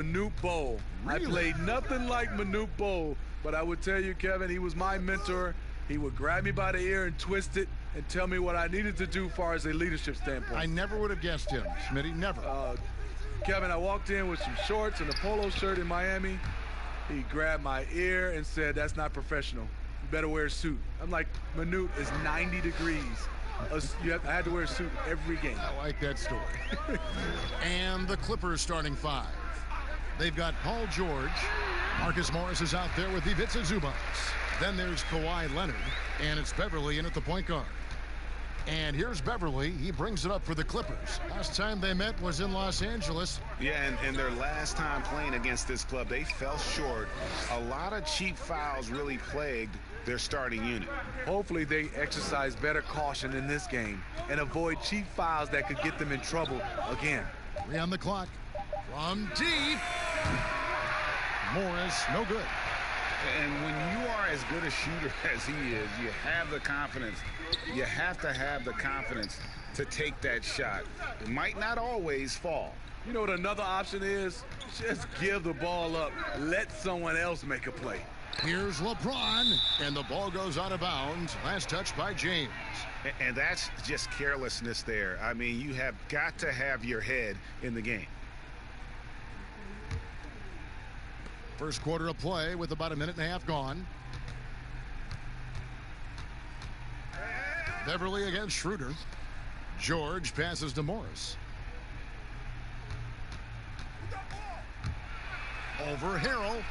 Manute Bol. Really? I played nothing like Manute Bol, but I would tell you, Kevin, he was my mentor. He would grab me by the ear and twist it and tell me what I needed to do as far as a leadership standpoint. I never would have guessed him, Smitty, never. Kevin, I walked in with some shorts and a polo shirt in Miami. He grabbed my ear and said, "That's not professional. You better wear a suit." I'm like, Manute, it's 90 degrees. I had to wear a suit every game. I like that story. And the Clippers starting five. They've got Paul George. Marcus Morris is out there with Ivica Zubac. Then there's Kawhi Leonard. And it's Beverly in at the point guard. And here's Beverly. He brings it up for the Clippers. Last time they met was in Los Angeles. Yeah, and their last time playing against this club, they fell short. A lot of cheap fouls really plagued their starting unit. Hopefully they exercise better caution in this game and avoid cheap fouls that could get them in trouble again. 3 on the clock. From deep. Morris, no good. And when you are as good a shooter as he is, you have the confidence. You have to have the confidence to take that shot. It might not always fall. You know what another option is? Just give the ball up. Let someone else make a play. Here's LeBron, and the ball goes out of bounds. Last touch by James. And that's just carelessness there. I mean, you have got to have your head in the game. First quarter of play with about a minute and a half gone. Beverly against Schroeder. George passes to Morris. Over Harrell.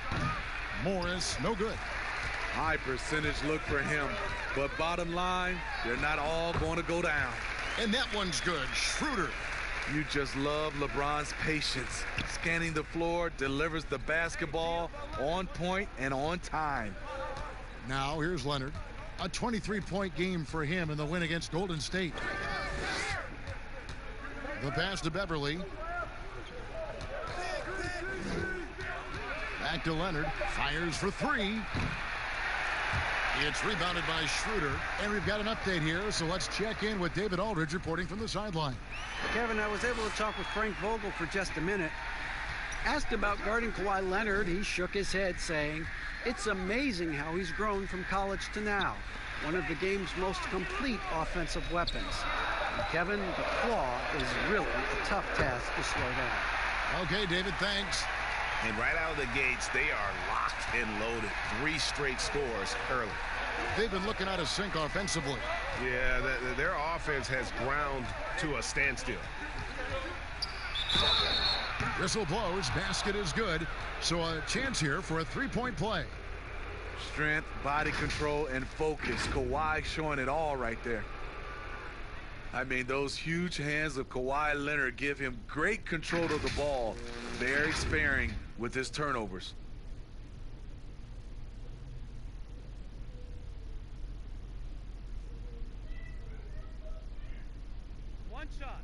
Morris, no good. High percentage look for him. But bottom line, they're not all going to go down. And that one's good. Schroeder. You just love LeBron's patience. Scanning the floor, delivers the basketball on point and on time. Now here's Leonard. A 23-point game for him in the win against Golden State. The pass to Beverly. Back to Leonard. Fires for three. It's rebounded by Schroeder. And we've got an update here, so let's check in with David Aldridge reporting from the sideline. Kevin, I was able to talk with Frank Vogel for just a minute. Asked about guarding Kawhi Leonard, he shook his head saying, "It's amazing how he's grown from college to now. One of the game's most complete offensive weapons." And Kevin, the claw is really a tough task to slow down. Okay, David, thanks. And right out of the gates, they are locked and loaded. 3 straight scores early. They've been looking out of sync offensively. Yeah, their offense has ground to a standstill. Whistle blows. Basket is good. So a chance here for a three-point play. Strength, body control, and focus. Kawhi showing it all right there. I mean, those huge hands of Kawhi Leonard give him great control of the ball. Very sparing with his turnovers. One shot.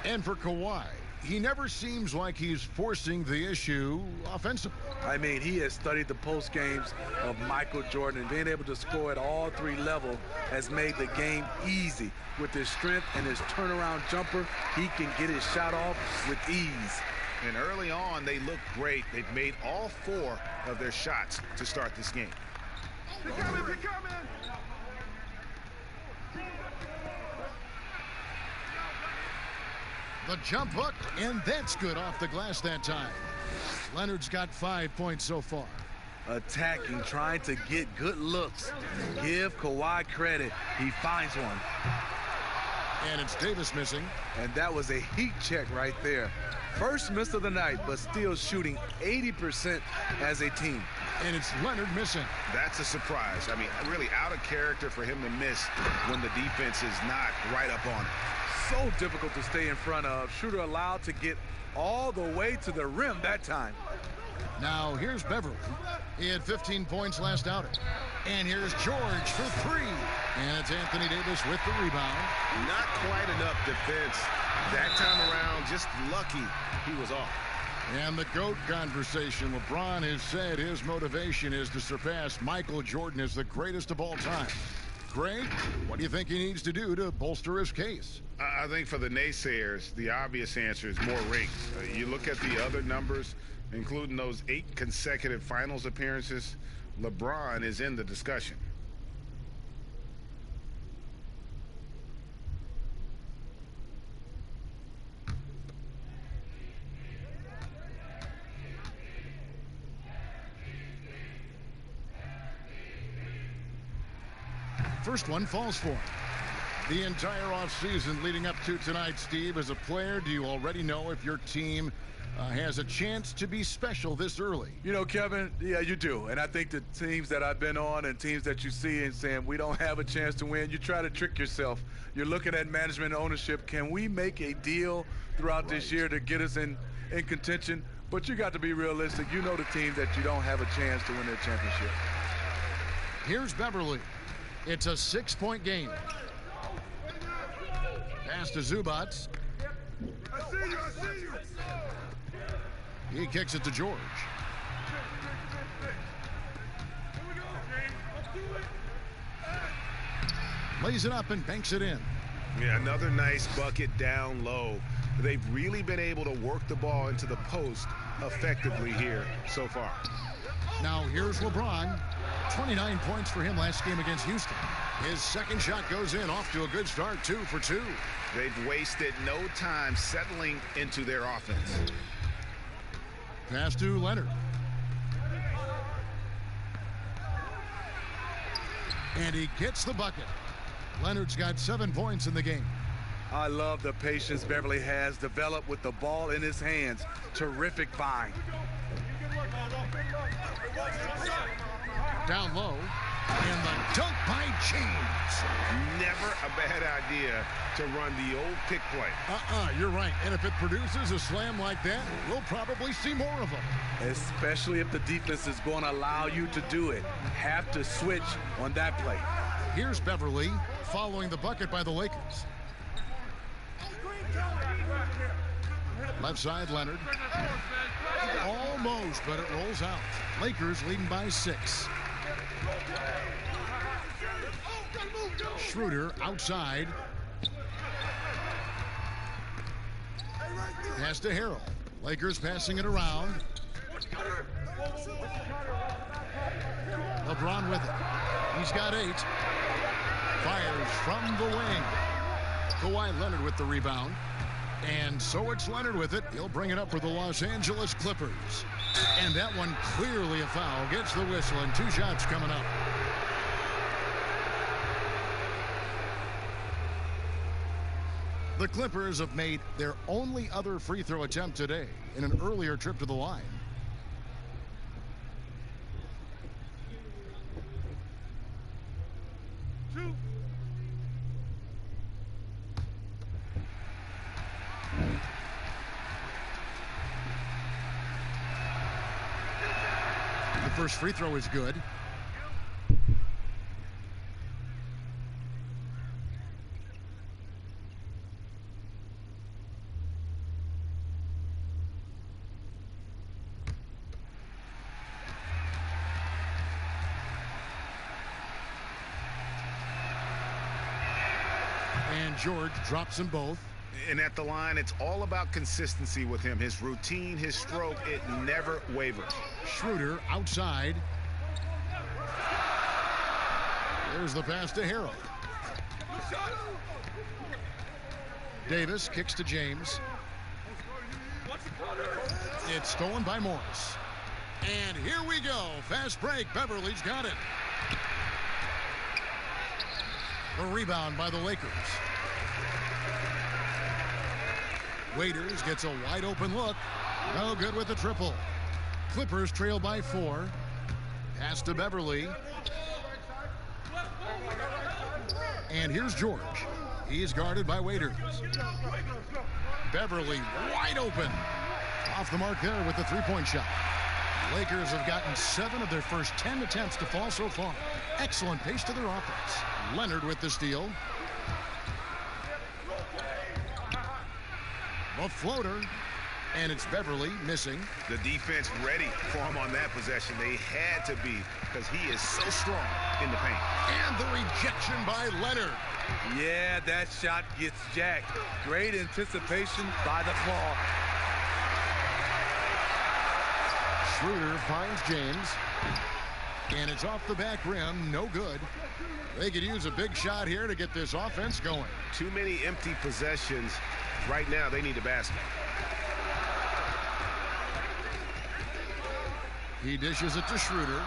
And for Kawhi, he never seems like he's forcing the issue offensively. I mean, he has studied the post games of Michael Jordan, and being able to score at all 3 levels has made the game easy. With his strength and his turnaround jumper, he can get his shot off with ease. And early on, they look great. They've made all 4 of their shots to start this game. They're coming. The jump hook, and that's good off the glass that time. Leonard's got 5 points so far. Attacking, trying to get good looks. Give Kawhi credit. He finds one. And it's Davis missing. And that was a heat check right there. First miss of the night, but still shooting 80% as a team. And it's Leonard missing. That's a surprise. I mean, really out of character for him to miss when the defense is not right up on it. So difficult to stay in front of. Schroeder allowed to get all the way to the rim that time. Now here's Beverly. He had 15 points last outing. And here's George for 3. And it's Anthony Davis with the rebound. Not quite enough defense. That time around, just lucky he was off. And the GOAT conversation. LeBron has said his motivation is to surpass Michael Jordan as the greatest of all time. Greg, what do you think he needs to do to bolster his case? I think for the naysayers, the obvious answer is more rings. You look at the other numbers, including those 8 consecutive finals appearances, LeBron is in the discussion. First one falls for him. The entire offseason leading up to tonight, Steve, as a player, do you already know if your team has a chance to be special this early? You know, Kevin, yeah, you do. And I think the teams that I've been on and teams that you see and saying we don't have a chance to win, you try to trick yourself. You're looking at management and ownership. Can we make a deal throughout this year to get us in contention? But you got to be realistic. You know the team that you don't have a chance to win their championship. Here's Beverly. It's a 6-point game. Pass to Zubats. I see you. He kicks it to George. Lays it up and banks it in. Yeah, another nice bucket down low. They've really been able to work the ball into the post effectively here so far. Now here's LeBron. 29 points for him last game against Houston. His second shot goes in, off to a good start, 2 for 2. They've wasted no time settling into their offense. Pass to Leonard. And he gets the bucket. Leonard's got 7 points in the game. I love the patience Beverly has developed with the ball in his hands. Terrific find. Down low, and the dunk by James. Never a bad idea to run the old pick play. You're right. And if it produces a slam like that, we'll probably see more of them. Especially if the defense is going to allow you to do it. Have to switch on that play. Here's Beverly following the bucket by the Lakers. Left side, Leonard. Almost, but it rolls out. Lakers leading by 6. Schroeder outside. Pass to Harrell. Lakers passing it around. LeBron with it. He's got 8. Fires from the wing. Kawhi Leonard with the rebound. And so it's Leonard with it. He'll bring it up for the Los Angeles Clippers. And that one clearly a foul. Gets the whistle, and 2 shots coming up. The Clippers have made their only other free throw attempt today in an earlier trip to the line. The first free throw is good. And George drops them both. And at the line, it's all about consistency with him. His routine, his stroke, it never wavers. Schroeder outside. There's the pass to Harrell. Davis kicks to James. It's stolen by Morris. And here we go. Fast break. Beverly's got it. The rebound by the Lakers. Waiters gets a wide open look. No good with the triple. Clippers trail by 4. Pass to Beverly. And here's George. He's guarded by Waiters. Beverly wide open. Off the mark there with the 3-point shot. Lakers have gotten 7 of their first 10 attempts to fall so far. Excellent pace to their offense. Leonard with the steal. The floater. And it's Beverly missing. The defense ready for him on that possession. They had to be, because he is so strong in the paint. And the rejection by Leonard. Yeah, that shot gets jacked. Great anticipation by the claw. Schroeder finds James. And it's off the back rim. No good. They could use a big shot here to get this offense going. Too many empty possessions. Right now, they need a basket. He dishes it to Schroeder.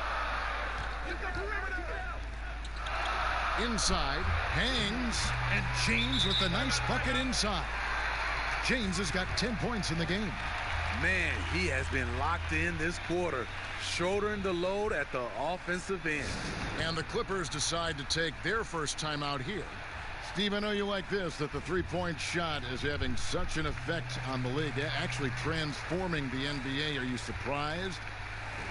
Inside, hangs, and James with a nice bucket inside. James has got 10 points in the game. Man, he has been locked in this quarter, shouldering the load at the offensive end. And the Clippers decide to take their first time out here. Steve, I know you like this, that the three-point shot is having such an effect on the league, actually transforming the NBA. Are you surprised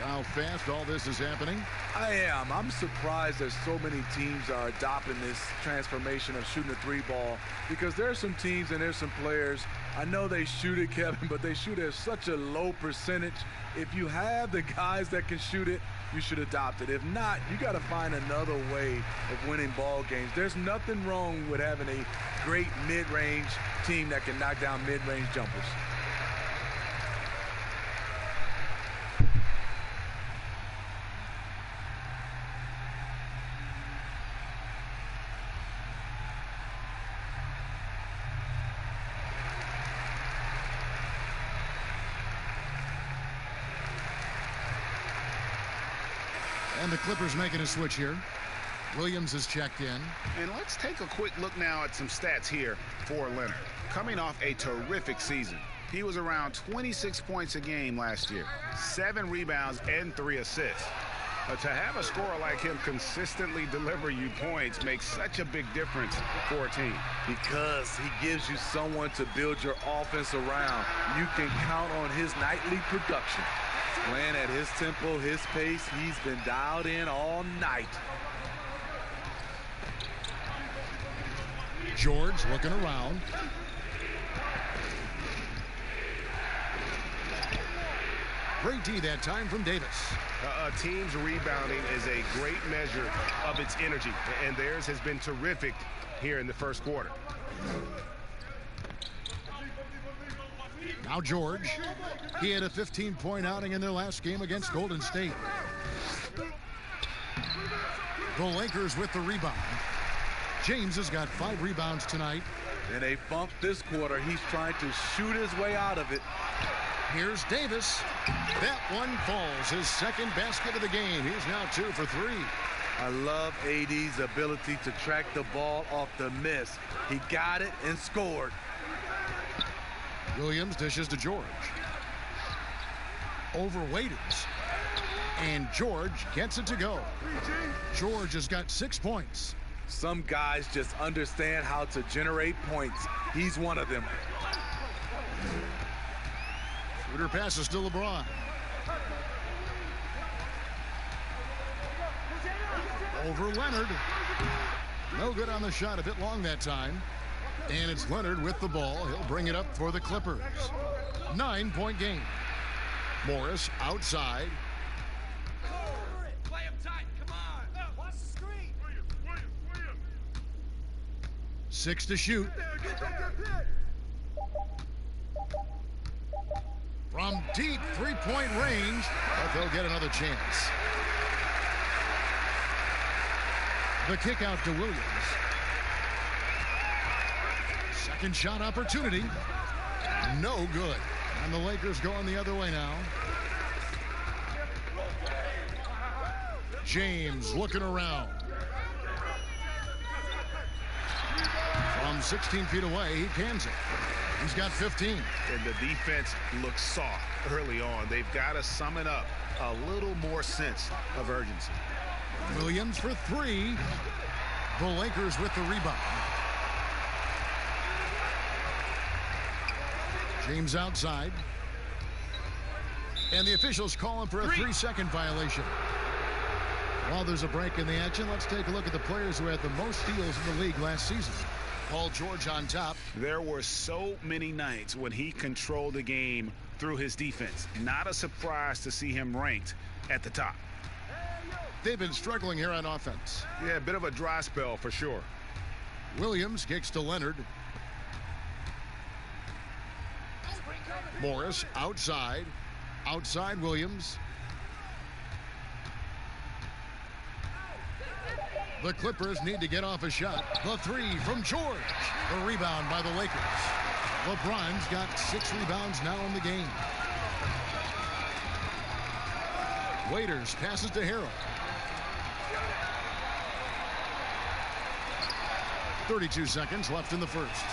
how fast all this is happening? I am. I'm surprised that so many teams are adopting this transformation of shooting a three ball, because there are some teams and there's some players, I know they shoot it, Kevin, but they shoot at such a low percentage. If you have the guys that can shoot it, you should adopt it. If not, you got to find another way of winning ball games. There's nothing wrong with having a great mid-range team that can knock down mid-range jumpers. And the Clippers making a switch here. Williams is checked in. And let's take a quick look now at some stats here for Leonard. Coming off a terrific season. He was around 26 points a game last year, 7 rebounds and 3 assists. To have a scorer like him consistently deliver you points makes such a big difference for a team. Because he gives you someone to build your offense around. You can count on his nightly production. Playing at his tempo, his pace, he's been dialed in all night. George looking around. Great D that time from Davis. A team's rebounding is a great measure of its energy, and theirs has been terrific here in the first quarter. Now George. He had a 15-point outing in their last game against Golden State. The Lakers with the rebound. James has got 5 rebounds tonight. In a funk this quarter, he's trying to shoot his way out of it. Here's Davis. That one falls. His second basket of the game. He's now 2 for 3. I love AD's ability to track the ball off the miss. He got it and scored. Williams dishes to George. Over Waiters. And George gets it to go. George has got 6 points. Some guys just understand how to generate points. He's one of them. Schroeder passes to LeBron. Over Leonard. No good on the shot. A bit long that time. And it's Leonard with the ball. He'll bring it up for the Clippers. 9-point game. Morris outside. Play him tight. Come on. Watch the screen. Williams. 6 to shoot. From deep 3-point range, but they'll get another chance. The kick out to Williams. Second shot opportunity. No good. And the Lakers going the other way now. James looking around. From 16 feet away, he cans it. He's got 15. And the defense looks soft early on. They've got to summon up a little more sense of urgency. Williams for 3. The Lakers with the rebound. James outside. And the officials calling for a 3-second violation. While there's a break in the action, let's take a look at the players who had the most steals in the league last season. Paul George on top. There were so many nights when he controlled the game through his defense. Not a surprise to see him ranked at the top. They've been struggling here on offense. Yeah, a bit of a dry spell for sure. Williams kicks to Leonard. Morris outside. Outside Williams. The Clippers need to get off a shot. The three from George. The rebound by the Lakers. LeBron's got 6 rebounds now in the game. Waiters passes to Harrell. 32 seconds left in the first.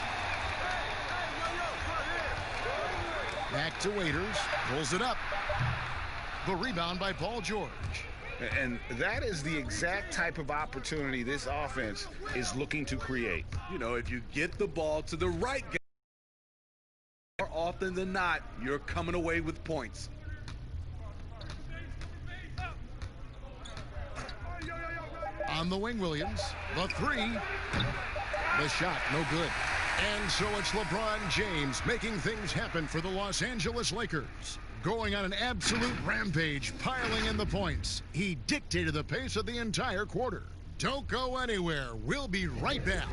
Back to Waiters. Pulls it up. The rebound by Paul George. And that is the exact type of opportunity this offense is looking to create. You know, if you get the ball to the right guy, more often than not, you're coming away with points. On the wing, Williams. The three. The shot, no good. And so it's LeBron James making things happen for the Los Angeles Lakers. Going on an absolute rampage, piling in the points. He dictated the pace of the entire quarter. Don't go anywhere. We'll be right back.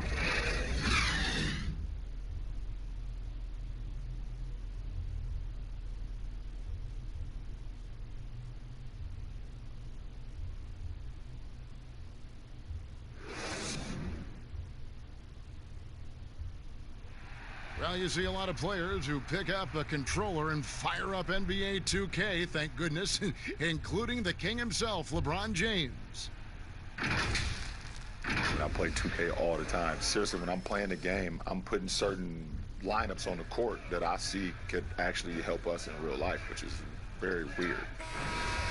Well, you see a lot of players who pick up a controller and fire up NBA 2K, thank goodness, including the king himself, LeBron James. I play 2K all the time. Seriously, when I'm playing the game, I'm putting certain lineups on the court that I see could actually help us in real life, which is very weird.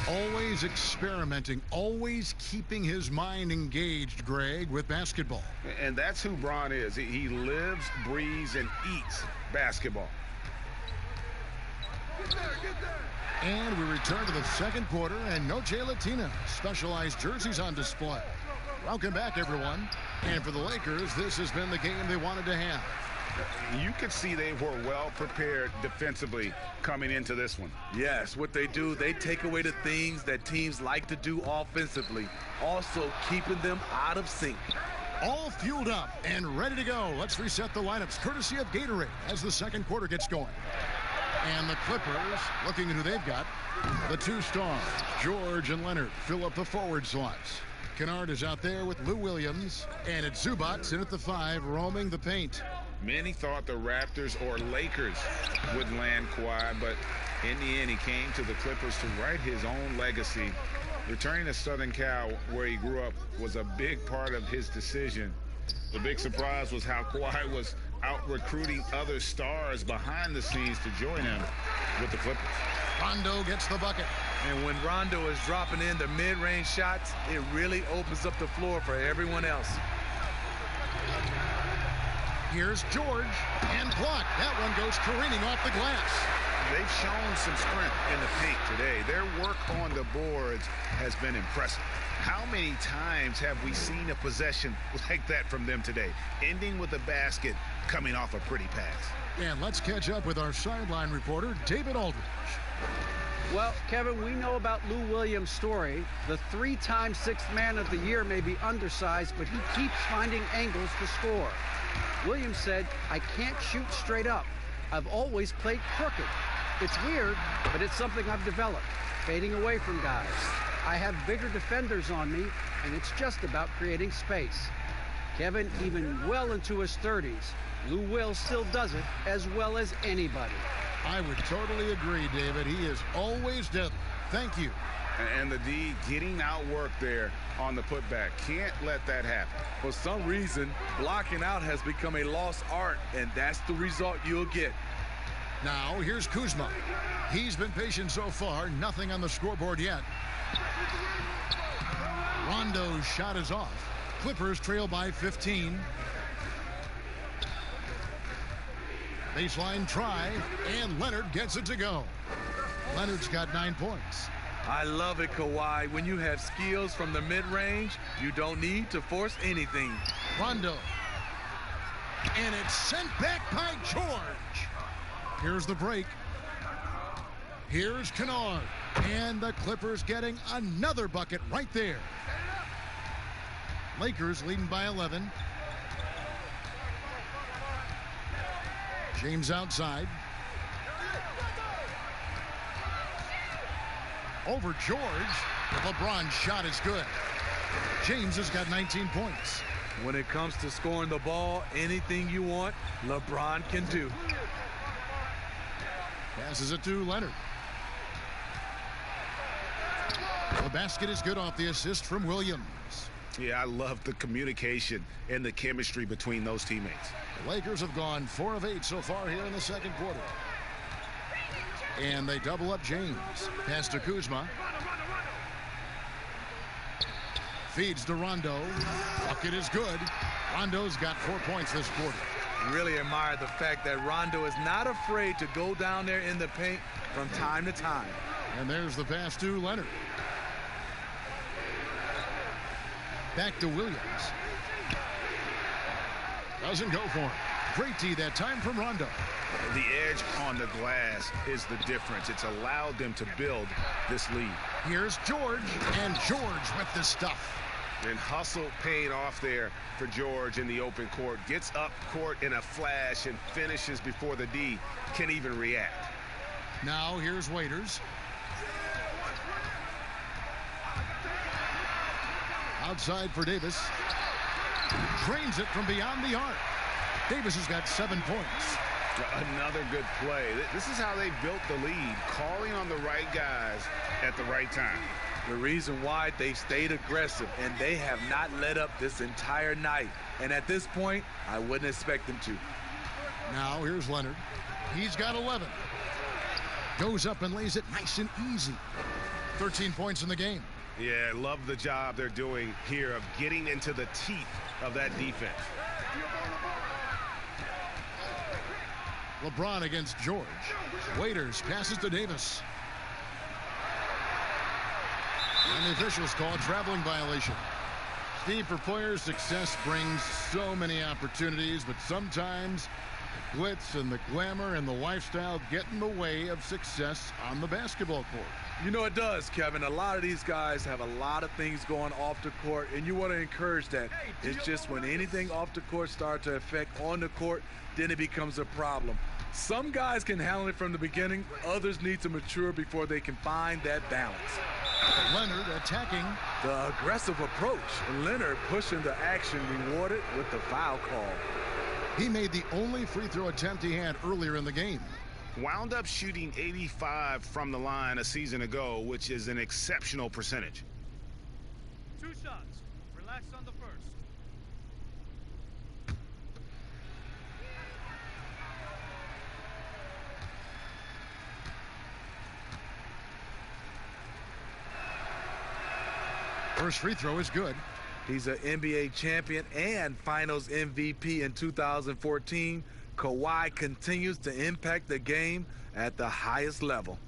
Always experimenting, always keeping his mind engaged, Greg, with basketball. And that's who Bron is. He lives, breathes, and eats basketball. And we return to the second quarter, and no Jay Latina. Specialized jerseys on display. Welcome back, everyone. And for the Lakers, this has been the game they wanted to have. You could see they were well prepared defensively coming into this one. Yes, what they do, they take away the things that teams like to do offensively, also keeping them out of sync. All fueled up and ready to go. Let's reset the lineups courtesy of Gatorade as the second quarter gets going. And the Clippers, looking at who they've got, the two stars, George and Leonard, fill up the forward slots. Kennard is out there with Lou Williams, and it's Zubac in at the 5, roaming the paint. Many thought the Raptors or Lakers would land Kawhi, but in the end, he came to the Clippers to write his own legacy. Returning to Southern Cal, where he grew up, was a big part of his decision. The big surprise was how Kawhi was out recruiting other stars behind the scenes to join him with the Clippers. Rondo gets the bucket. And when Rondo is dropping in the mid-range shots, it really opens up the floor for everyone else. Here's George, and blocked. That one goes careening off the glass. They've shown some strength in the paint today. Their work on the boards has been impressive. How many times have we seen a possession like that from them today, ending with a basket coming off a pretty pass? And let's catch up with our sideline reporter, David Aldridge. Well, Kevin, we know about Lou Williams' story. The 3-time Sixth Man of the Year may be undersized, but he keeps finding angles to score. Williams said, "I can't shoot straight up. I've always played crooked. It's weird, but it's something I've developed, fading away from guys. I have bigger defenders on me, and it's just about creating space." Kevin, even well into his 30s, Lou Will still does it as well as anybody. I would totally agree, David. He is always deadly. Thank you. And the D getting outworked there on the putback. Can't let that happen. For some reason, blocking out has become a lost art, and that's the result you'll get. Now, here's Kuzma. He's been patient so far. Nothing on the scoreboard yet. Rondo's shot is off. Clippers trail by 15. Baseline try, and Leonard gets it to go. Leonard's got 9 points. I love it, Kawhi. When you have skills from the mid-range, you don't need to force anything. Rondo. And it's sent back by George. Here's the break. Here's Kennard. And the Clippers getting another bucket right there. Lakers leading by 11. James outside. Over George. The LeBron shot is good. James has got 19 points. When it comes to scoring the ball, anything you want, LeBron can do. Passes it to Leonard. The basket is good off the assist from Williams. Yeah, I love the communication and the chemistry between those teammates. The Lakers have gone 4 of 8 so far here in the second quarter. And they double up James. Pass to Kuzma. Feeds to Rondo. Bucket is good. Rondo's got 4 points this quarter. Really admire the fact that Rondo is not afraid to go down there in the paint from time to time. And there's the pass to Leonard. Back to Williams. Doesn't go for him. Great D that time from Rondo. The edge on the glass is the difference. It's allowed them to build this lead. Here's George, and George with the stuff. And hustle paying off there for George in the open court. Gets up court in a flash and finishes before the D can even react. Now here's Waiters. Outside for Davis. Drains it from beyond the arc. Davis has got 7 points. Another good play. This is how they built the lead, calling on the right guys at the right time. The reason why they stayed aggressive, and they have not let up this entire night. And at this point, I wouldn't expect them to. Now here's Leonard. He's got 11. Goes up and lays it nice and easy. 13 points in the game. Yeah, love the job they're doing here of getting into the teeth of that defense. LeBron against George. Waiters passes to Davis. And the officials call a traveling violation. Steve, for players, success brings so many opportunities, but sometimes the glitz and the glamour and the lifestyle get in the way of success on the basketball court. You know it does, Kevin. A lot of these guys have a lot of things going off the court, and you want to encourage that. It's just when anything off the court starts to affect on the court, then it becomes a problem. Some guys can handle it from the beginning. Others need to mature before they can find that balance. Leonard attacking. The aggressive approach. Leonard pushing the action, rewarded with the foul call. He made the only free throw attempt he had earlier in the game. Wound up shooting 85 from the line a season ago, which is an exceptional percentage. 2 shots. Relax on the first. First free throw is good. He's an NBA champion and Finals MVP in 2014. Kawhi continues to impact the game at the highest level.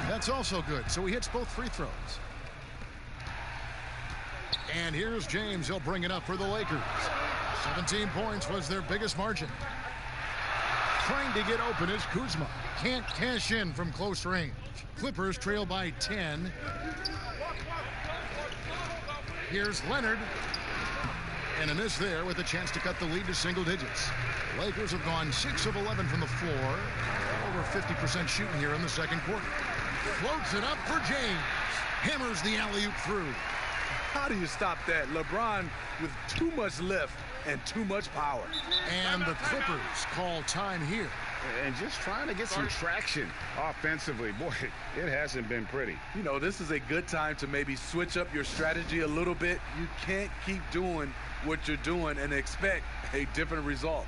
That's also good. So he hits both free throws. And here's James. He'll bring it up for the Lakers. 17 points was their biggest margin. Trying to get open is Kuzma. Can't cash in from close range. Clippers trail by 10. Here's Leonard. And a miss there with a chance to cut the lead to single digits. The Lakers have gone 6 of 11 from the floor. Over 50% shooting here in the second quarter. Floats it up for James. Hammers the alley-oop through. How do you stop that? LeBron with too much lift and too much power. And the Clippers call time here. And just trying to get some traction offensively. Boy, it hasn't been pretty. You know, this is a good time to maybe switch up your strategy a little bit. You can't keep doing what you're doing and expect a different result.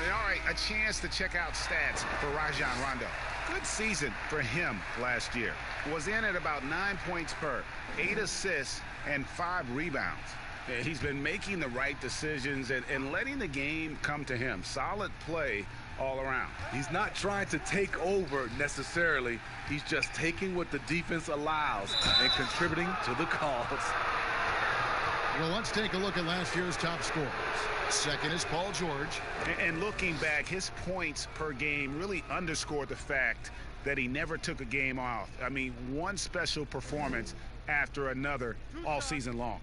All right, a chance to check out stats for Rajon Rondo. Good season for him last year. Was in at about 9 points per, 8 assists, and 5 rebounds. And he's been making the right decisions and letting the game come to him. Solid play all around. He's not trying to take over necessarily. He's just taking what the defense allows and contributing to the cause. Well, let's take a look at last year's top scorers. Second is Paul George. And looking back, his points per game really underscored the fact that he never took a game off. I mean, one special performance after another all season long.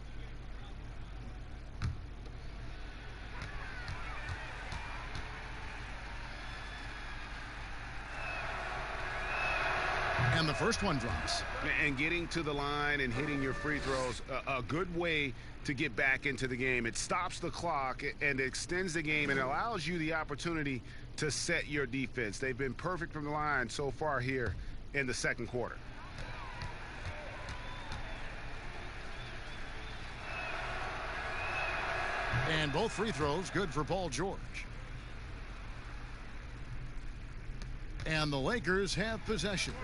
And the first one drops. And getting to the line and hitting your free throws, a good way to get back into the game. It stops the clock and extends the game and allows you the opportunity to set your defense. They've been perfect from the line so far here in the second quarter. And both free throws good for Paul George. And the Lakers have possession.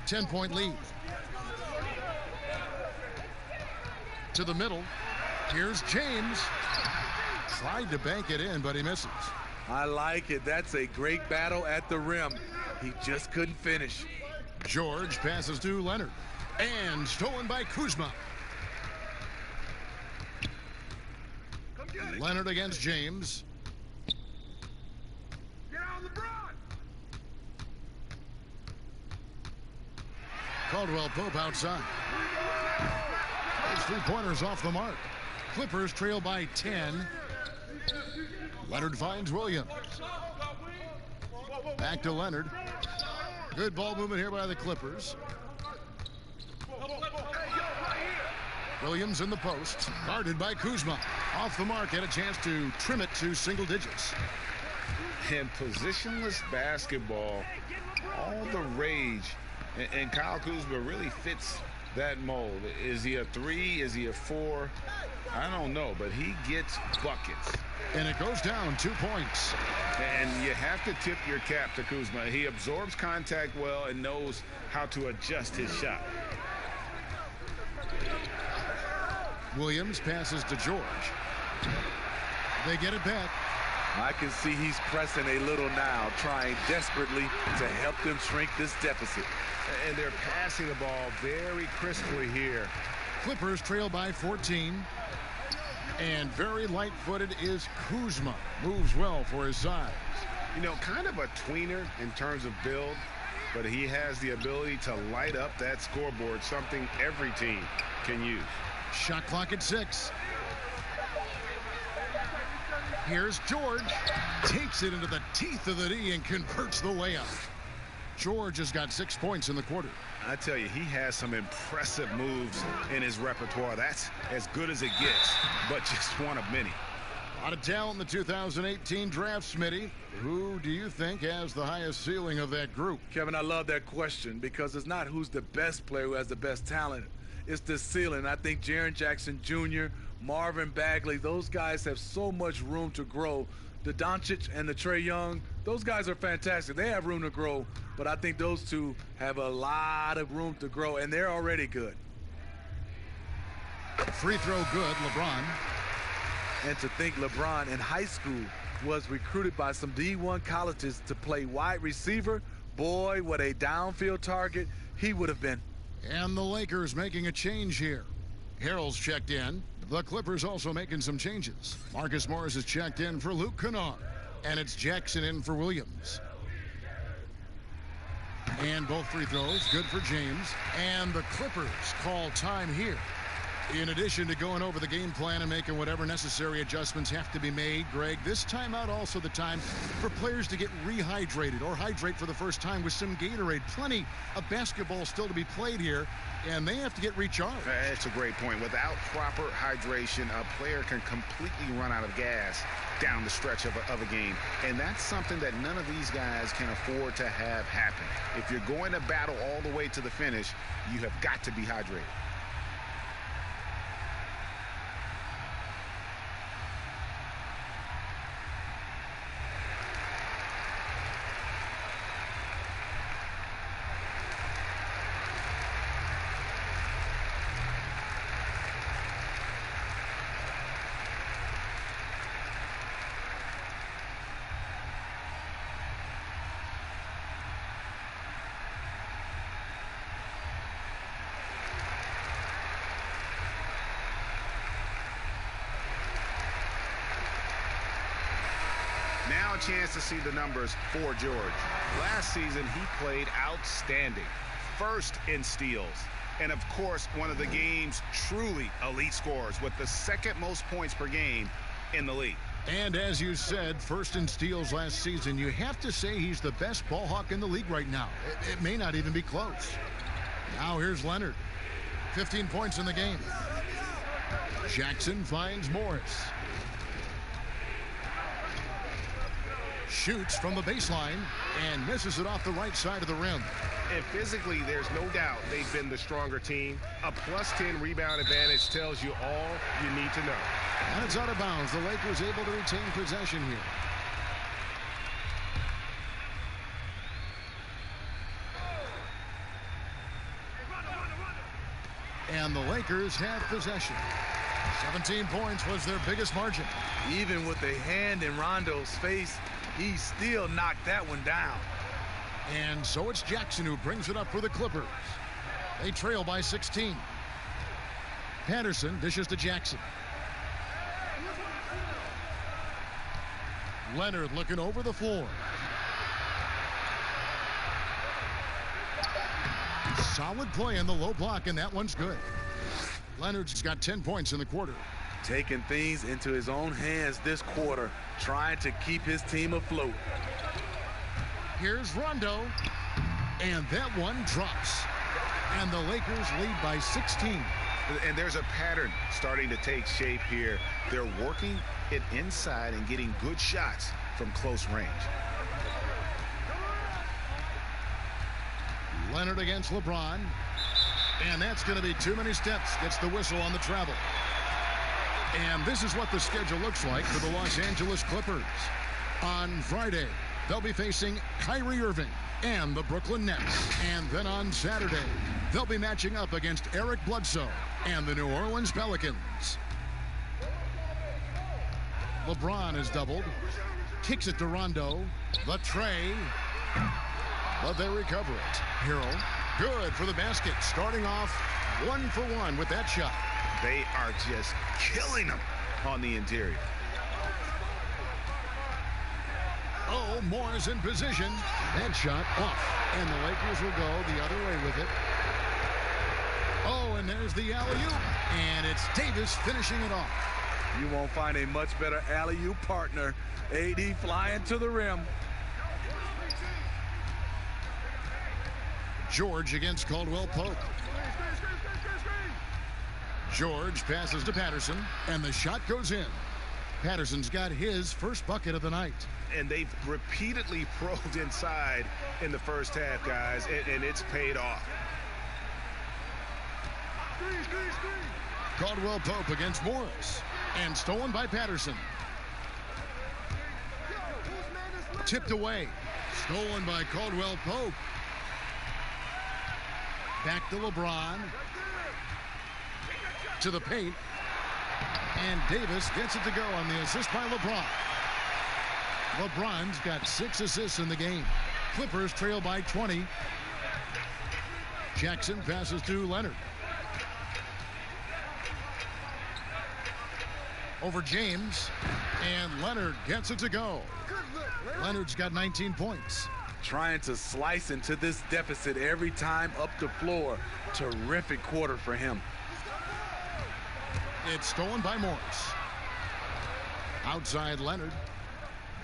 10-point lead. To the middle. Here's James. Tried to bank it in, but he misses. I like it. That's a great battle at the rim. He just couldn't finish. George passes to Leonard. And stolen by Kuzma. Leonard against James. Get on the broad. Caldwell Pope outside. Those 3-pointers off the mark. Clippers trail by 10. Leonard finds Williams. Back to Leonard. Good ball movement here by the Clippers. Williams in the post. Guarded by Kuzma. Off the mark. Had a chance to trim it to single digits. And positionless basketball, all the rage. And Kyle Kuzma really fits that mold. Is he a 3? Is he a 4? I don't know, but he gets buckets. And it goes down 2 points. And you have to tip your cap to Kuzma. He absorbs contact well and knows how to adjust his shot. Williams passes to George. They get it back. I can see he's pressing a little now, trying desperately to help them shrink this deficit. And they're passing the ball very crisply here. Clippers trail by 14. And very light-footed is Kuzma. Moves well for his size. You know, kind of a tweener in terms of build, but he has the ability to light up that scoreboard, something every team can use. Shot clock at 6. Here's George. Takes it into the teeth of the D and converts the layup. George has got 6 points in the quarter. I tell you, he has some impressive moves in his repertoire. That's as good as it gets, but just one of many. A lot of talent in the 2018 draft, Smitty. Who do you think has the highest ceiling of that group? Kevin, I love that question because it's not who's the best player who has the best talent. It's the ceiling. I think Jaren Jackson Jr., Marvin Bagley, those guys have so much room to grow. The Doncic and the Trae Young, those guys are fantastic. They have room to grow, but I think those two have a lot of room to grow, and they're already good. Free throw good, LeBron. And to think LeBron in high school was recruited by some D1 colleges to play wide receiver, boy, what a downfield target he would have been. And the Lakers making a change here. Harrell's checked in. The Clippers also making some changes. Marcus Morris is checked in for Luke Kennard. And it's Jackson in for Williams. And both free throws good for James. And the Clippers call time here. In addition to going over the game plan and making whatever necessary adjustments have to be made, Greg, this timeout also the time for players to get rehydrated or hydrate for the first time with some Gatorade. Plenty of basketball still to be played here, and they have to get recharged. That's a great point. Without proper hydration, a player can completely run out of gas down the stretch of a game. And that's something that none of these guys can afford to have happen. If you're going to battle all the way to the finish, you have got to be hydrated. chance to see the numbers for George. Last season, he played outstanding. First in steals. And, of course, one of the game's truly elite scorers with the second most points per game in the league. And as you said, first in steals last season, you have to say he's the best ball hawk in the league right now. It may not even be close. Now here's Leonard. 15 points in the game. Jackson finds Morris. Shoots from the baseline and misses it off the right side of the rim. And physically, there's no doubt they've been the stronger team. A +10 rebound advantage tells you all you need to know. And it's out of bounds. The Lakers able to retain possession here. And the Lakers have possession. 17 points was their biggest margin. Even with a hand in Rondo's face, he still knocked that one down. And so it's Jackson who brings it up for the Clippers. They trail by 16. Patterson dishes to Jackson. Leonard looking over the floor. Solid play in the low block, and that one's good. Leonard's got 10 points in the quarter. Taking things into his own hands this quarter, trying to keep his team afloat. Here's Rondo, and that one drops. And the Lakers lead by 16. And there's a pattern starting to take shape here. They're working it inside and getting good shots from close range. Leonard against LeBron. And that's going to be too many steps. Gets the whistle on the travel. And this is what the schedule looks like for the Los Angeles Clippers. On Friday, they'll be facing Kyrie Irving and the Brooklyn Nets. And then on Saturday, they'll be matching up against Eric Bledsoe and the New Orleans Pelicans. LeBron is doubled. Kicks it to Rondo. The tray. But they recover it. Harrell. Good for the basket. Starting off 1 for 1 with that shot. They are just killing them on the interior. Oh, Moore's in position. That shot off. And the Lakers will go the other way with it. Oh, and there's the alley-oop. And it's Davis finishing it off. You won't find a much better alley-oop partner. AD flying to the rim. George against Caldwell Pope. George passes to Patterson, and the shot goes in. Patterson's got his first bucket of the night. And they've repeatedly probed inside in the first half, guys, and it's paid off. Caldwell Pope against Morris, and stolen by Patterson. Tipped away. Stolen by Caldwell Pope. Back to LeBron. To the paint. And Davis gets it to go on the assist by LeBron. LeBron's got 6 assists in the game. Clippers trail by 20. Jackson passes to Leonard. Over James. And Leonard gets it to go. Leonard's got 19 points. Trying to slice into this deficit every time up the floor. Terrific quarter for him. It's stolen by Morris. Outside Leonard.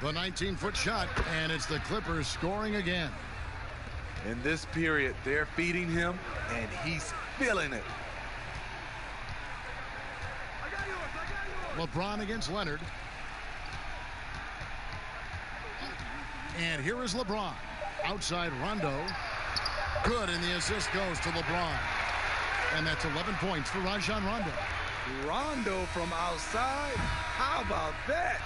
The 19-foot shot, and it's the Clippers scoring again. In this period, they're feeding him, and he's feeling it. LeBron against Leonard. And here is LeBron. Outside Rondo. Good, and the assist goes to LeBron. And that's 11 points for Rajon Rondo. Rondo from outside? How about that?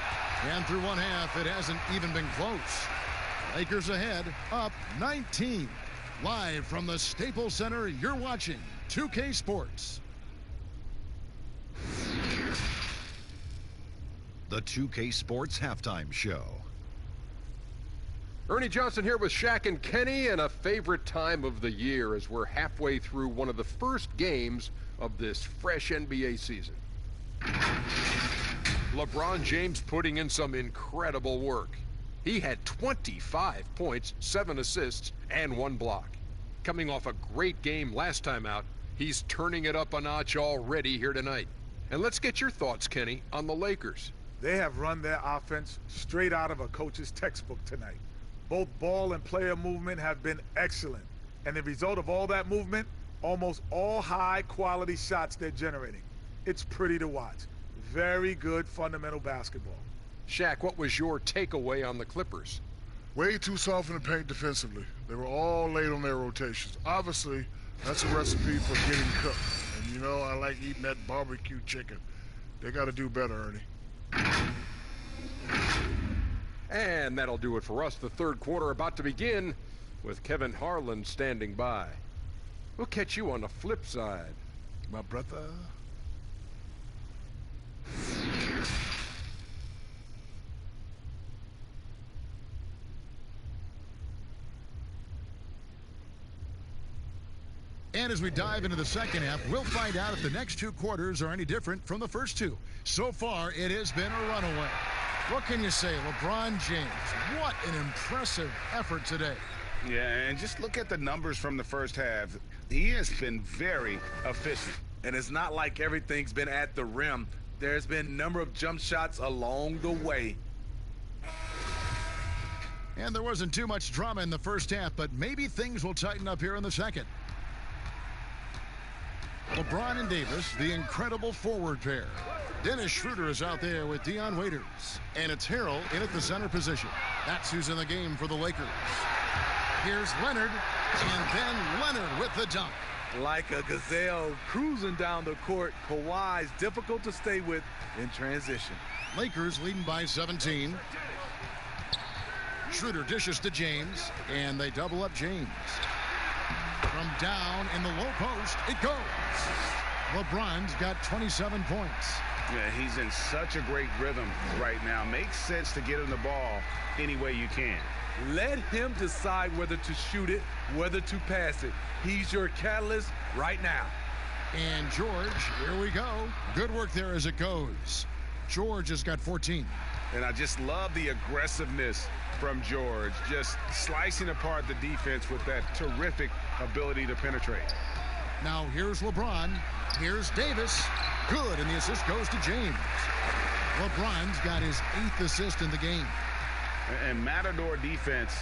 And through one half, it hasn't even been close. Lakers ahead, up 19. Live from the Staples Center, you're watching 2K Sports. The 2K Sports Halftime Show. Ernie Johnson here with Shaq and Kenny, and a favorite time of the year as we're halfway through one of the first games of this fresh NBA season. LeBron James putting in some incredible work. He had 25 points, 7 assists, and 1 block. Coming off a great game last time out, he's turning it up a notch already here tonight. And let's get your thoughts, Kenny, on the Lakers. They have run their offense straight out of a coach's textbook tonight. Both ball and player movement have been excellent. And the result of all that movement, almost all high-quality shots they're generating. It's pretty to watch. Very good fundamental basketball. Shaq, what was your takeaway on the Clippers? Way too soft in the paint defensively. They were all late on their rotations. Obviously, that's a recipe for getting cooked. And you know, I like eating that barbecue chicken. They got to do better, Ernie. And that'll do it for us. The third quarter about to begin with Kevin Harlan standing by. We'll catch you on the flip side. My brother. And as we dive into the second half, we'll find out if the next 2 quarters are any different from the first 2. So far, it has been a runaway. What can you say, LeBron James? What an impressive effort today. Yeah, and just look at the numbers from the first half. He has been very efficient. And it's not like everything's been at the rim. There's been a number of jump shots along the way. And there wasn't too much drama in the first half, but maybe things will tighten up here in the second. LeBron and Davis, the incredible forward pair. Dennis Schroeder is out there with Dion Waiters. And it's Harrell in at the center position. That's who's in the game for the Lakers. Here's Leonard, and then Leonard with the dunk. Like a gazelle cruising down the court, Kawhi's difficult to stay with in transition. Lakers leading by 17. Schroeder dishes to James, and they double up James. From down in the low post, it goes. LeBron's got 27 points. Yeah, he's in such a great rhythm right now. Makes sense to get him the ball any way you can. Let him decide whether to shoot it, whether to pass it. He's your catalyst right now. And George, here we go. Good work there as it goes. George has got 14. And I just love the aggressiveness from George, just slicing apart the defense with that terrific ability to penetrate. Now here's LeBron. Here's Davis. Good, and the assist goes to James. LeBron's got his 8th assist in the game. And Matador defense,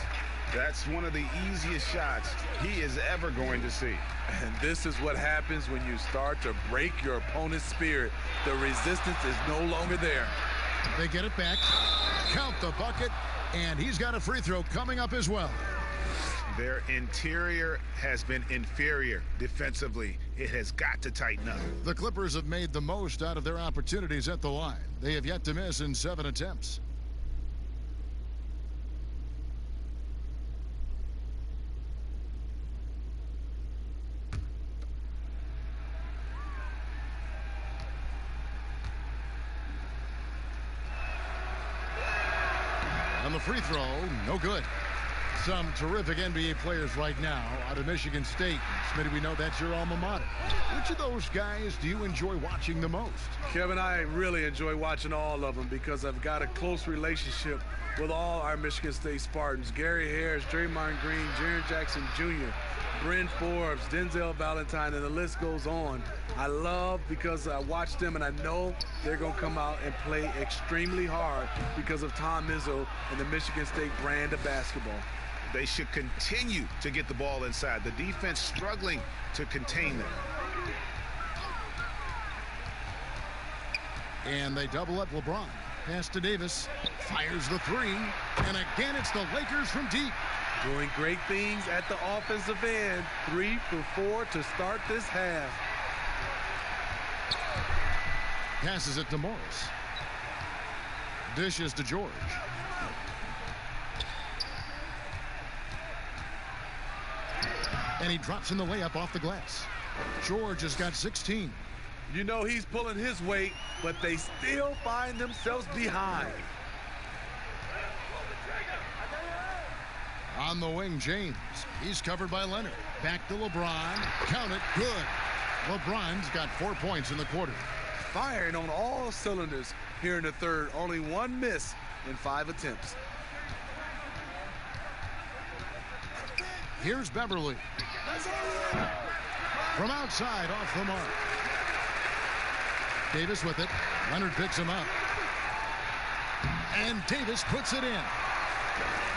that's one of the easiest shots he is ever going to see. And this is what happens when you start to break your opponent's spirit. The resistance is no longer there. They get it back. Count the bucket. And he's got a free throw coming up as well. Their interior has been inferior defensively. It has got to tighten up. The Clippers have made the most out of their opportunities at the line. They have yet to miss in 7 attempts. On the free throw, no good. Some terrific NBA players right now out of Michigan State. Smitty, we know that's your alma mater. Which of those guys do you enjoy watching the most? Kevin, I really enjoy watching all of them because I've got a close relationship with all our Michigan State Spartans. Gary Harris, Draymond Green, Jaren Jackson Jr., Bryn Forbes, Denzel Valentine, and the list goes on. I love because I watch them and I know they're going to come out and play extremely hard because of Tom Izzo and the Michigan State brand of basketball. They should continue to get the ball inside. The defense struggling to contain them. And they double up LeBron. Pass to Davis. Fires the 3. And again, it's the Lakers from deep. Doing great things at the offensive end. 3 for 4 to start this half. Passes it to Morris. Dishes to George. And he drops in the layup off the glass. George has got 16. You know he's pulling his weight, but they still find themselves behind. On the wing, James. He's covered by Leonard. Back to LeBron. Count it. Good. LeBron's got 4 points in the quarter. Firing on all cylinders here in the third. Only one miss in 5 attempts. Here's Beverly. From outside, off the mark. Davis with it. Leonard picks him up. And Davis puts it in.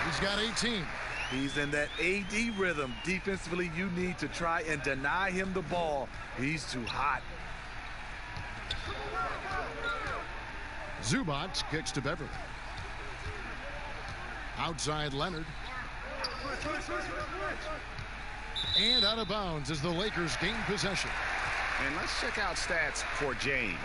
He's got 18. He's in that AD rhythm. Defensively, you need to try and deny him the ball. He's too hot. Zubac kicks to Beverly. Outside Leonard. And out of bounds as the Lakers gain possession. And let's check out stats for James.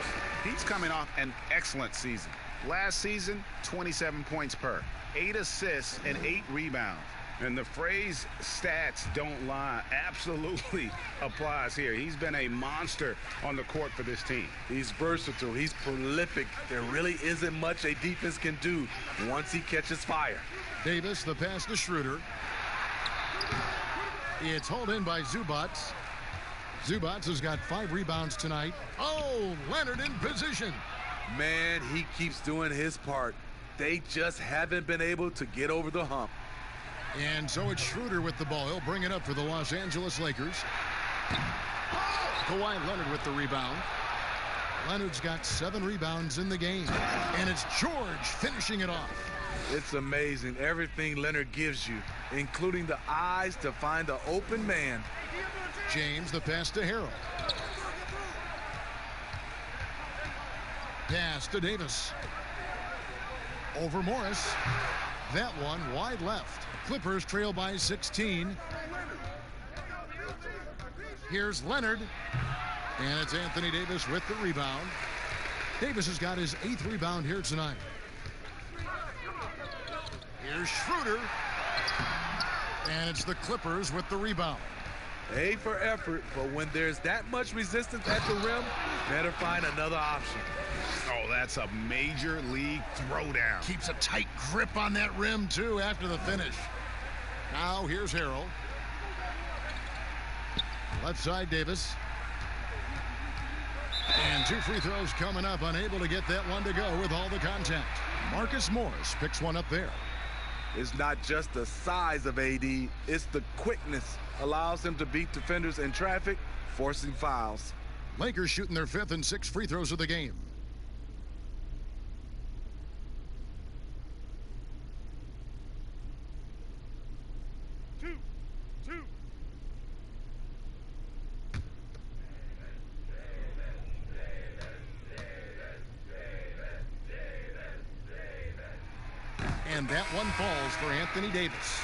He's coming off an excellent season. Last season, 27 points per, 8 assists and 8 rebounds. And the phrase stats don't lie absolutely applies here. He's been a monster on the court for this team. He's versatile. He's prolific. There really isn't much a defense can do once he catches fire. Davis, the pass to Schroeder. It's hauled in by Zubac. Zubac has got 5 rebounds tonight. Oh, Leonard in position. Man, he keeps doing his part. They just haven't been able to get over the hump. And so it's Schroeder with the ball. He'll bring it up for the Los Angeles Lakers. Kawhi Leonard with the rebound. Leonard's got 7 rebounds in the game. And it's George finishing it off. It's amazing everything Leonard gives you, including the eyes to find the open man. James, the pass to Harrell. Pass to Davis. Over Morris. That one wide left. Clippers trail by 16. Here's Leonard. And it's Anthony Davis with the rebound. Davis has got his 8th rebound here tonight. Here's Schroeder. And it's the Clippers with the rebound. A for effort, but when there's that much resistance at the rim, better find another option. Oh, that's a major league throwdown. Keeps a tight grip on that rim, too, after the finish. Now, here's Harrell. Left side, Davis. And 2 free throws coming up, unable to get that one to go with all the contact. Marcus Morris picks one up there. It's not just the size of AD, it's the quickness. Allows him to beat defenders in traffic, forcing fouls. Lakers shooting their 5th and 6th free throws of the game. And that one falls for Anthony Davis.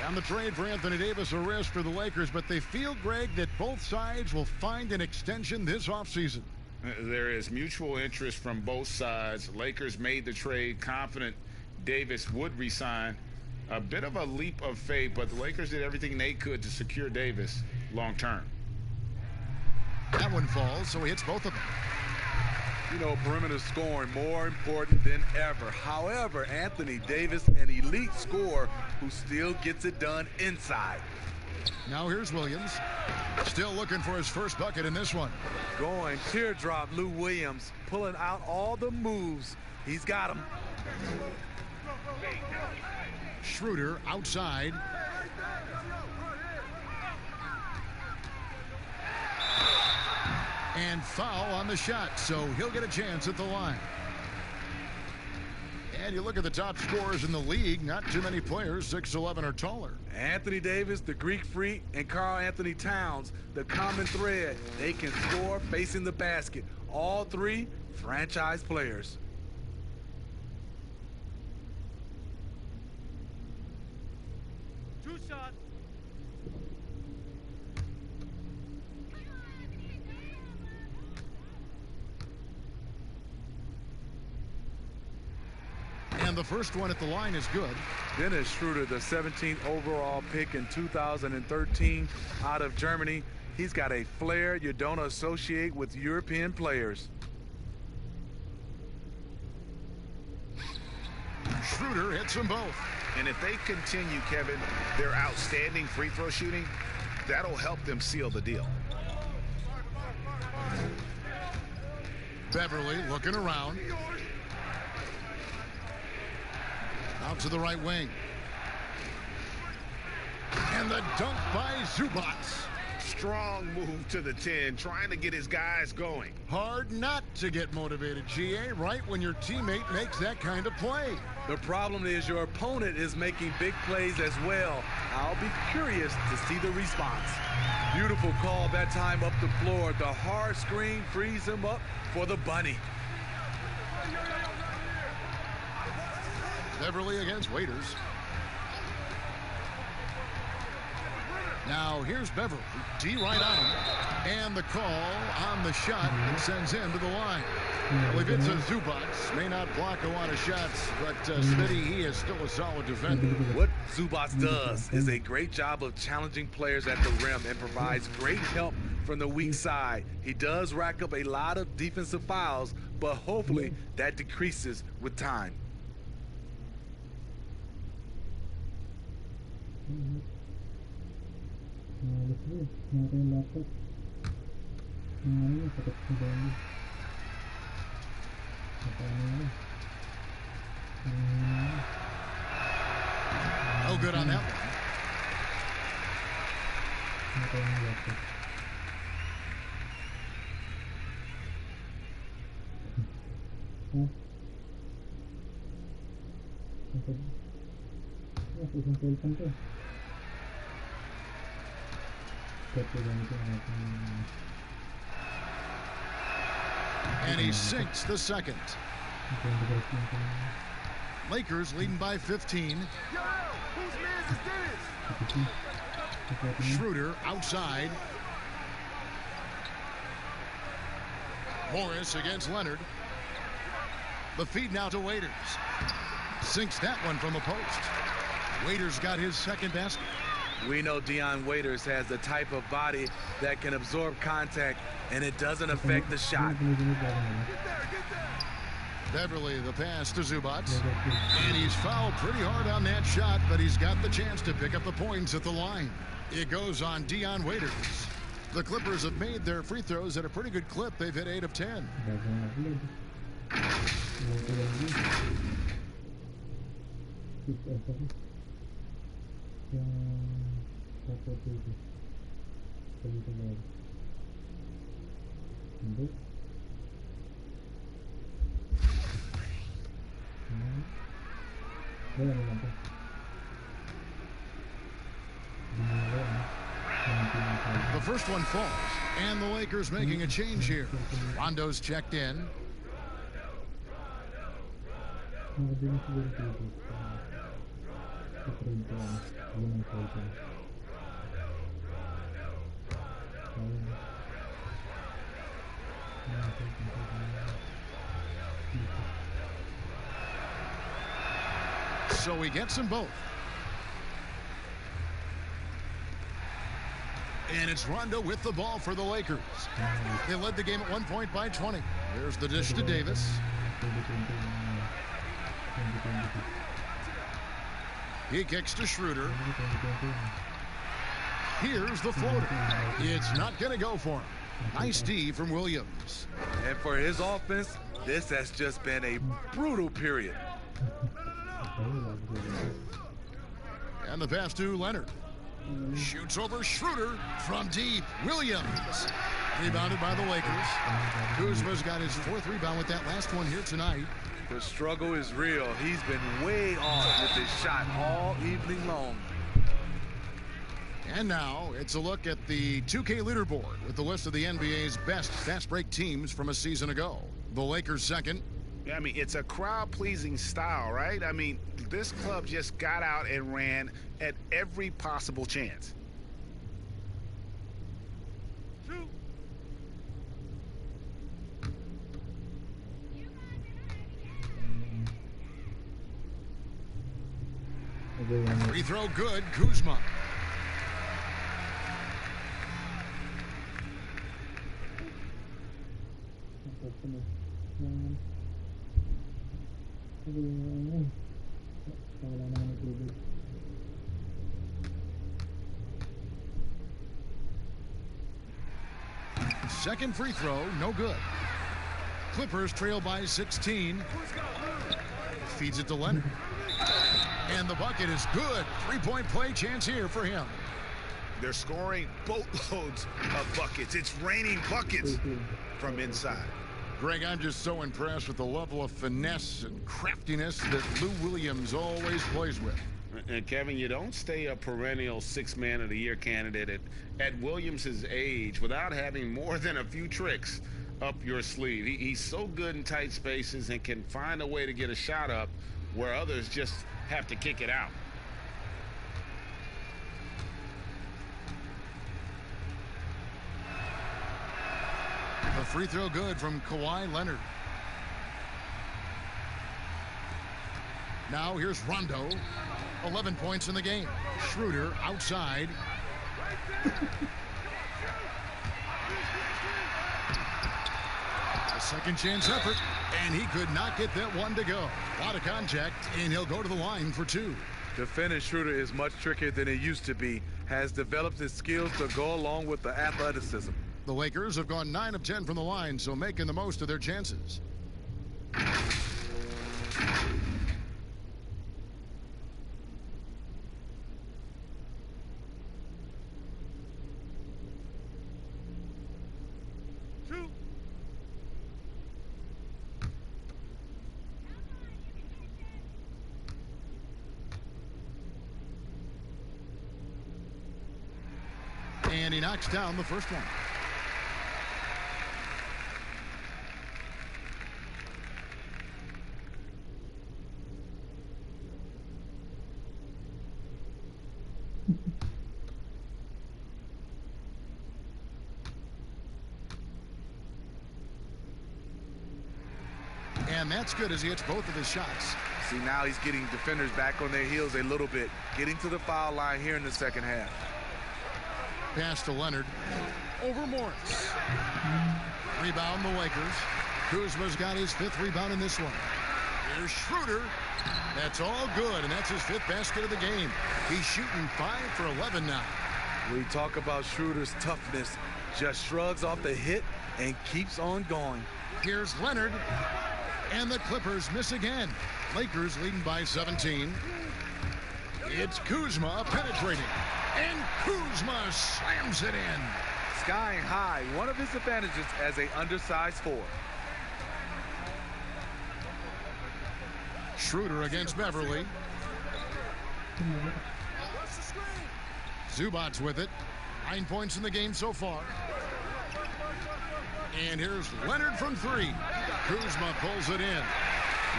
And the trade for Anthony Davis, a risk for the Lakers, but they feel, Greg, that both sides will find an extension this offseason. There is mutual interest from both sides. Lakers made the trade confident Davis would resign. A bit of a leap of faith, but the Lakers did everything they could to secure Davis long term. That one falls, so he hits both of them. You know, perimeter scoring more important than ever. However, Anthony Davis, an elite scorer who still gets it done inside. Now here's Williams. Still looking for his first bucket in this one. Going teardrop, Lou Williams, pulling out all the moves. He's got them. Schroeder outside. And foul on the shot, so he'll get a chance at the line. And you look at the top scorers in the league, not too many players 6'11" or taller. Anthony Davis, the Greek Freak, and Karl Anthony Towns, the common thread. They can score facing the basket. All 3 franchise players. Two shots. And the first one at the line is good. Dennis Schroeder, the 17th overall pick in 2013 out of Germany. He's got a flair you don't associate with European players. Schroeder hits them both. And if they continue, Kevin, their outstanding free throw shooting, that'll help them seal the deal. Beverly looking around. Out to the right wing. And the dunk by Zubac. Strong move to the 10, trying to get his guys going. Hard not to get motivated, GA, right when your teammate makes that kind of play. The problem is your opponent is making big plays as well. I'll be curious to see the response. Beautiful call that time up the floor. The hard screen frees him up for the bunny. Beverly against Waiters. Now here's Beverly. D right on him. And the call on the shot that sends him to the line. Well, if it's a Zubac, may not block a lot of shots, but Smitty, he is still a solid defender. What Zubac does is a great job of challenging players at the rim and provides great help from the weak side. He does rack up a lot of defensive fouls, but hopefully that decreases with time. No good on that one. And he sinks the second. Lakers leading by 15. Schroeder outside. Morris against Leonard. The feed now to Waiters. Sinks that one from the post. Waiters got his second basket. We know Dion Waiters has the type of body that can absorb contact, and it doesn't affect the shot. Beverly, the pass to Zubac. And he's fouled pretty hard on that shot, but he's got the chance to pick up the points at the line. It goes on Dion Waiters. The Clippers have made their free throws at a pretty good clip. They've hit 8 of 10. The first one falls, and the Lakers making a change here. Rondo's checked in. So he gets them both. And it's Rondo with the ball for the Lakers. They led the game at 1 point by 20. There's the dish to Davis. He kicks to Schroeder. Here's the floater. It's not going to go for him. Nice D from Williams. And for his offense, this has just been a brutal period. And the pass to Leonard. Shoots over Schroeder from deep. Williams. Rebounded by the Lakers. Kuzma's got his 4th rebound with that last one here tonight. The struggle is real. He's been way off with his shot all evening long. And now it's a look at the 2K leaderboard with the list of the NBA's best fast break teams from a season ago. The Lakers second. I mean, it's a crowd-pleasing style, right? I mean, this club just got out and ran at every possible chance. Free throw good, Kuzma. Second free throw, no good. Clippers trail by 16. Feeds it to Leonard. And the bucket is good. Three-point play chance here for him. They're scoring boatloads of buckets. It's raining buckets from inside. Greg, I'm just so impressed with the level of finesse and craftiness that Lou Williams always plays with. And Kevin, you don't stay a perennial six-man of the year candidate at Williams' age without having more than a few tricks up your sleeve. He's so good in tight spaces and can find a way to get a shot up where others just have to kick it out. The free throw good from Kawhi Leonard. Now here's Rondo. 11 points in the game. Schroeder outside. A second chance effort, and he could not get that one to go. A lot of contact, and he'll go to the line for two. Defending Schroeder is much trickier than it used to be. Has developed his skills to go along with the athleticism. The Lakers have gone 9 of 10 from the line, so making the most of their chances. And he knocks down the first one. And that's good as he hits both of his shots. See, now he's getting defenders back on their heels a little bit. Getting to the foul line here in the second half. Pass to Leonard. Over Morris. Rebound the Lakers. Kuzma's got his 5th rebound in this one. Here's Schroeder. That's all good, and that's his 5th basket of the game. He's shooting 5 for 11 now. We talk about Schroeder's toughness. Just shrugs off the hit and keeps on going. Here's Leonard. And the Clippers miss again. Lakers leading by 17. It's Kuzma penetrating. And Kuzma slams it in. Skying high, one of his advantages as an undersized forward. Schroeder against Beverly. Zubac's with it. 9 points in the game so far. And here's Leonard from 3. Kuzma pulls it in.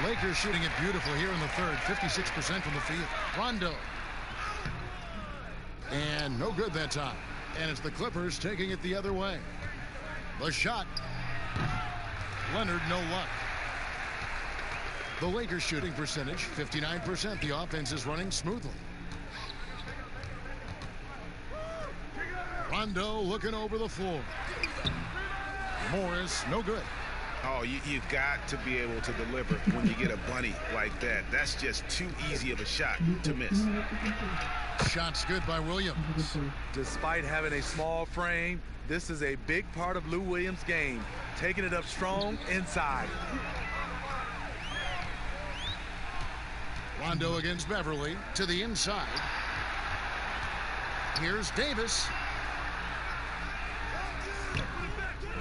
Lakers shooting it beautifully here in the third. 56% from the field. Rondo. And no good that time. And it's the Clippers taking it the other way. The shot. Leonard, no luck. The Lakers shooting percentage, 59%. The offense is running smoothly. Rondo looking over the floor. Morris, no good. Oh, you've got to be able to deliver when you get a bunny like that. That's just too easy of a shot to miss. Shot's good by Williams. Despite having a small frame, this is a big part of Lou Williams' game. Taking it up strong inside. Rondo against Beverly to the inside. Here's Davis.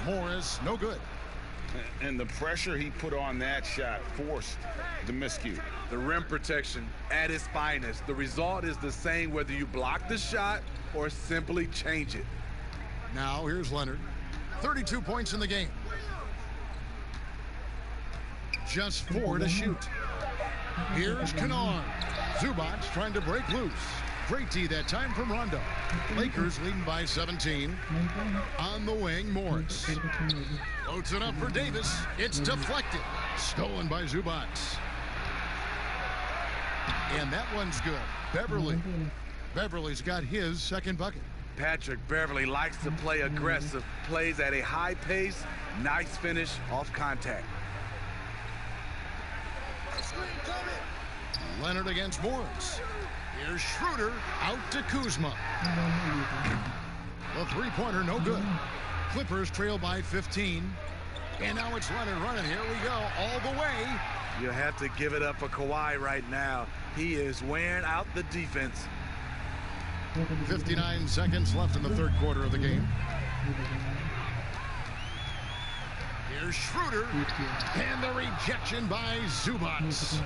Morris, no good. And the pressure he put on that shot forced the miscue. The rim protection at its finest. The result is the same whether you block the shot or simply change it. Now here's Leonard. 32 points in the game. Just 4 to shoot. Here's Kennard. Zubac trying to break loose. Great D that time from Rondo. Lakers leading by 17. On the wing, Morris. Floats it up for Davis. It's deflected. Stolen by Zubac. And that one's good. Beverly. Beverly's got his second bucket. Patrick Beverly likes to play aggressive. Plays at a high pace. Nice finish off contact. Leonard against Morris. Here's Schroeder out to Kuzma. The three-pointer no good. Clippers trail by 15. And now it's Leonard running. Here we go all the way. You have to give it up for Kawhi right now. He is wearing out the defense. 59 seconds left in the third quarter of the game. Here's Schroeder, and the rejection by Zubats.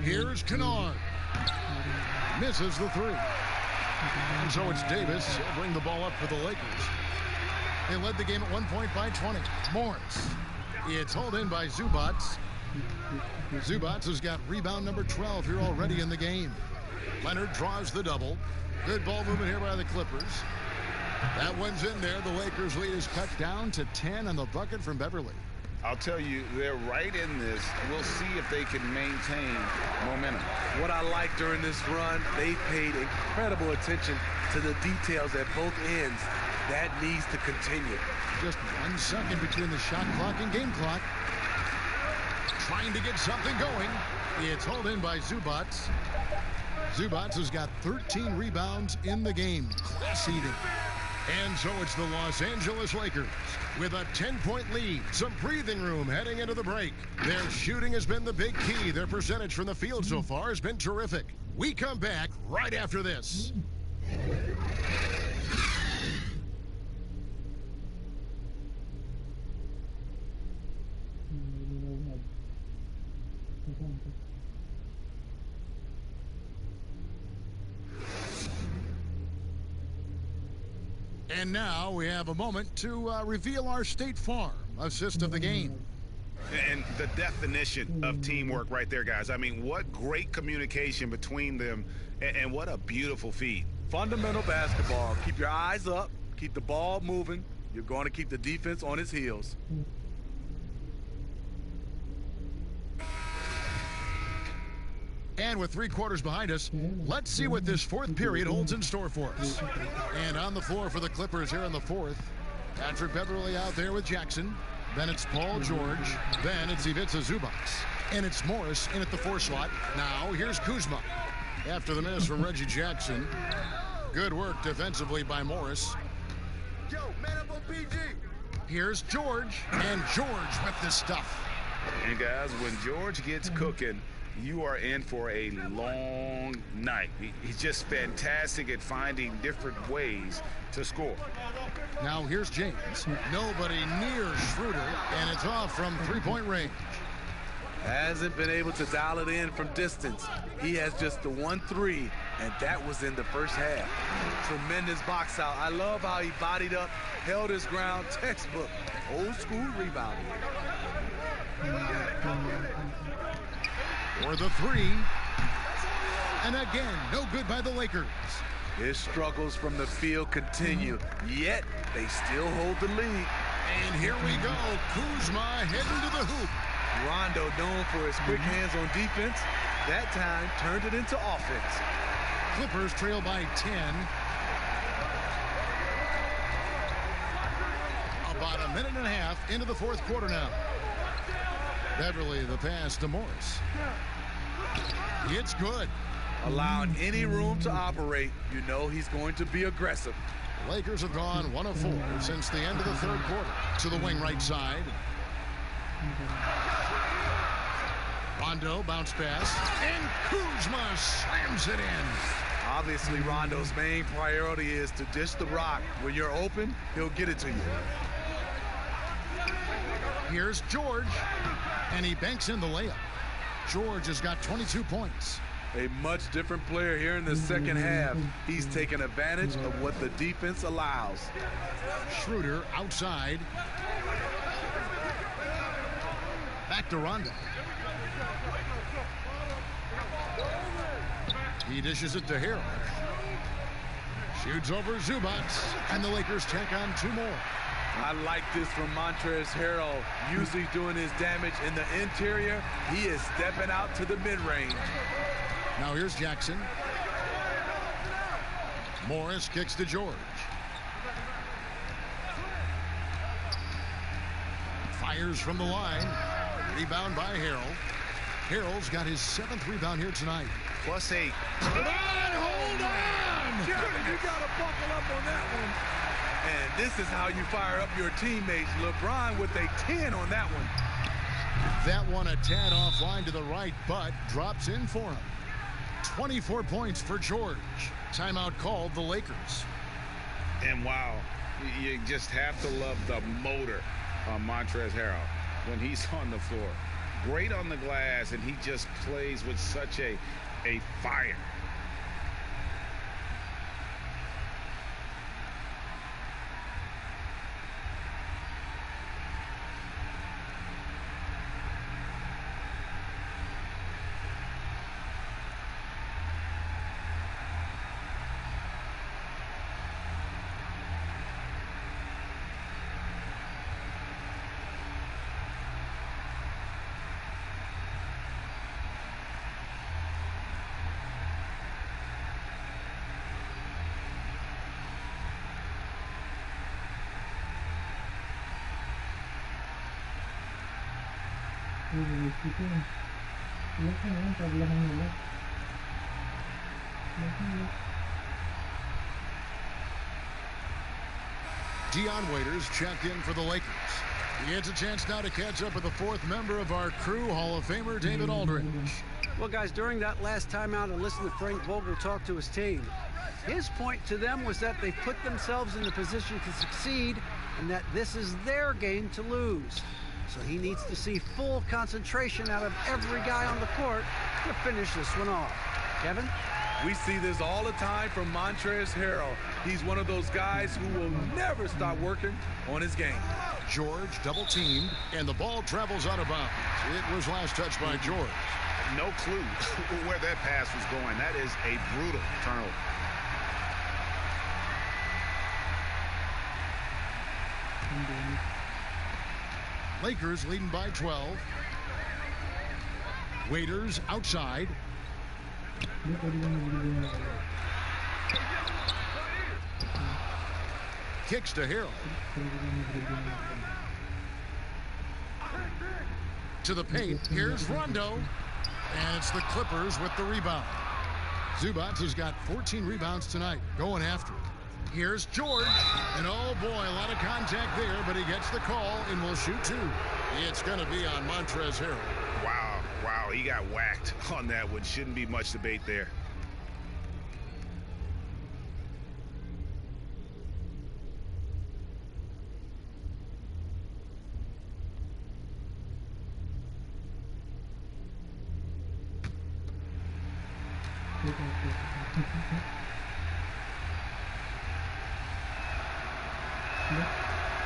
Here's Kennard. Misses the three. And so it's Davis. He'll bring the ball up for the Lakers. They led the game at one point by 20. Morris. It's hauled in by Zubats. Zubats has got rebound number 12 here already in the game. Leonard draws the double. Good ball movement here by the Clippers. That one's in there. The Lakers lead is cut down to 10 on the bucket from Beverly. I'll tell you, they're right in this. We'll see if they can maintain momentum. What I like during this run, they paid incredible attention to the details at both ends. That needs to continue. Just 1 second between the shot clock and game clock. Trying to get something going. It's hauled in by Zubats. Zubats has got 13 rebounds in the game. Class eating. And so it's the Los Angeles Lakers with a 10-point lead. Some breathing room heading into the break. Their shooting has been the big key. Their percentage from the field so far has been terrific. We come back right after this. And now we have a moment to reveal our State Farm assist of the game. And the definition of teamwork right there, guys. I mean, what great communication between them, and what a beautiful feed. Fundamental basketball. Keep your eyes up. Keep the ball moving. You're going to keep the defense on its heels. And with 3 quarters behind us, let's see what this fourth period holds in store for us. And on the floor for the Clippers here in the fourth, Patrick Beverly out there with Jackson. Then it's Paul George. Then it's Ivica Zubats. And it's Morris in at the 4 slot. Now here's Kuzma. After the miss from Reggie Jackson. Good work defensively by Morris. Yo, man up on PG. Here's George. And George with the stuff. And guys, when George gets cooking, you are in for a long night. He's just fantastic at finding different ways to score. Now here's James. Nobody near Schroeder, and it's off from 3-point range. Hasn't been able to dial it in from distance. He has just the 1-3, and that was in the first half. Tremendous box out. I love how he bodied up, held his ground, textbook, old school rebounding. For the 3. And again, no good by the Lakers. His struggles from the field continue, yet they still hold the lead. And here we go. Kuzma heading to the hoop. Rondo, known for his quick hands on defense, that time turned it into offense. Clippers trail by 10. About a minute and a half into the fourth quarter now. Beverly, the pass to Morris. It's good. Allowing any room to operate, you know he's going to be aggressive. The Lakers have gone 1 of 4 since the end of the third quarter. To the wing right side. Rondo bounce pass. And Kuzma slams it in. Obviously, Rondo's main priority is to dish the rock. When you're open, he'll get it to you. Here's George. And he banks in the layup. George has got 22 points. A much different player here in the second half. He's taken advantage of what the defense allows. Schroeder outside. Back to Rondo. He dishes it to Harrell. Shoots over Zubats. And the Lakers take on 2 more. I like this from Montrezl Harrell. Usually doing his damage in the interior. He is stepping out to the mid-range. Now here's Jackson. Morris kicks to George. Fires from the line. Rebound by Harrell. Harrell's got his 7th rebound here tonight. Plus 8. Hold on! You got to buckle up on that one. And this is how you fire up your teammates. LeBron with a 10 on that one. That one a tad offline to the right, but drops in for him. 24 points for George. Timeout called the Lakers. And wow, you just have to love the motor on Montrezl Harrell when he's on the floor. Great on the glass, and he just plays with such a fire. Dion Waiters checked in for the Lakers. He gets a chance now to catch up with the fourth member of our crew, Hall of Famer David Aldridge. Well, guys, during that last timeout, I listened to Frank Vogel talk to his team. His point to them was that they put themselves in the position to succeed and that this is their game to lose. So he needs to see full concentration out of every guy on the court to finish this one off. Kevin? We see this all the time from Montrezl Harrell. He's one of those guys who will never stop working on his game. George double teamed, and the ball travels out of bounds. It was last touched by George. No clue where that pass was going. That is a brutal turnover. Lakers leading by 12. Waiters outside. Kicks to Harrell. To the paint. Here's Rondo. And it's the Clippers with the rebound. Zubac has got 14 rebounds tonight. Going after it. Here's George. And oh boy, a lot of contact there, but he gets the call and will shoot two. It's going to be on Montrezl Harrell. Wow, he got whacked on that one. Shouldn't be much debate there.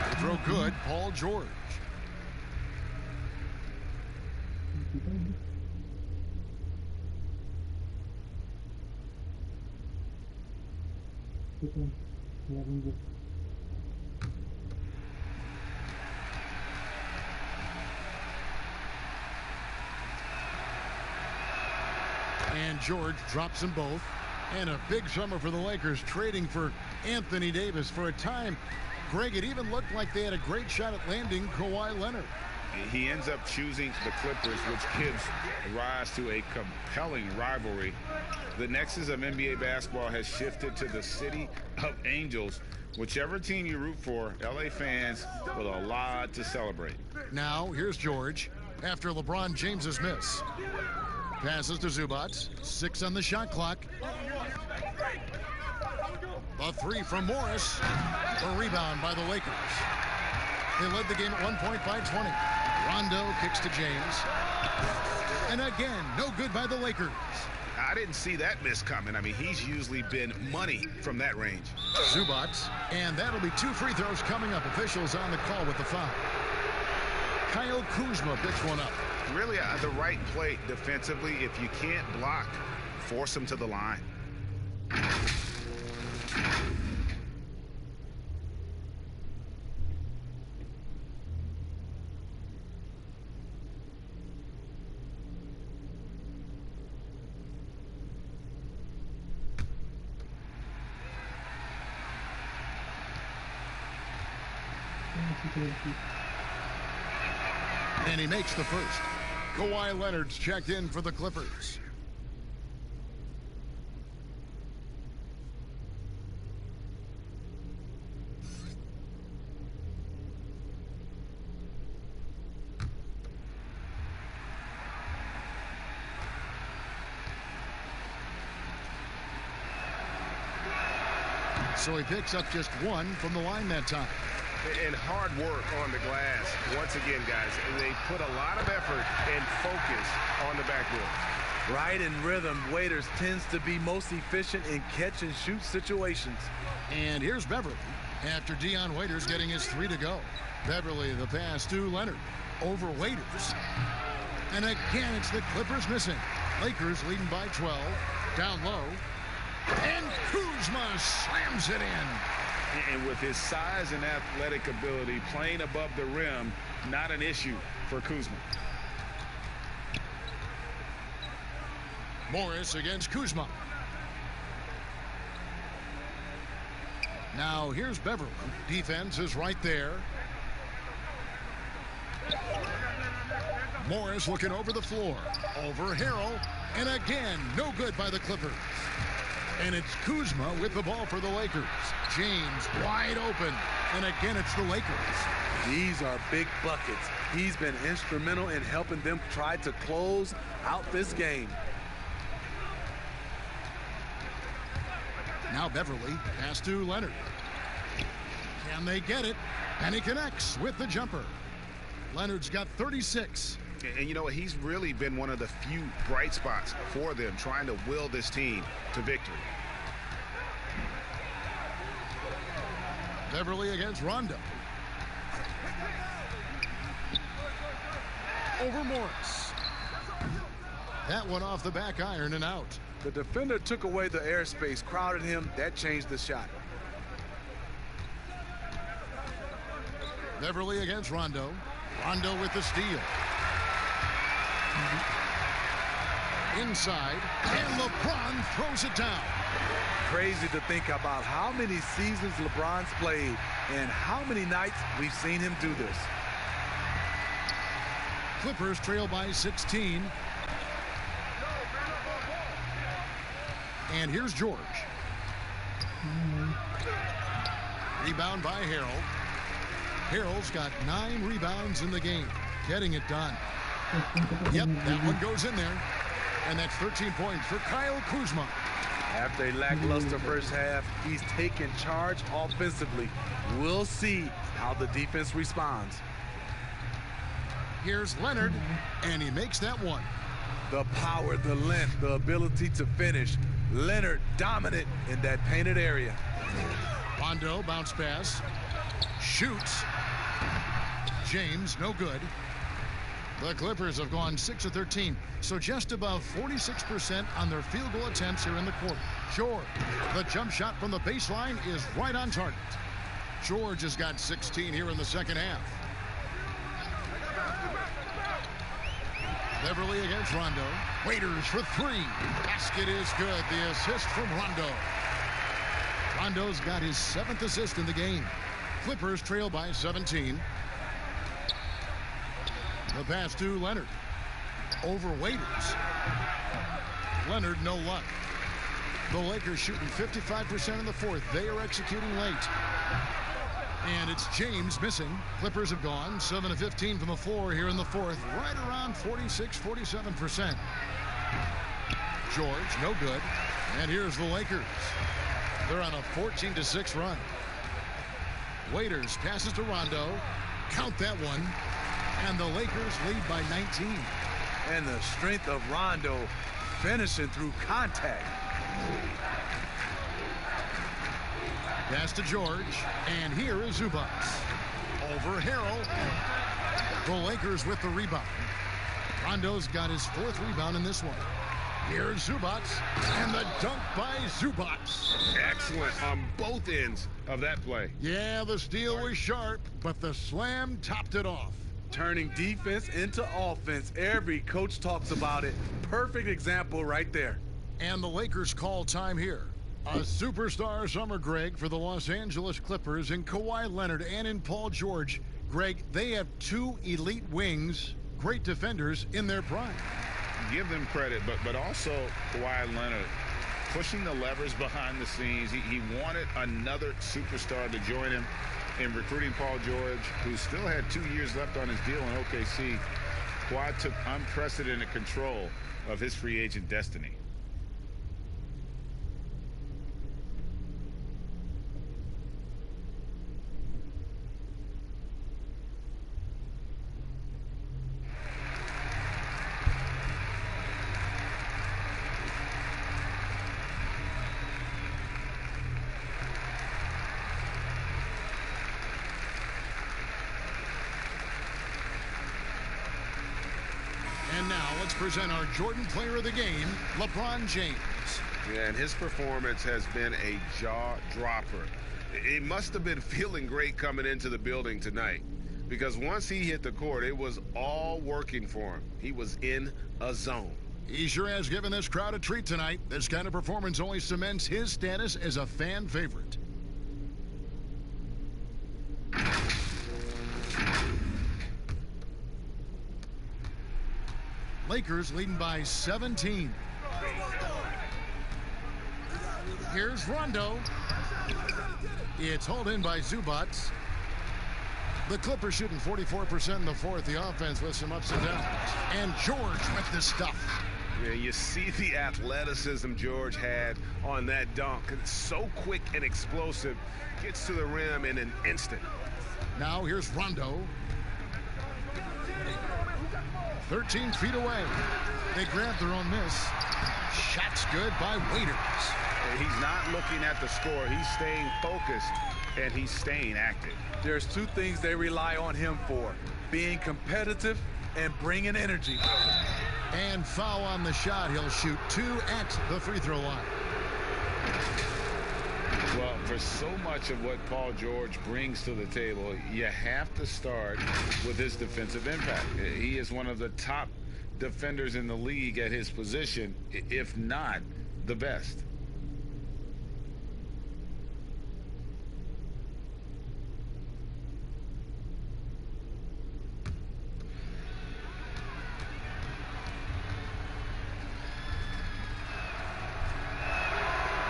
The throw good, Paul George. And George drops them both. And a big summer for the Lakers, trading for Anthony Davis. For a time, Greg, it even looked like they had a great shot at landing Kawhi Leonard. He ends up choosing the Clippers, which gives rise to a compelling rivalry. The nexus of NBA basketball has shifted to the city of angels. Whichever team you root for, LA fans with a lot to celebrate. Now, here's George after LeBron James's miss. Passes to Zubac. 6 on the shot clock. The three from Morris. A rebound by the Lakers. They led the game at 1 point by 20. Rondo kicks to James. And again, no good by the Lakers. I didn't see that miss coming. I mean, he's usually been money from that range. Zubac. And that'll be 2 free throws coming up. Officials on the call with the foul. Kyle Kuzma picks one up. Really the right play defensively. If you can't block, force him to the line. And he makes the first. Kawhi Leonard's checked in for the Clippers. So he picks up just 1 from the line that time. And hard work on the glass. Once again, guys, they put a lot of effort and focus on the backboard. Right in rhythm, Waiters tends to be most efficient in catch-and-shoot situations. And here's Beverly after Dion Waiters getting his 3 to go. Beverly, the pass to Leonard over Waiters. And again, it's the Clippers missing. Lakers leading by 12. Down low. And Kuzma slams it in. And with his size and athletic ability, playing above the rim, not an issue for Kuzma. Morris against Kuzma. Now here's Beverly. Defense is right there. Morris looking over the floor. Over Harrell. And again, no good by the Clippers. And it's Kuzma with the ball for the Lakers. James wide open. And again, it's the Lakers. These are big buckets. He's been instrumental in helping them try to close out this game. Now Beverly pass to Leonard. Can they get it? And he connects with the jumper. Leonard's got 36. And you know what? He's really been one of the few bright spots for them, trying to will this team to victory. Beverly against Rondo. Over Morris. That one off the back iron and out. The defender took away the airspace, crowded him. That changed the shot. Beverly against Rondo. Rondo with the steal. Inside, and LeBron throws it down. Crazy to think about how many seasons LeBron's played and how many nights we've seen him do this. Clippers trail by 16. And here's George. Rebound by Harrell. Harrell's got 9 rebounds in the game. Getting it done. Yep, that one goes in there. And that's 13 points for Kyle Kuzma. After a lackluster first half, he's taken charge offensively. We'll see how the defense responds. Here's Leonard, and he makes that one. The power, the length, the ability to finish. Leonard dominant in that painted area. Rondo bounce pass. Shoots. James, no good. The Clippers have gone 6 of 13, so just above 46% on their field goal attempts here in the quarter. George, the jump shot from the baseline is right on target. George has got 16 here in the second half. Beverly against Rondo. Waiters for 3. Basket is good. The assist from Rondo. Rondo's got his 7th assist in the game. Clippers trail by 17. The pass to Leonard. Over Waiters. Leonard, no luck. The Lakers shooting 55% in the fourth. They are executing late. And it's James missing. Clippers have gone 7 of 15 from the floor here in the fourth. Right around 46-47%. George, no good. And here's the Lakers. They're on a 14-6 run. Waiters passes to Rondo. Count that one. And the Lakers lead by 19. And the strength of Rondo finishing through contact. Pass to George. And here is Zubac. Over Harrell. The Lakers with the rebound. Rondo's got his 4th rebound in this one. Here's Zubac. And the dunk by Zubac. Excellent on both ends of that play. Yeah, the steal was sharp, but the slam topped it off. Turning defense into offense. Every coach talks about it. Perfect example right there. And the Lakers call time here. A superstar summer, Greg, for the Los Angeles Clippers in Kawhi Leonard and in Paul George. Greg, they have 2 elite wings, great defenders in their prime. Give them credit, but also Kawhi Leonard pushing the levers behind the scenes. He wanted another superstar to join him in recruiting Paul George, who still had 2 years left on his deal in OKC. Kawhi took unprecedented control of his free agent destiny. Now let's present our Jordan Player of the Game, LeBron James. Yeah, and his performance has been a jaw-dropper. He must have been feeling great coming into the building tonight, because once he hit the court, it was all working for him. He was in a zone. He sure has given this crowd a treat tonight. This kind of performance only cements his status as a fan favorite. Lakers leading by 17. Here's Rondo. It's hauled in by Zubats. The Clippers shooting 44% in the fourth. The offense with some ups and downs. And George with the stuff. Yeah, you see the athleticism George had on that dunk. It's so quick and explosive. Gets to the rim in an instant. Now here's Rondo. 13 feet away. They grab their own miss. Shot's good by Waiters. He's not looking at the score. He's staying focused, and he's staying active. There's two things they rely on him for: being competitive and bringing energy. And foul on the shot. He'll shoot 2 at the free throw line. Well, for so much of what Paul George brings to the table, you have to start with his defensive impact. He is one of the top defenders in the league at his position, if not the best.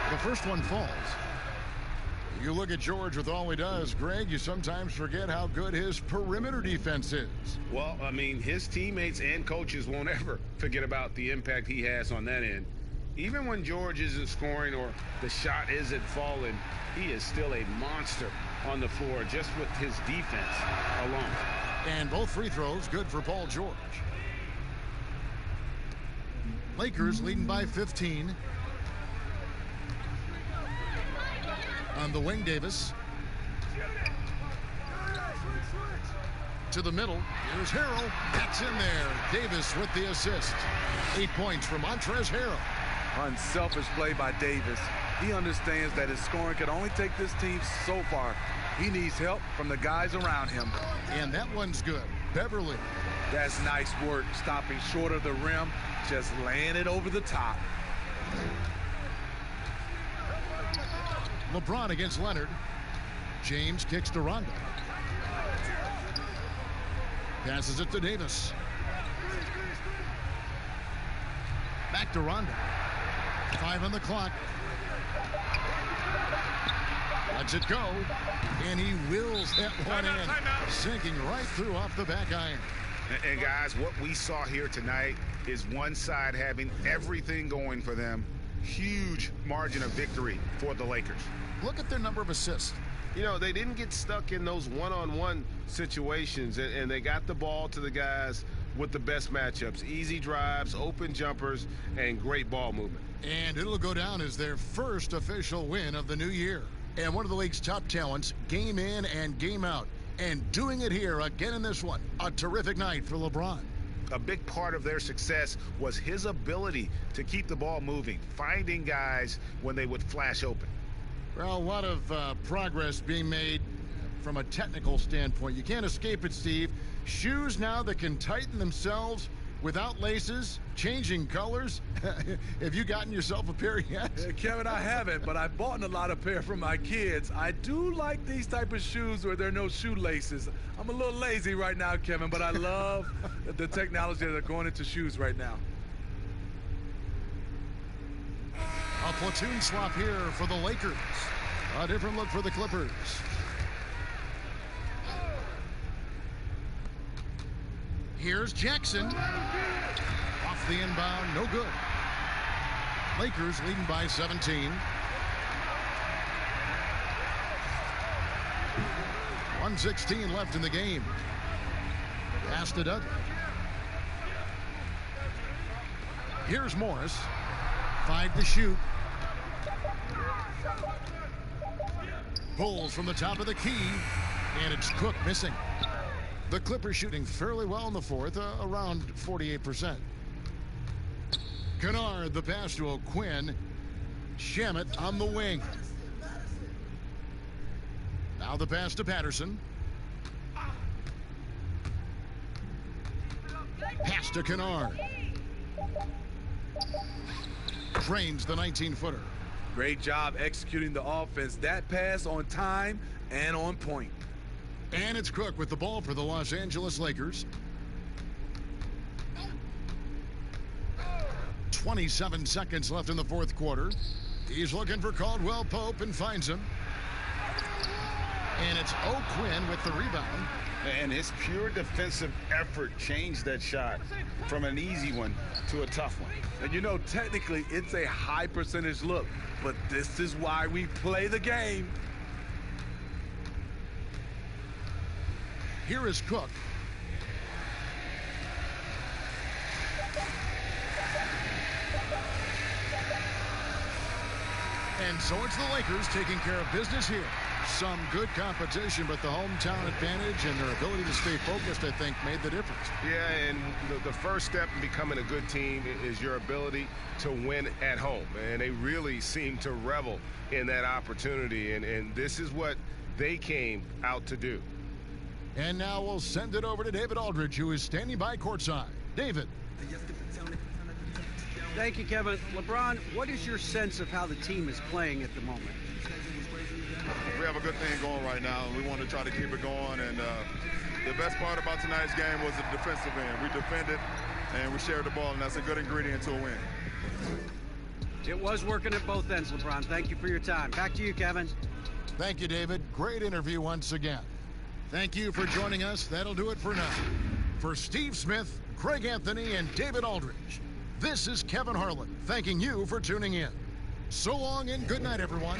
The first one falls. You look at George with all he does, Greg, you sometimes forget how good his perimeter defense is. Well, I mean, his teammates and coaches won't ever forget about the impact he has on that end. Even when George isn't scoring or the shot isn't falling, he is still a monster on the floor just with his defense alone. And both free throws good for Paul George. Lakers leading by 15. On the wing, Davis. To the middle. Here's Harrell. That's in there. Davis with the assist. 8 points from Montrezl Harrell. Unselfish play by Davis. He understands that his scoring can only take this team so far. He needs help from the guys around him. And that one's good. Beverly. That's nice work, stopping short of the rim, just laying it over the top. LeBron against Leonard. James kicks to Rondo. Passes it to Davis. Back to Rondo. 5 on the clock. Lets it go. And he wills that one in. Sinking right through off the back iron. And guys, what we saw here tonight is one side having everything going for them. Huge margin of victory for the Lakers. Look at their number of assists. You know, they didn't get stuck in those one-on-one situations, and they got the ball to the guys with the best matchups. Easy drives, open jumpers, and great ball movement. And it'll go down as their first official win of the new year. And one of the league's top talents, game in and game out. And doing it here again in this one. A terrific night for LeBron. A big part of their success was his ability to keep the ball moving, finding guys when they would flash open. Well, a lot of progress being made from a technical standpoint. You can't escape it, Steve. Shoes now that can tighten themselves without laces, changing colors. Have you gotten yourself a pair yet? Kevin, I haven't, but I've bought a lot of pair for my kids. I do like these type of shoes where there are no shoelaces. I'm a little lazy right now, Kevin, but I love the technology that are going into shoes right now. A platoon swap here for the Lakers. A different look for the Clippers. Here's Jackson. Off the inbound, no good. Lakers leading by 17. 1:16 left in the game. Pass to Dudley. Here's Morris. 5 to shoot. Pulls from the top of the key, and it's Cook missing. The Clippers shooting fairly well in the fourth, around 48%. Kennard, the pass to O'Quinn. Shamet on the wing. Now the pass to Patterson. Pass to Kennard. Drains the 19-footer. Great job executing the offense. That pass on time and on point. And it's Cook with the ball for the Los Angeles Lakers. 27 seconds left in the fourth quarter. He's looking for Caldwell Pope and finds him. And it's O'Quinn with the rebound. And his pure defensive effort changed that shot from an easy one to a tough one. And you know, technically, it's a high percentage look, but this is why we play the game. Here is Cook. And so it's the Lakers taking care of business here. Some good competition, but the hometown advantage and their ability to stay focused, I think, made the difference. Yeah, and the first step in becoming a good team is your ability to win at home. And they really seem to revel in that opportunity, and this is what they came out to do. And now we'll send it over to David Aldridge, who is standing by courtside. David. Thank you, Kevin. LeBron, what is your sense of how the team is playing at the moment? We have a good thing going right now, and we want to try to keep it going. And the best part about tonight's game was the defensive end. We defended, and we shared the ball, and that's a good ingredient to a win. It was working at both ends, LeBron. Thank you for your time. Back to you, Kevin. Thank you, David. Great interview once again. Thank you for joining us. That'll do it for now. For Steve Smith, Craig Anthony, and David Aldridge, this is Kevin Harlan thanking you for tuning in. So long and good night, everyone.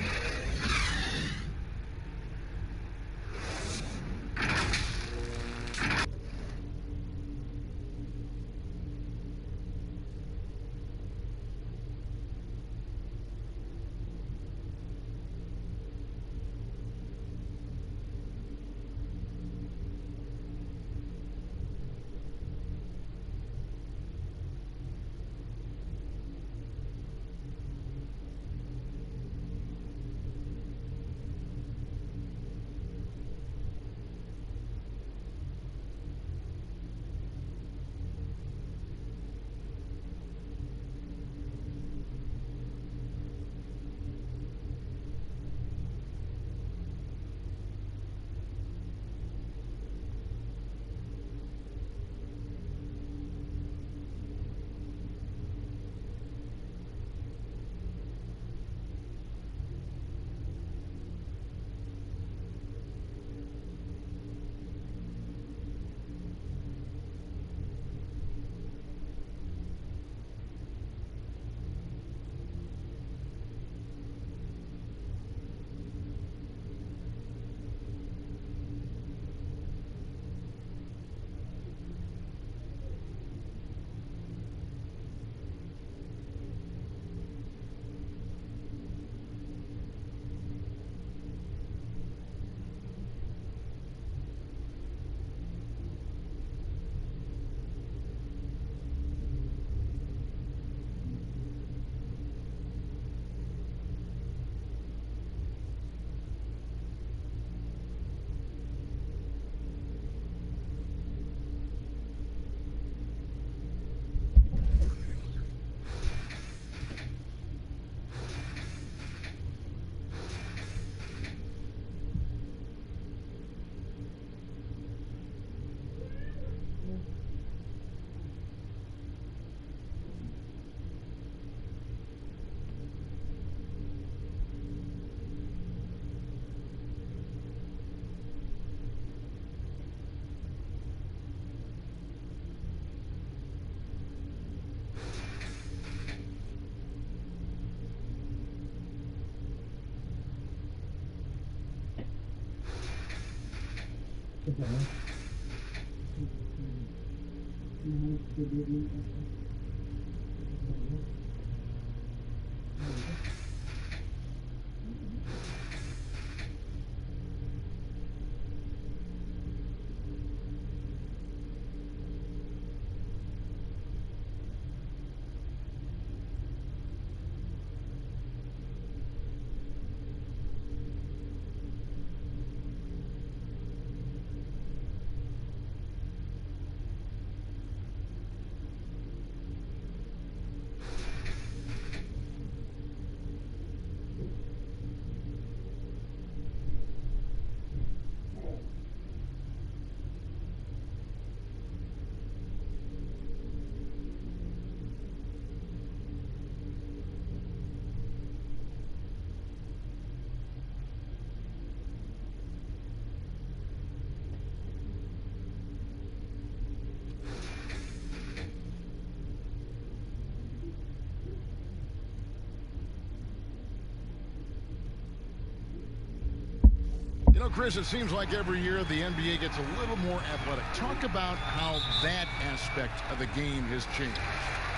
You know, Chris, it seems like every year the NBA gets a little more athletic. Talk about how that aspect of the game has changed.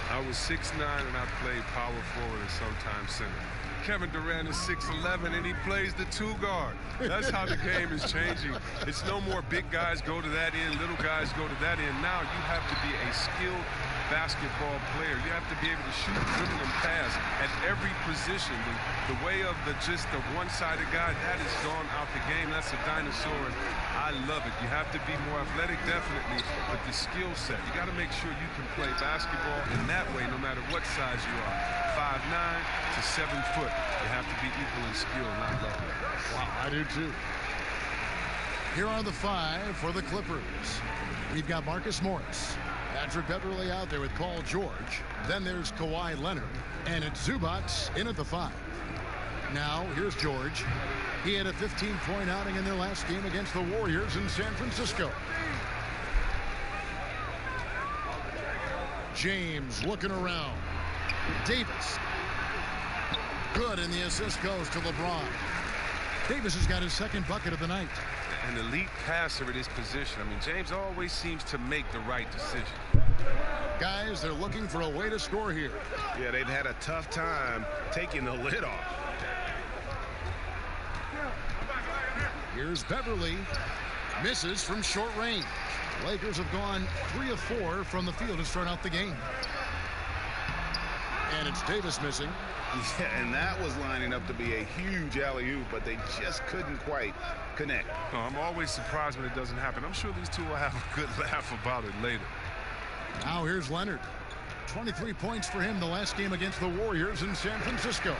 I was 6'9", and I played power forward and sometimes center. Kevin Durant is 6'11", and he plays the 2-guard. That's how the game is changing. It's no more big guys go to that end, little guys go to that end. Now you have to be a skilled basketball player. You have to be able to shoot, dribble, and pass at every position. The way of just the one-sided guy, that has gone out the game. That's a dinosaur, and I love it. You have to be more athletic, definitely, but the skill set. You got to make sure you can play basketball in that way, no matter what size you are. 5'9" to 7 foot. You have to be equal in skill, and I love it. Wow, I do too. Here are the 5 for the Clippers. We've got Marcus Morris, Patrick Beverley out there with Paul George. Then there's Kawhi Leonard, and it's Zubac in at the 5. Now, here's George. He had a 15-point outing in their last game against the Warriors in San Francisco. James looking around. Davis. Good, and the assist goes to LeBron. Davis has got his second bucket of the night. An elite passer at his position. I mean, James always seems to make the right decision. Guys, they're looking for a way to score here. Yeah, they've had a tough time taking the lid off. Here's Beverley. Misses from short range. Lakers have gone 3 of 4 from the field to start out the game. And it's Davis missing. Yeah, and that was lining up to be a huge alley-oop, but they just couldn't quite connect. No, I'm always surprised when it doesn't happen. I'm sure these two will have a good laugh about it later. Now here's Leonard. 23 points for him the last game against the Warriors in San Francisco.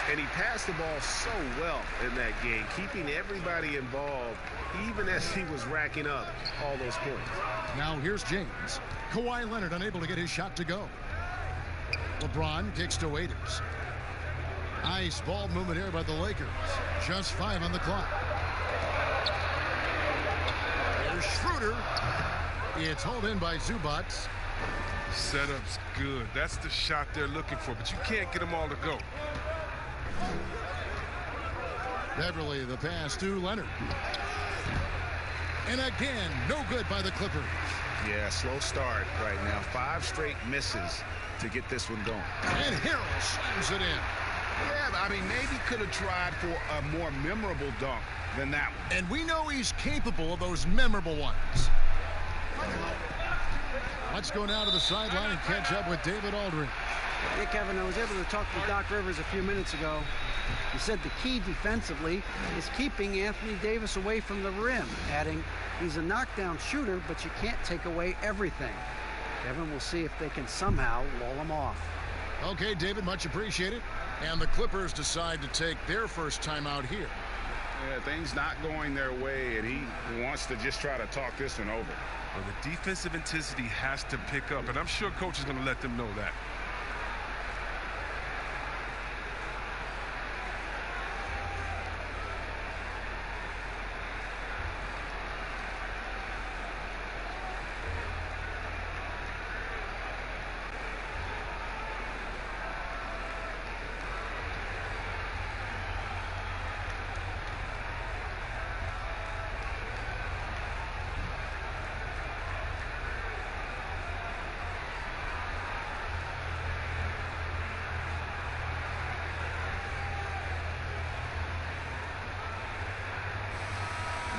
And he passed the ball so well in that game, keeping everybody involved, even as he was racking up all those points. Now here's James. Kawhi Leonard unable to get his shot to go. LeBron kicks to Waiters. Nice ball movement here by the Lakers. Just 5 on the clock. There's Schroeder. It's hauled in by Zubac. Setup's good. That's the shot they're looking for, but you can't get them all to go. Beverley, the pass to Leonard. And again, no good by the Clippers. Yeah, slow start right now. 5 straight misses to get this one going. And Harrell slams it in. Yeah, I mean, maybe could have tried for a more memorable dunk than that one. And we know he's capable of those memorable ones. Let's go now to the sideline and catch up with David Aldridge. Yeah, Kevin, I was able to talk to Doc Rivers a few minutes ago. He said the key defensively is keeping Anthony Davis away from the rim, adding he's a knockdown shooter, but you can't take away everything. Kevin, we'll see if they can somehow wall him off. Okay, David, much appreciated. And the Clippers decide to take their first time out here. Yeah, things not going their way, and he wants to just try to talk this one over. Well, the defensive intensity has to pick up, and I'm sure coach is going to let them know that.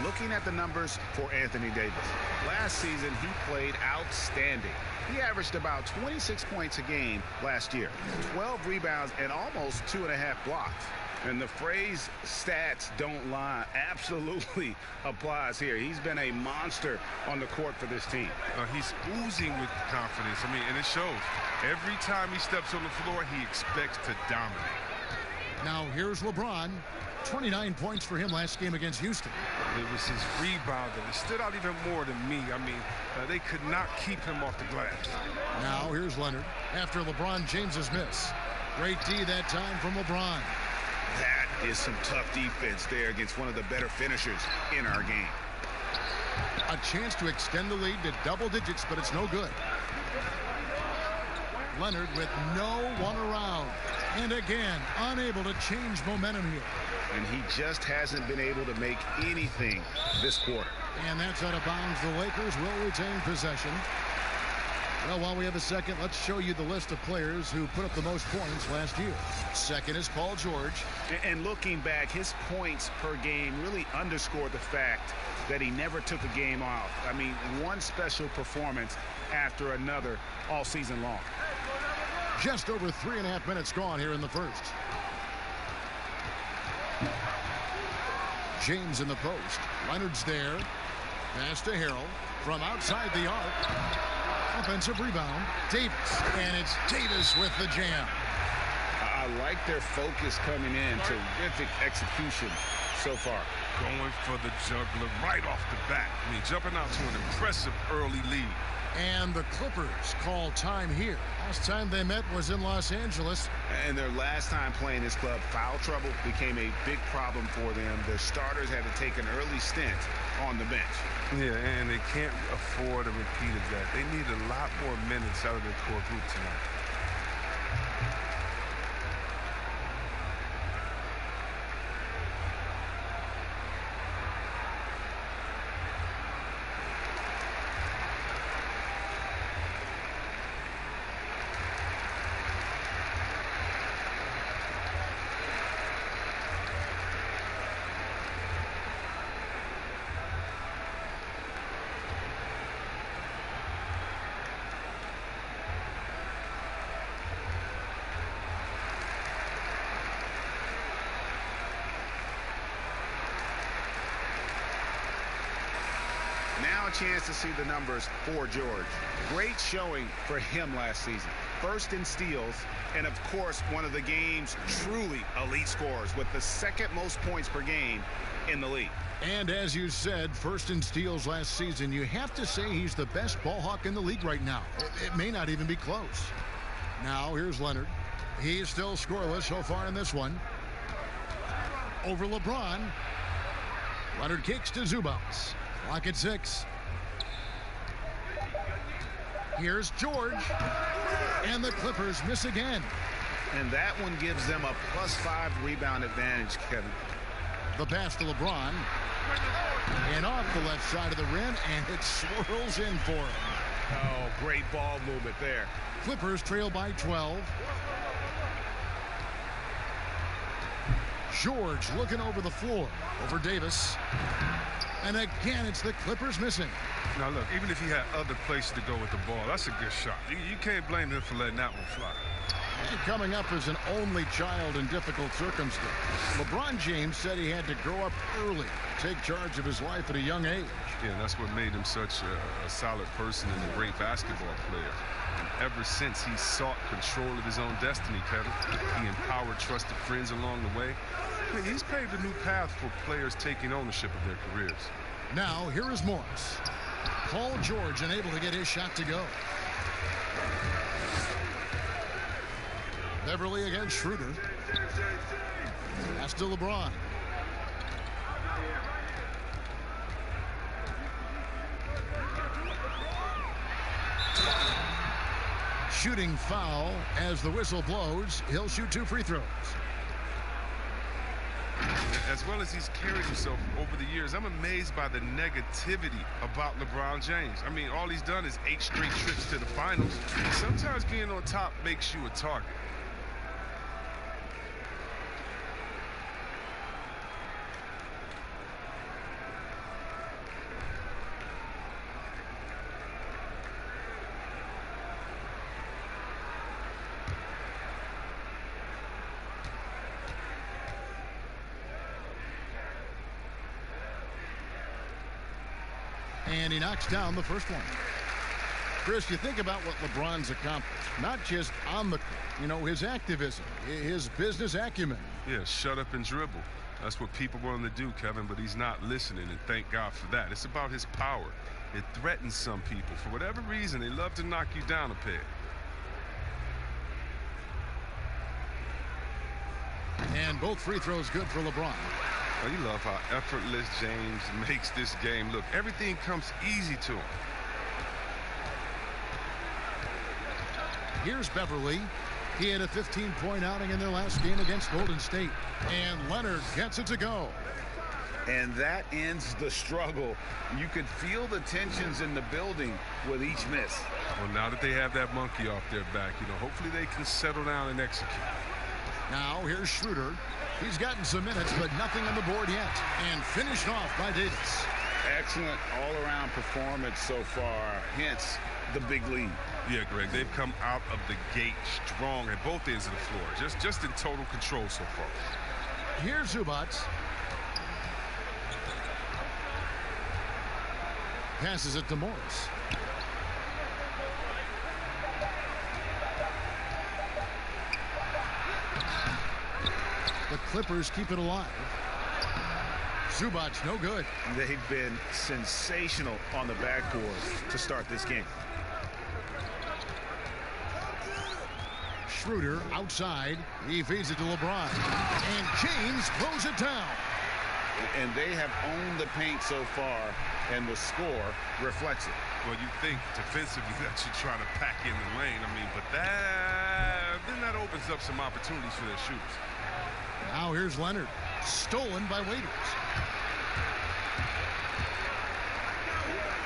Looking at the numbers for Anthony Davis. Last season, he played outstanding. He averaged about 26 points a game last year, 12 rebounds, and almost 2.5 blocks. And the phrase stats don't lie absolutely applies here. He's been a monster on the court for this team. He's oozing with confidence. I mean, and it shows. Every time he steps on the floor, he expects to dominate. Now here's LeBron. 29 points for him last game against Houston. It was his rebounding. It stood out even more than me. I mean, they could not keep him off the glass. Now here's Leonard after LeBron James's miss. Great D that time from LeBron. That is some tough defense there against one of the better finishers in our game. A chance to extend the lead to double digits, but it's no good. Leonard with no one around. And again, unable to change momentum here. and he just hasn't been able to make anything this quarter. And that's out of bounds. The Lakers will retain possession. Well, while we have a second, let's show you the list of players who put up the most points last year. Second is Paul George. And looking back, his points per game really underscored the fact that he never took a game off. I mean, one special performance after another all season long. Just over 3.5 minutes gone here in the first. James in the post. Leonard's there. Pass to Harrell from outside the arc. Offensive rebound. Davis. And it's Davis with the jam. I like their focus coming in. Terrific execution so far. Going for the juggler right off the bat. I mean, jumping out to an impressive early lead. And the Clippers call time here. Last time they met was in Los Angeles. And their last time playing this club, foul trouble became a big problem for them. Their starters had to take an early stint on the bench. Yeah, and they can't afford a repeat of that. They need a lot more minutes out of their core group tonight. Now a chance to see the numbers for George. Great showing for him last season. First in steals, and of course one of the game's truly elite scorers with the second most points per game in the league. And as you said, first in steals last season. You have to say he's the best ball hawk in the league right now. It may not even be close. Now here's Leonard. He's still scoreless so far in this one. Over LeBron. Leonard kicks to Zubats. Clock at 6. Here's George. And the Clippers miss again. And that one gives them a +5 rebound advantage, Kevin. The pass to LeBron. And off the left side of the rim, and it swirls in for him. Oh, great ball movement there. Clippers trail by 12. George looking over the floor. Over Davis. And again, it's the Clippers missing. Now, look, even if he had other places to go with the ball, that's a good shot. You can't blame him for letting that one fly. Coming up as an only child in difficult circumstances. LeBron James said he had to grow up early, take charge of his life at a young age. Yeah, that's what made him such a solid person and a great basketball player. And ever since he sought control of his own destiny, Kevin, he empowered trusted friends along the way. I mean, he's paved a new path for players taking ownership of their careers. Now, here is Morris. Paul George unable to get his shot to go. Beverly against Schroeder. Pass to LeBron. Shooting foul as the whistle blows. He'll shoot 2 free throws. As well as he's carried himself over the years, I'm amazed by the negativity about LeBron James. I mean, all he's done is 8 straight trips to the finals. Sometimes being on top makes you a target. And he knocks down the first one. Chris, you think about what LeBron's accomplished, not just on the court, you know, his activism, his business acumen. Yeah, shut up and dribble. That's what people want him to do, Kevin, but he's not listening, and thank God for that. It's about his power. It threatens some people. For whatever reason, they love to knock you down a peg. And both free throws good for LeBron. Oh, you love how effortless James makes this game look. Everything comes easy to him. Here's Beverly. He had a 15-point outing in their last game against Golden State. And Leonard gets it to go. And that ends the struggle. You could feel the tensions in the building with each miss. Well, now that they have that monkey off their back, hopefully they can settle down and execute. Now here's Schroeder. He's gotten some minutes, but nothing on the board yet. And finished off by Davis. Excellent all-around performance so far, hence the big lead. Yeah, Greg, they've come out of the gate strong at both ends of the floor. Just in total control so far. Here's Zubac. Passes it to Morris. The Clippers keep it alive. Zubac, no good. They've been sensational on the backboard to start this game. Schroeder outside. He feeds it to LeBron. And James throws it down. And they have owned the paint so far, and the score reflects it. Well, you think defensively that you try to pack in the lane. But that opens up some opportunities for their shooters. Now here's Leonard. Stolen by Waiters.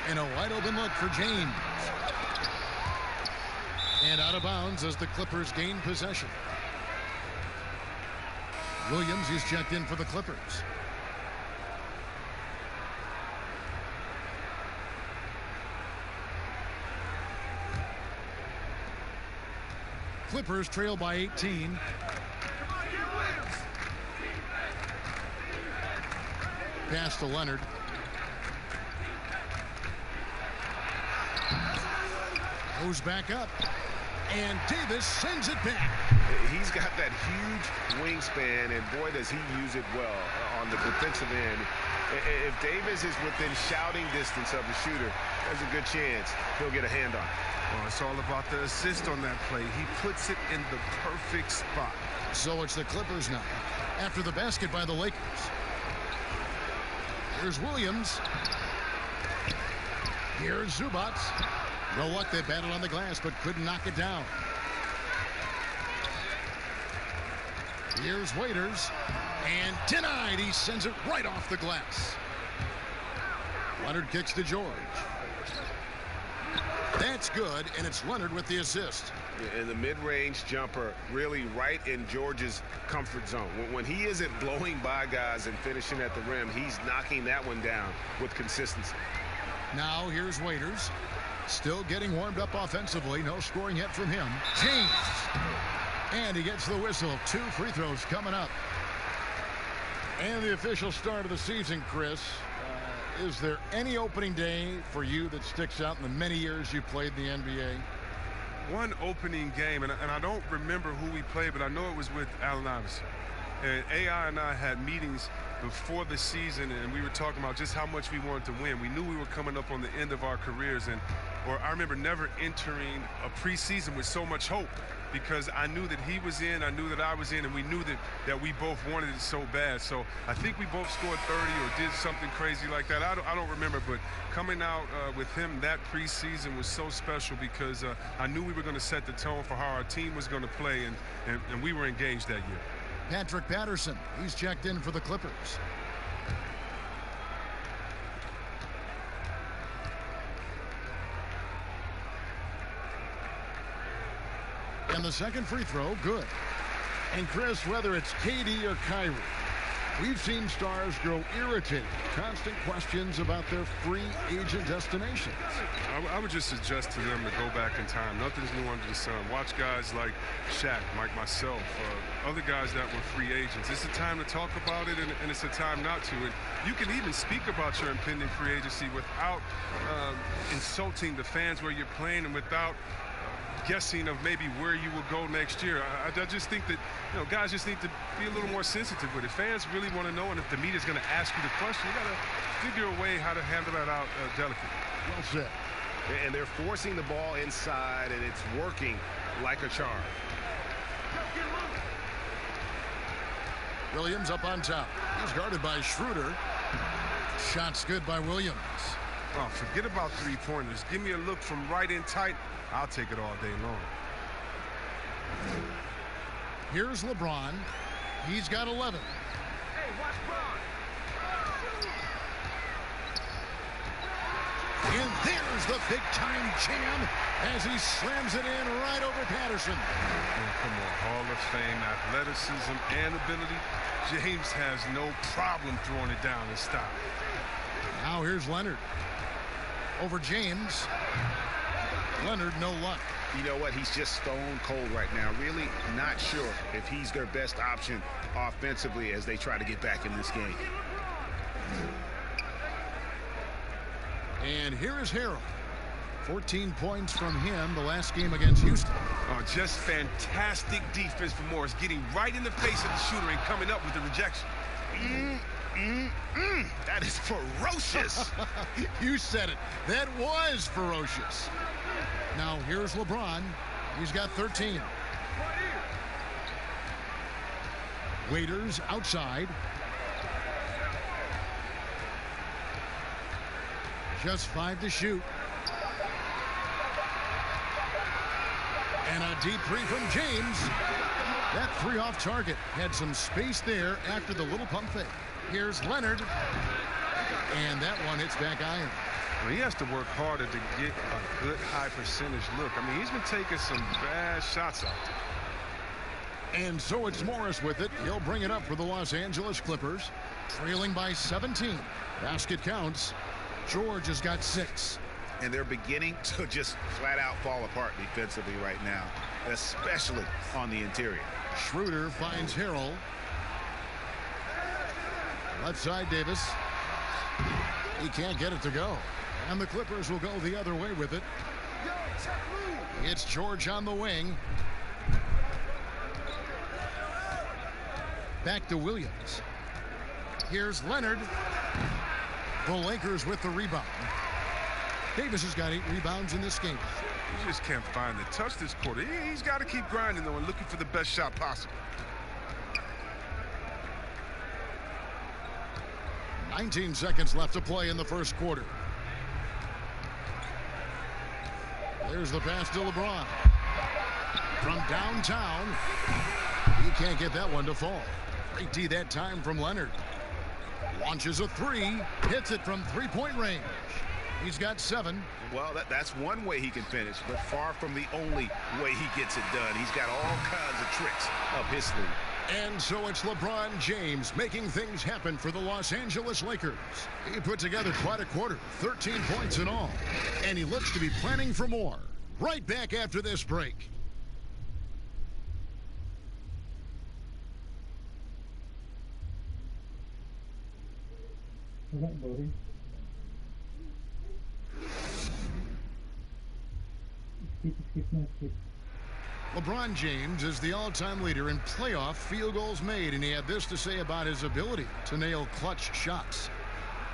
And a wide open look for James. And out of bounds as the Clippers gain possession. Williams is checked in for the Clippers. Clippers trail by 18. Pass to Leonard. Goes back up. And Davis sends it back. He's got that huge wingspan, and boy, does he use it well on the defensive end. If Davis is within shouting distance of the shooter, there's a good chance he'll get a hand on it. Well, it's all about the assist on that play. He puts it in the perfect spot. So it's the Clippers now, after the basket by the Lakers. Here's Williams. Here's Zubac. No luck, they battled on the glass, but couldn't knock it down. Here's Waiters. And denied. He sends it right off the glass. Leonard kicks to George. That's good, and it's Leonard with the assist. And the mid-range jumper really right in George's comfort zone. When he isn't blowing by guys and finishing at the rim, he's knocking that one down with consistency. Now here's Waiters. Still getting warmed up offensively. No scoring yet from him. James. And he gets the whistle. 2 free throws coming up. And the official start of the season, Chris. Is there any opening day for you that sticks out in the many years you played in the NBA? One opening game, and I don't remember who we played, but I know it was with Allen Iverson. And AI and I had meetings before the season, and we were talking about just how much we wanted to win. We knew we were coming up on the end of our careers, or I remember never entering a preseason with so much hope, because I knew that he was in, I knew that I was in, and we knew that we both wanted it so bad. So I think we both scored 30 or did something crazy like that. I don't remember, but coming out with him that preseason was so special, because I knew we were going to set the tone for how our team was going to play, and we were engaged that year. Patrick Patterson, he's checked in for the Clippers. And the second free throw, good. And Chris, whether it's KD or Kyrie, we've seen stars grow irritated. Constant questions about their free agent destinations. I would just suggest to them to go back in time. Nothing's new under the sun. Watch guys like Shaq, like myself, other guys that were free agents. It's a time to talk about it, and it's a time not to. And you can even speak about your impending free agency without insulting the fans where you're playing, and without guessing of maybe where you will go next year. I just think that guys just need to be a little more sensitive with it. Fans really want to know, and if the media's going to ask you the question, you got to figure a way how to handle that out delicately. Well said. And they're forcing the ball inside, and it's working like a charm. Williams up on top. He's guarded by Schroeder. Shots good by Williams. Oh, forget about three-pointers. Give me a look from right in tight. I'll take it all day long. Here's LeBron. He's got 11. Hey, watch Bron. And there's the big-time jam as he slams it in right over Patterson. Oh, come on, Hall of Fame, athleticism, and ability. James has no problem throwing it down in style. Now here's Leonard. Over James. Leonard, no luck. You know what? He's just stone cold right now. Really not sure if he's their best option offensively as they try to get back in this game. And here is Harrell. 14 points from him the last game against Houston. Oh, just fantastic defense for Morris, getting right in the face of the shooter and coming up with the rejection. That is ferocious. You said it. That was ferocious. Now here's LeBron. He's got 13. Waiters outside. Just 5 to shoot. And a deep three from James. That three off target. Had some space there after the little pump fake. Here's Leonard. And that one hits back iron. Well, he has to work harder to get a good high percentage look. I mean, he's been taking some bad shots out there. And so it's Morris with it. He'll bring it up for the Los Angeles Clippers. Trailing by 17. Basket counts. George has got 6. And they're beginning to just flat out fall apart defensively right now, especially on the interior. Schroeder finds Harrell. Left side Davis. He can't get it to go. And the Clippers will go the other way with it. It's George on the wing. Back to Williams. Here's Leonard. The Lakers with the rebound. Davis has got 8 rebounds in this game. You just can't find the touch this quarter. He's got to keep grinding, though, and looking for the best shot possible. 19 seconds left to play in the first quarter. There's the pass to LeBron. From downtown. He can't get that one to fall. Great D that time from Leonard. Launches a 3. Hits it from three-point range. He's got 7. Well, that's one way he can finish, but far from the only way he gets it done. He's got all kinds of tricks up his sleeve. And so it's LeBron James making things happen for the Los Angeles Lakers. He put together quite a quarter, 13 points in all. And he looks to be planning for more. Right back after this break. LeBron James is the all-time leader in playoff field goals made, and he had this to say about his ability to nail clutch shots.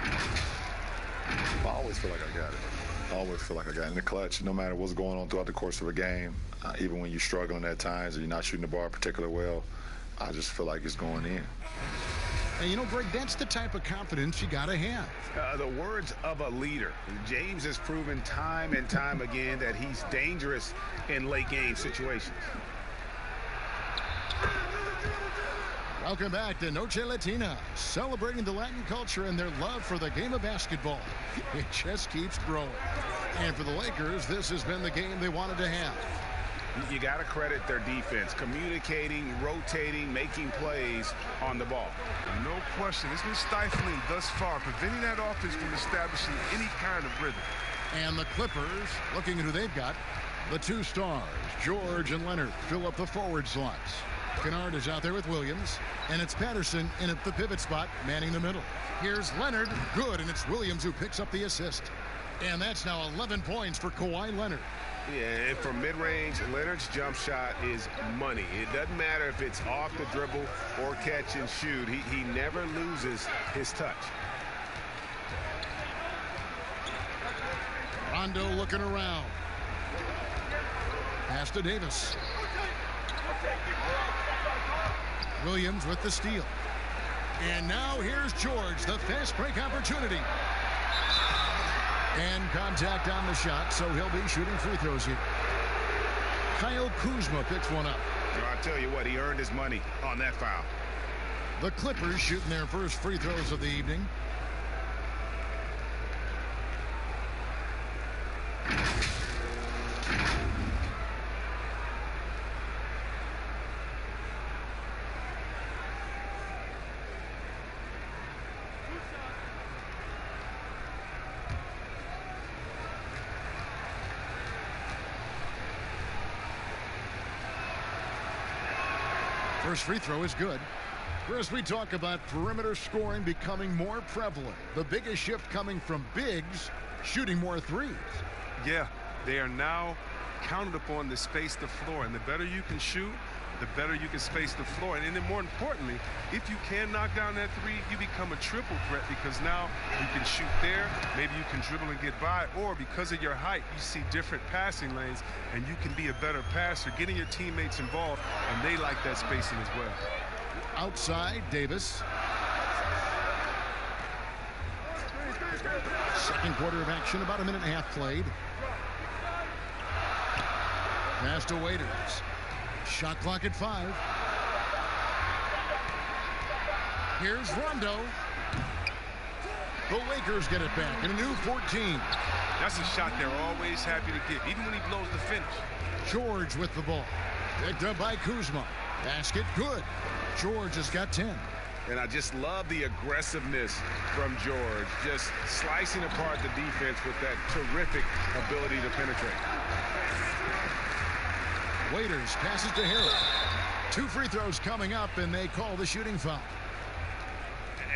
I always feel like I got it. I always feel like I got it in the clutch, no matter what's going on throughout the course of a game. Even when you're struggling at times or you're not shooting the ball particularly well, I just feel like it's going in. And you know, Greg, that's the type of confidence you got to have. The words of a leader. James has proven time and time again that he's dangerous in late game situations. Welcome back to Noche Latina, celebrating the Latin culture and their love for the game of basketball. It just keeps growing. And for the Lakers, this has been the game they wanted to have. You got to credit their defense, communicating, rotating, making plays on the ball. No question. It's been stifling thus far, preventing that offense from establishing any kind of rhythm. And the Clippers, looking at who they've got, the 2 stars, George and Leonard, fill up the forward slots. Kennard is out there with Williams, and it's Patterson in at the pivot spot, manning the middle. Here's Leonard, good, and it's Williams who picks up the assist. And that's now 11 points for Kawhi Leonard. Yeah, and from mid-range, Leonard's jump shot is money. It doesn't matter if it's off the dribble or catch and shoot. He never loses his touch. Rondo looking around. Pass to Davis. Williams with the steal. And now here's George, the fast break opportunity. And contact on the shot, so he'll be shooting free throws here. Kyle Kuzma picks one up. I tell you what, he earned his money on that foul. The Clippers shooting their first free throws of the evening. First free throw is good. First, we talk about perimeter scoring becoming more prevalent. The biggest shift coming from bigs shooting more threes. Yeah, they are now counted upon to space the floor. And the better you can shoot, the better you can space the floor. And then more importantly, if you can knock down that three, you become a triple threat because now you can shoot there, maybe you can dribble and get by, or because of your height, you see different passing lanes and you can be a better passer, getting your teammates involved, and they like that spacing as well. Outside, Davis. Second quarter of action, about a minute and a half played. Pass to Waiters. Shot clock at 5. Here's Rondo. The Lakers get it back in a new 14. That's a shot they're always happy to get, even when he blows the finish. George with the ball. Picked up by Kuzma. Basket good. George has got 10. And I just love the aggressiveness from George, just slicing apart the defense with that terrific ability to penetrate. Waiters passes to Harrell. 2 free throws coming up, and they call the shooting foul.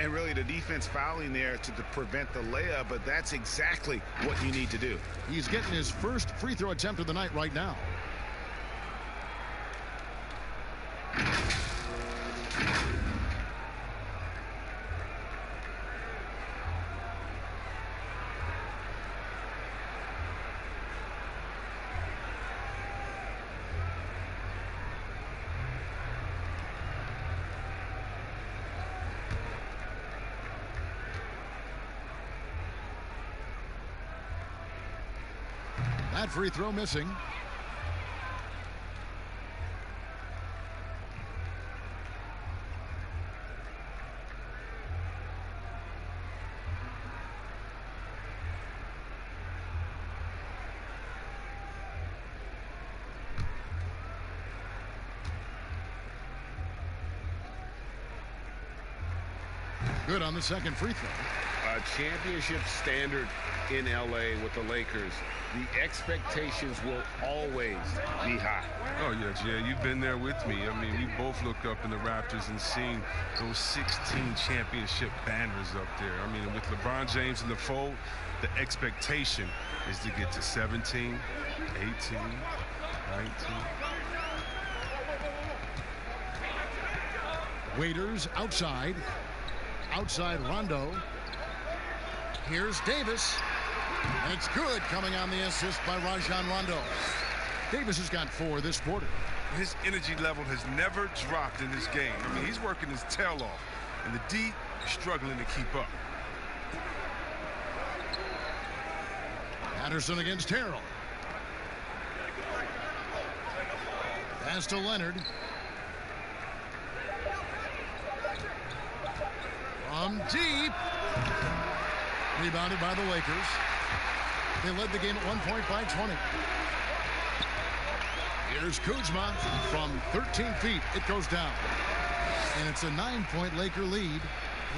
And really the defense fouling there to prevent the layup, but that's exactly what you need to do. He's getting his first free throw attempt of the night right now. That free throw missing. Good on the second free throw. A championship standard in LA with the Lakers. The expectations will always be high. Oh, yeah, Jay, you've been there with me. I mean, we both looked up in the Raptors and seen those 16 championship banners up there. I mean, with LeBron James in the fold, the expectation is to get to 17, 18, 19. Waiters outside. Outside Rondo. Here's Davis. And it's good, coming on the assist by Rajon Rondo. Davis has got 4 this quarter. His energy level has never dropped in this game. I mean, he's working his tail off, and the D is struggling to keep up. Patterson against Harrell. Pass to Leonard. From deep. Rebounded by the Lakers. They led the game at 1 point by 20. Here's Kuzma from 13 feet. It goes down. And it's a 9-point Laker lead.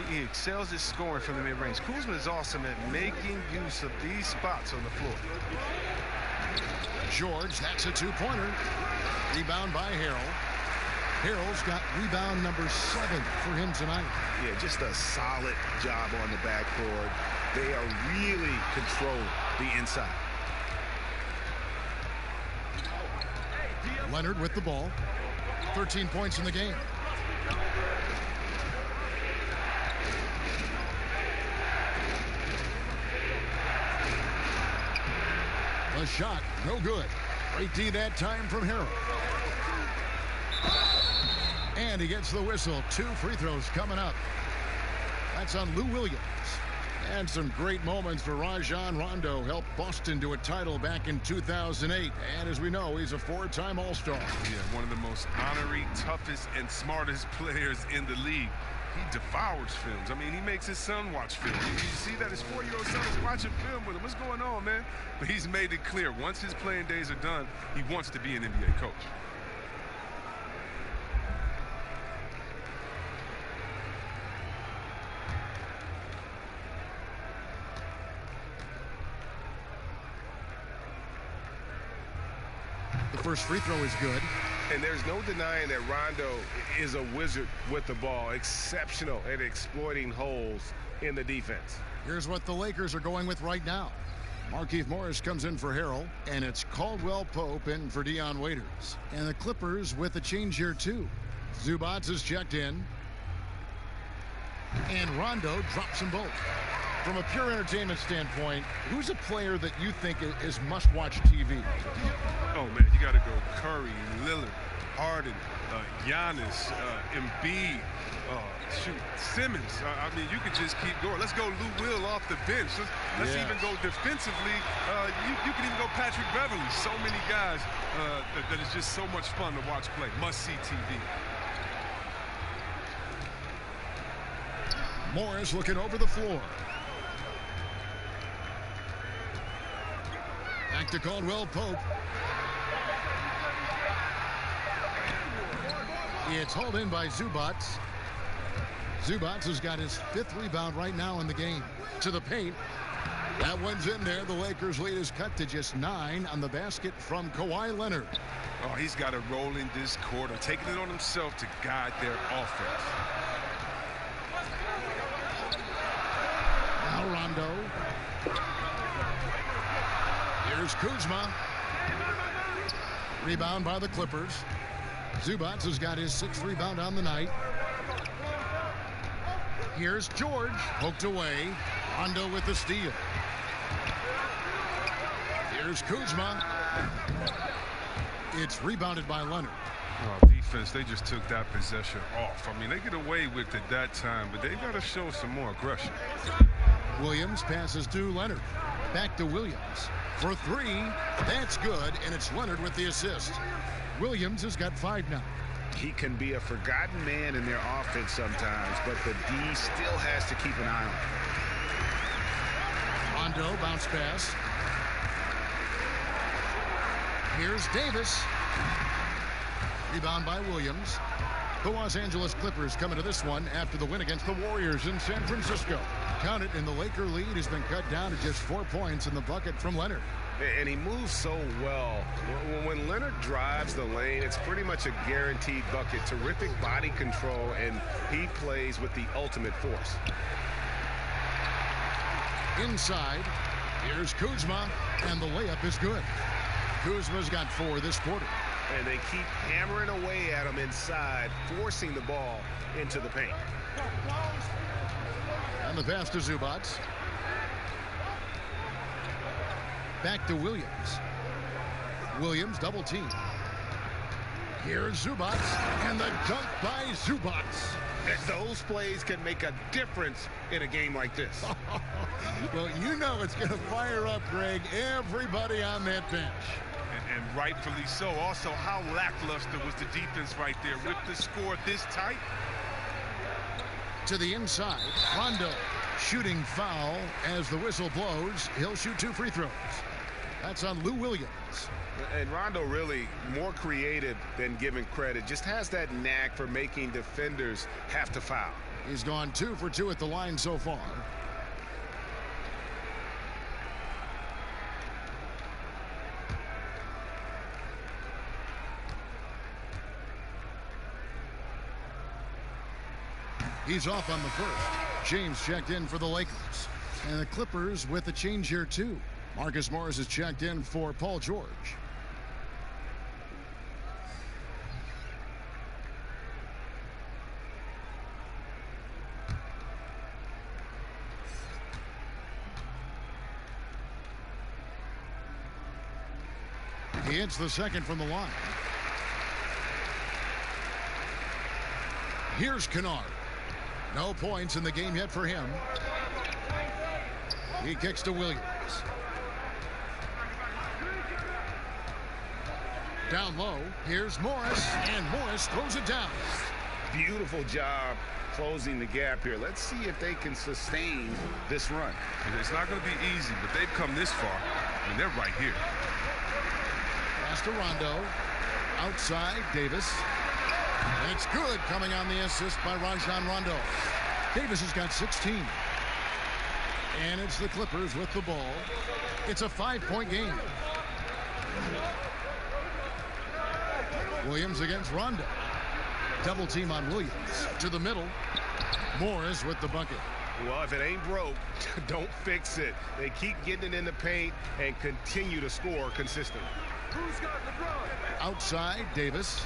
He excels at scoring from the mid-range. Kuzma is awesome at making use of these spots on the floor. George, that's a 2-pointer. Rebound by Harrell. Harrell's got rebound number 7 for him tonight. Yeah, just a solid job on the backboard. They are really controlling the inside. Leonard with the ball. 13 points in the game. The shot, no good. Great D that time from Harrell. And he gets the whistle. 2 free throws coming up. That's on Lou Williams. And some great moments for Rajon Rondo. Helped Boston to a title back in 2008. And as we know, he's a four-time All-Star. Yeah, one of the most honorary, toughest, and smartest players in the league. He devours films. I mean, he makes his son watch film. You see that his 4-year-old son is watching film with him. What's going on, man? But he's made it clear, once his playing days are done, he wants to be an NBA coach. The first free throw is good. And there's no denying that Rondo is a wizard with the ball, exceptional at exploiting holes in the defense. Here's what the Lakers are going with right now. Markieff Morris comes in for Harrell, and it's Caldwell Pope in for Dion Waiters. And the Clippers with a change here, too. Zubac is checked in. And Rondo drops them both. From a pure entertainment standpoint, who's a player that you think is must-watch TV? Oh, man, you got to go Curry, Lillard, Harden, Giannis, Embiid, Simmons. I mean, you could just keep going. Let's go Lou Will off the bench. Let's even go defensively. You can even go Patrick Beverly. So many guys that is just so much fun to watch play. Must-see TV. Morris looking over the floor. Back to Caldwell Pope. It's hauled in by Zubac. Zubac has got his 5th rebound right now in the game. To the paint. That one's in there. The Lakers' lead is cut to just 9 on the basket from Kawhi Leonard. Oh, he's got a role in this quarter, taking it on himself to guide their offense. Now Rondo. Here's Kuzma. Rebound by the Clippers. Zubac has got his 6th rebound on the night. Here's George. Poked away. Rondo with the steal. Here's Kuzma. It's rebounded by Leonard. Oh, defense, they just took that possession off. I mean, they get away with it that time, but they got to show some more aggression. Williams passes to Leonard. Back to Williams. For 3, that's good, and it's Leonard with the assist. Williams has got 5 now. He can be a forgotten man in their offense sometimes, but the D still has to keep an eye on him. Rondo, bounce pass. Here's Davis. Rebound by Williams. The Los Angeles Clippers coming to this one after the win against the Warriors in San Francisco. Count it, and the Laker lead has been cut down to just 4 points in the bucket from Leonard. And he moves so well. When Leonard drives the lane, it's pretty much a guaranteed bucket. Terrific body control, and he plays with the ultimate force. Inside, here's Kuzma, and the layup is good. Kuzma's got 4 this quarter. And they keep hammering away at him inside, forcing the ball into the paint. And the pass to Zubac. Back to Williams. Williams double team. Here's Zubac, and the dunk by Zubac. Those plays can make a difference in a game like this. Well, you know it's going to fire up, Greg, everybody on that bench. And rightfully so. Also, how lackluster was the defense right there with the score this tight? To the inside, Rondo shooting foul as the whistle blows. He'll shoot 2 free throws. That's on Lou Williams. And Rondo really more creative than given credit. Just has that knack for making defenders have to foul. He's gone 2 for 2 at the line so far. He's off on the first. James checked in for the Lakers. And the Clippers with a change here, too. Marcus Morris is checked in for Paul George. He hits the second from the line. Here's Kennard. No points in the game yet for him. He kicks to Williams. Down low, here's Morris, and Morris throws it down. Beautiful job closing the gap here. Let's see if they can sustain this run. It's not going to be easy, but they've come this far, and they're right here. Pass to Rondo. Outside, Davis. And it's good, coming on the assist by Rajon Rondo. Davis has got 16. And it's the Clippers with the ball. It's a 5-point game. Williams against Rondo. Double team on Williams. To the middle. Morris with the bucket. Well, if it ain't broke, don't fix it. They keep getting it in the paint and continue to score consistently. Outside, Davis.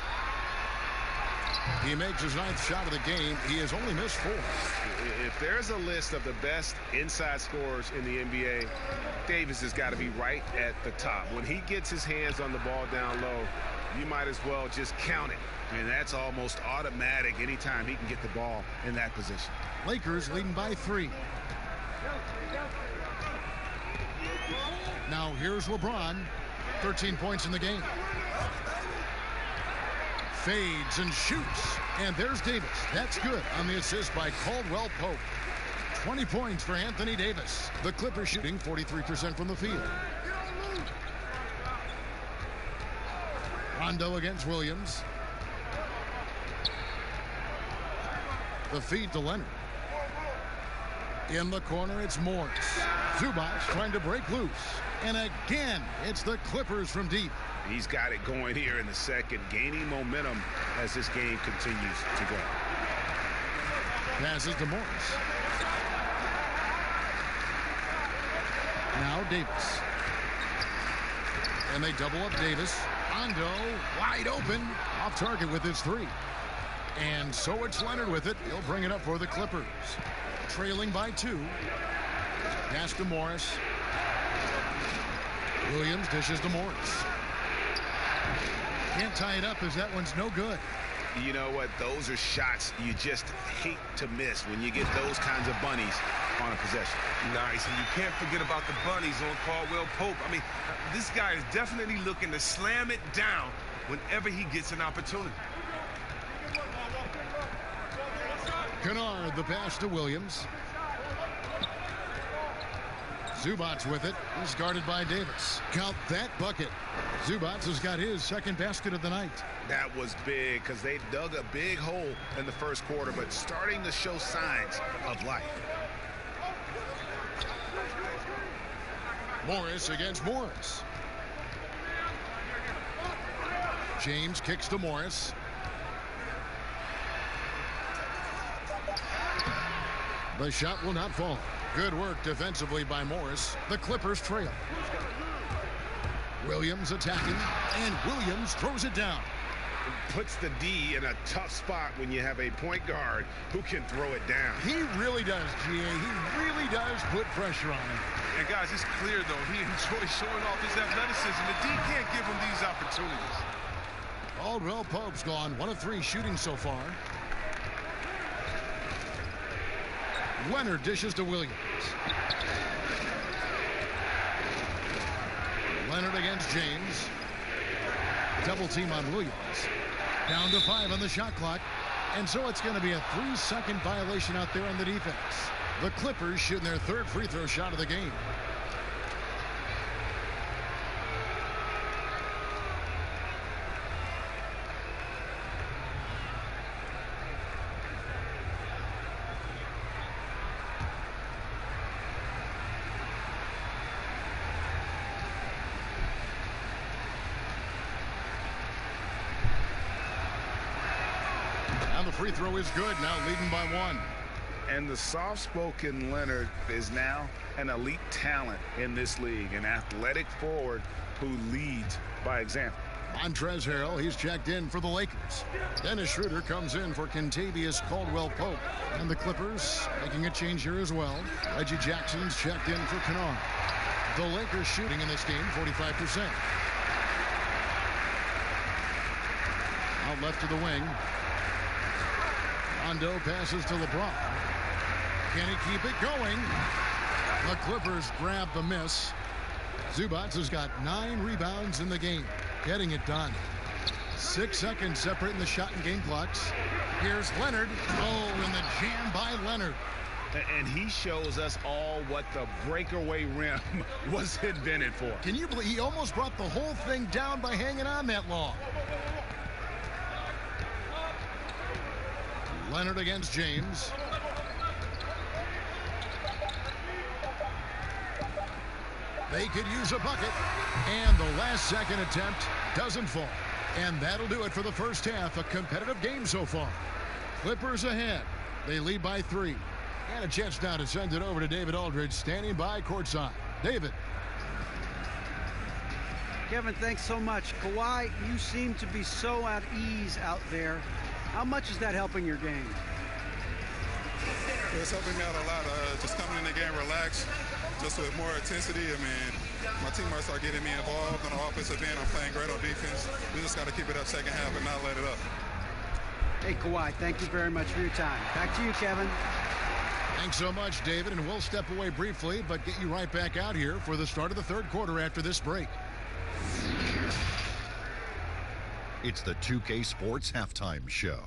He makes his 9th shot of the game. He has only missed 4. If there's a list of the best inside scorers in the NBA, Davis has got to be right at the top. When he gets his hands on the ball down low, you might as well just count it. And that's almost automatic anytime he can get the ball in that position. Lakers leading by 3. Now here's LeBron. 13 points in the game. Fades and shoots. And there's Davis. That's good on the assist by Caldwell Pope. 20 points for Anthony Davis. The Clippers shooting 43% from the field. Rondo against Williams. The feed to Leonard. In the corner, it's Morris. Zubac trying to break loose. And again, it's the Clippers from deep. He's got it going here in the second, gaining momentum as this game continues to go. Passes to Morris. Now Davis. And they double up Davis. Rondo wide open. Off target with his 3. And so it's Leonard with it. He'll bring it up for the Clippers. Trailing by 2. Pass to Morris. Williams dishes to Morris. Can't tie it up as that one's no good. You know what? Those are shots you just hate to miss when you get those kinds of bunnies on a possession. Nice, and you can't forget about the bunnies on Caldwell Pope. I mean, this guy is definitely looking to slam it down whenever he gets an opportunity. Kennard, the pass to Williams. Zubac with it. He's guarded by Davis. Count that bucket. Zubac has got his second basket of the night. That was big because they dug a big hole in the first quarter, but starting to show signs of life. Morris against Morris. James kicks to Morris. The shot will not fall. Good work defensively by Morris. The Clippers trail. Williams attacking, and Williams throws it down. Puts the D in a tough spot when you have a point guard who can throw it down. He really does, G.A. He really does put pressure on him. And guys, it's clear, though, he enjoys showing off his athleticism. The D can't give him these opportunities. Caldwell Pope's gone 1 of 3 shooting so far. Leonard dishes to Williams. Leonard against James. Double team on Williams. Down to 5 on the shot clock. And so it's going to be a 3-second violation out there on the defense. The Clippers shooting their 3rd free throw shot of the game. Free throw is good, now leading by 1. And the soft-spoken Leonard is now an elite talent in this league, an athletic forward who leads by example. Montrezl Harrell, he's checked in for the Lakers. Dennis Schroeder comes in for Kentavious Caldwell Pope. And the Clippers making a change here as well. Reggie Jackson's checked in for Kennard. The Lakers shooting in this game 45%. Out left to the wing. Rondo passes to LeBron. Can he keep it going? The Clippers grab the miss. Zubac has got 9 rebounds in the game, getting it done. 6 seconds separating the shot and game clocks. Here's Leonard. Oh, and the jam by Leonard. And he shows us all what the breakaway rim was invented for. Can you believe he almost brought the whole thing down by hanging on that long? Leonard against James. They could use a bucket. And the last second attempt doesn't fall. And that'll do it for the first half. A competitive game so far. Clippers ahead. They lead by 3. And a chance now to send it over to David Aldridge, standing by courtside. David. Kevin, thanks so much. Kawhi, you seem to be so at ease out there. How much is that helping your game? It's helping me out a lot. Just coming in the game relaxed, just with more intensity. I mean, my teammates are getting me involved on the offensive end. I'm playing great on defense. We just got to keep it up second half and not let it up. Hey, Kawhi, thank you very much for your time. Back to you, Kevin. Thanks so much, David, and we'll step away briefly, but get you right back out here for the start of the third quarter after this break. It's the 2K Sports Halftime Show.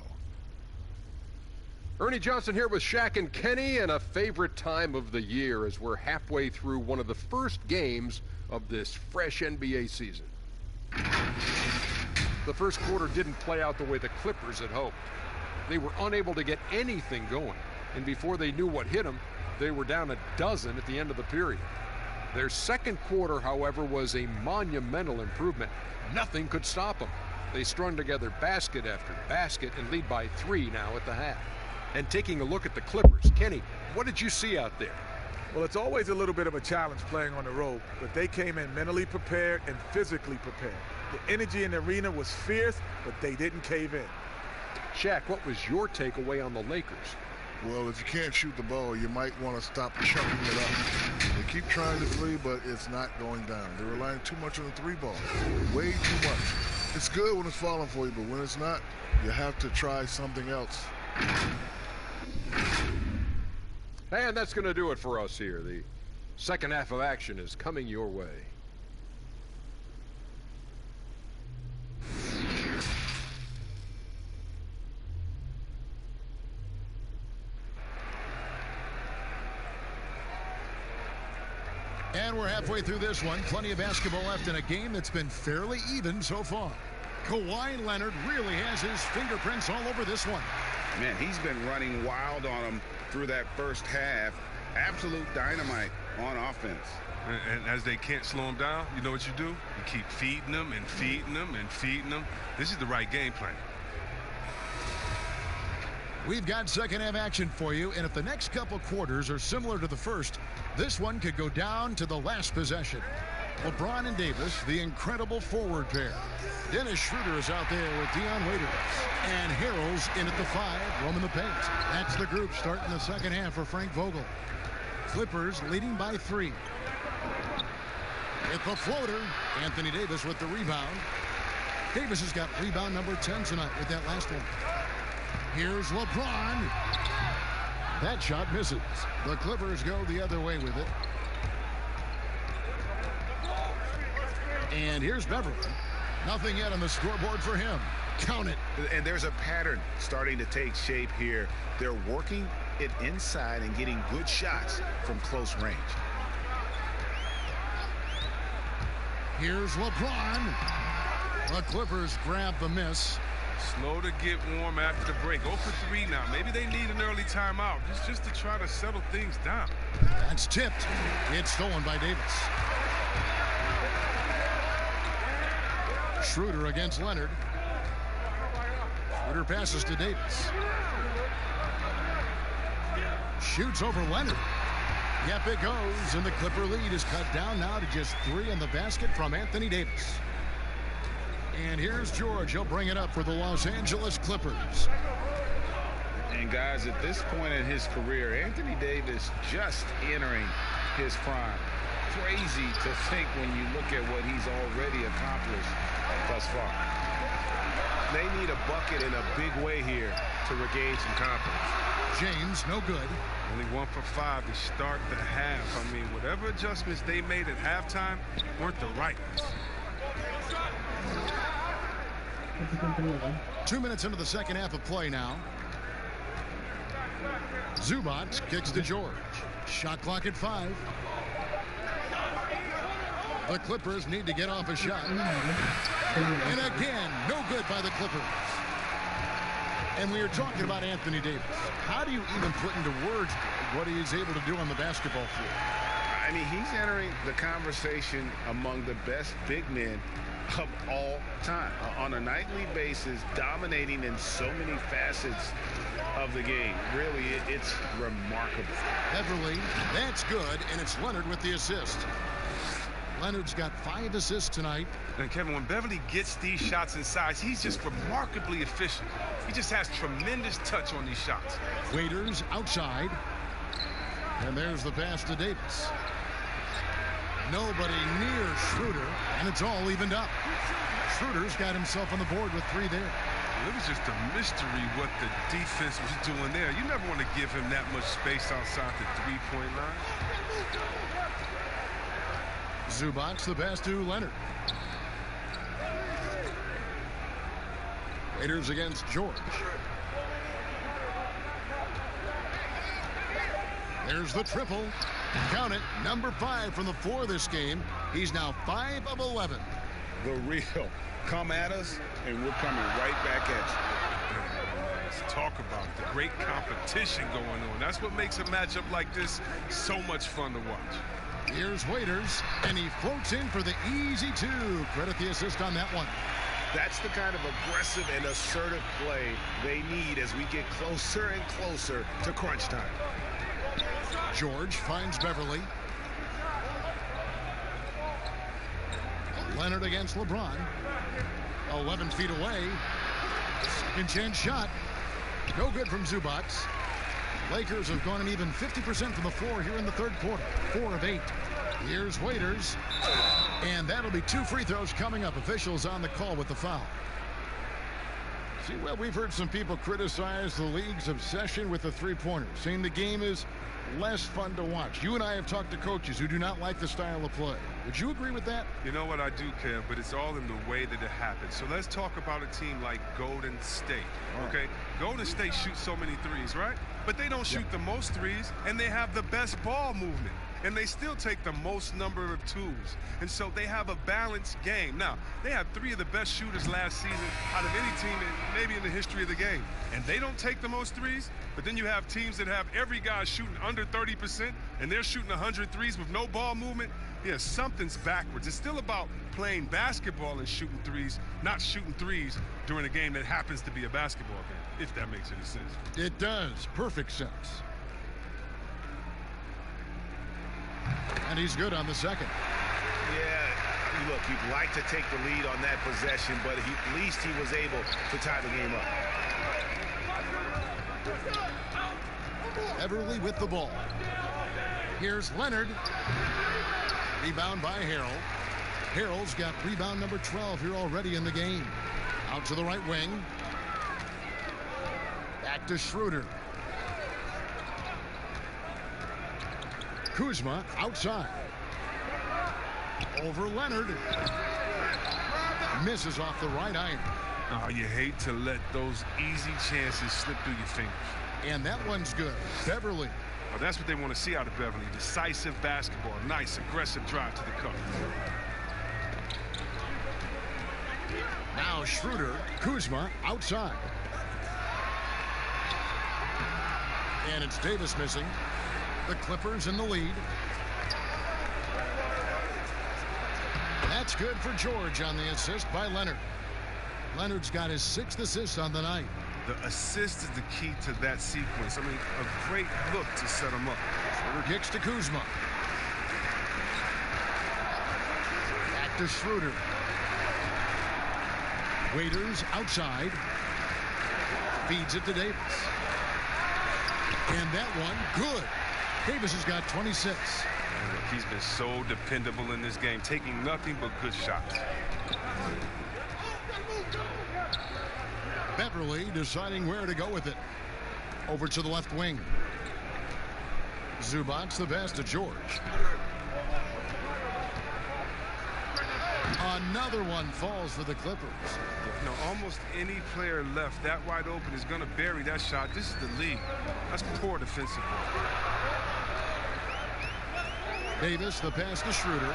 Ernie Johnson here with Shaq and Kenny, and a favorite time of the year as we're halfway through one of the first games of this fresh NBA season. The first quarter didn't play out the way the Clippers had hoped. They were unable to get anything going, and before they knew what hit them, they were down a dozen at the end of the period. Their second quarter, however, was a monumental improvement. Nothing could stop them. They strung together basket after basket and lead by 3 now at the half. And taking a look at the Clippers, Kenny, what did you see out there? Well, it's always a little bit of a challenge playing on the road, but they came in mentally prepared and physically prepared. The energy in the arena was fierce, but they didn't cave in. Shaq, what was your takeaway on the Lakers? Well, if you can't shoot the ball, you might want to stop chucking it up. They keep trying to three, but it's not going down. They're relying too much on the 3 ball. Way too much. It's good when it's falling for you, but when it's not, you have to try something else. And that's going to do it for us here. The second half of action is coming your way. And we're halfway through this one. Plenty of basketball left in a game that's been fairly even so far. Kawhi Leonard really has his fingerprints all over this one. Man, he's been running wild on them through that first half. Absolute dynamite on offense. And as they can't slow him down, you know what you do? You keep feeding them and feeding them and feeding them. This is the right game plan. We've got second half action for you, and if the next couple quarters are similar to the first, this one could go down to the last possession. LeBron and Davis, the incredible forward pair. Dennis Schroeder is out there with Dion Waiters. And Harrell's in at the 5, roaming the paint. That's the group starting the second half for Frank Vogel. Clippers leading by 3. With the floater, Anthony Davis with the rebound. Davis has got rebound number 10 tonight with that last one. Here's LeBron. That shot misses. The Clippers go the other way with it. And here's Beverly. Nothing yet on the scoreboard for him. Count it. And there's a pattern starting to take shape here. They're working it inside and getting good shots from close range. Here's LeBron. The Clippers grab the miss. Slow to get warm after the break. 0 for 3 now. Maybe they need an early timeout just to try to settle things down. That's tipped. It's stolen by Davis. Schroeder against Leonard. Schroeder passes to Davis. Shoots over Leonard. Yep, it goes, and the Clipper lead is cut down now to just 3 in the basket from Anthony Davis. And here's George. He'll bring it up for the Los Angeles Clippers. And guys, at this point in his career, Anthony Davis just entering his prime. crazy to think when you look at what he's already accomplished thus far. They need a bucket in a big way here to regain some confidence. James, no good. Only 1 for 5 to start the half. I mean, whatever adjustments they made at halftime weren't the right ones. 2 minutes into the second half of play now. Zubac kicks to George. Shot clock at 5. The Clippers need to get off a shot. And again, no good by the Clippers. And we are talking about Anthony Davis. How do you even put into words what he is able to do on the basketball floor? I mean, he's entering the conversation among the best big men of all time. On a nightly basis, dominating in so many facets of the game. Really, it's remarkable. Beverly, that's good, and it's Leonard with the assist. Leonard's got 5 assists tonight. And Kevin, when Beverly gets these shots inside, he's just remarkably efficient. He just has tremendous touch on these shots. Waiters outside. And there's the pass to Davis. Nobody near Schroeder, and it's all evened up. Schroeder's got himself on the board with 3 there. It was just a mystery what the defense was doing there. You never want to give him that much space outside the three-point line. Zubac, the pass to Leonard. Raiders against George. There's the triple. Count it. Number 5 from the floor this game. He's now 5 of 11. The real. Come at us, and we're coming right back at you. Let's talk about the great competition going on. That's what makes a matchup like this so much fun to watch. Here's Waiters, and he floats in for the easy 2. Credit the assist on that one. That's the kind of aggressive and assertive play they need as we get closer and closer to crunch time. George finds Beverly. Leonard against LeBron. 11 feet away. Second chance shot. No good from Zubac. Lakers have gone an even 50% from the floor here in the third quarter. 4 of 8. Here's Waiters. And that'll be 2 free throws coming up. Officials on the call with the foul. See, well, we've heard some people criticize the league's obsession with the three-pointer, saying the game is less fun to watch. You and I have talked to coaches who do not like the style of play. Would you agree with that? You know what, I do, Kev, but it's all in the way that it happens. So let's talk about a team like Golden State, okay? Golden State shoots so many threes, right? But they don't shoot the most threes, and they have the best ball movement. And they still take the most number of twos. And so they have a balanced game. Now, they had 3 of the best shooters last season out of any team maybe in the history of the game. And they don't take the most threes, but then you have teams that have every guy shooting under 30%, and they're shooting 100 threes with no ball movement. Yeah, something's backwards. It's still about playing basketball and shooting threes, not shooting threes during a game that happens to be a basketball game, if that makes any sense. It does. Perfect sense. And he's good on the second. Yeah, look, you'd like to take the lead on that possession, but at least he was able to tie the game up. Everly with the ball. Here's Leonard. Rebound by Harrell. Harrell's got rebound number 12 here already in the game. Out to the right wing. Back to Schroeder. Kuzma outside. Over Leonard. Misses off the right iron. Oh, you hate to let those easy chances slip through your fingers. And that one's good. Beverly. Oh, that's what they want to see out of Beverly. Decisive basketball. Nice, aggressive drive to the cup. Now Schroeder. Kuzma outside. And it's Davis missing. The Clippers in the lead. That's good for George on the assist by Leonard. Leonard's got his 6th assist on the night. The assist is the key to that sequence. I mean, a great look to set him up. Schroeder kicks to Kuzma. Back to Schroeder. Waiters outside. Feeds it to Davis. And that one, good. Davis has got 26. And look, he's been so dependable in this game, taking nothing but good shots. Beverly deciding where to go with it. Over to the left wing. Zubac the pass to George. Another one falls for the Clippers. You know, almost any player left that wide open is going to bury that shot. This is the league. That's poor defensive work. Davis the pass to Schroeder.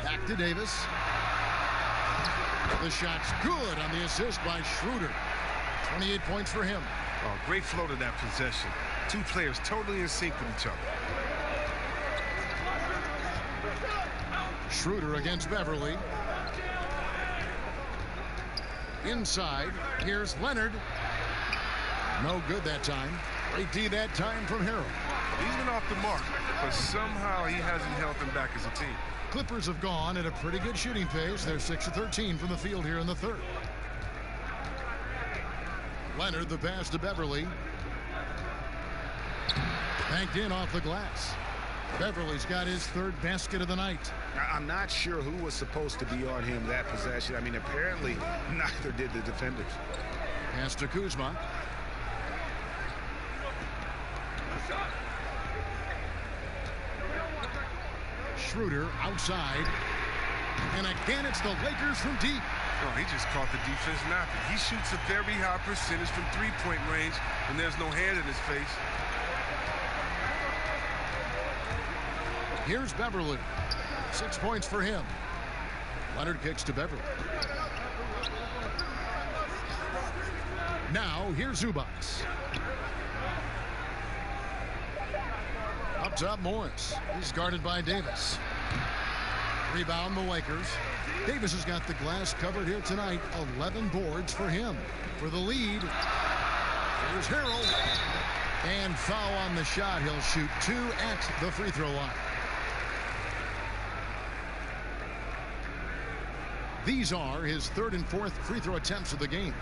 Back to Davis. The shot's good on the assist by Schroeder. 28 points for him. Oh, great flow to that possession. Two players totally in sync with each other. Schroeder against Beverly. Inside. Here's Leonard. No good that time. Great D that time from Harrell. He's been off the mark, but somehow he hasn't held them back as a team. Clippers have gone at a pretty good shooting pace. They're 6 of 13 from the field here in the third. Leonard the pass to Beverly. Banked in off the glass. Beverly's got his third basket of the night. I'm not sure who was supposed to be on him that possession. I mean, apparently neither did the defenders. Pass to Kuzma. Schroeder outside. And again, it's the Lakers from deep. Oh, he just caught the defense napping. He shoots a very high percentage from three-point range, and there's no hand in his face. Here's Beverly. 6 points for him. Leonard kicks to Beverly. Now, here's Zubac. Up top, Morris. He's guarded by Davis. Rebound the Lakers. Davis has got the glass covered here tonight. 11 boards for him. For the lead, here's Harrell. And foul on the shot. He'll shoot 2 at the free throw line. These are his third and fourth free throw attempts of the game.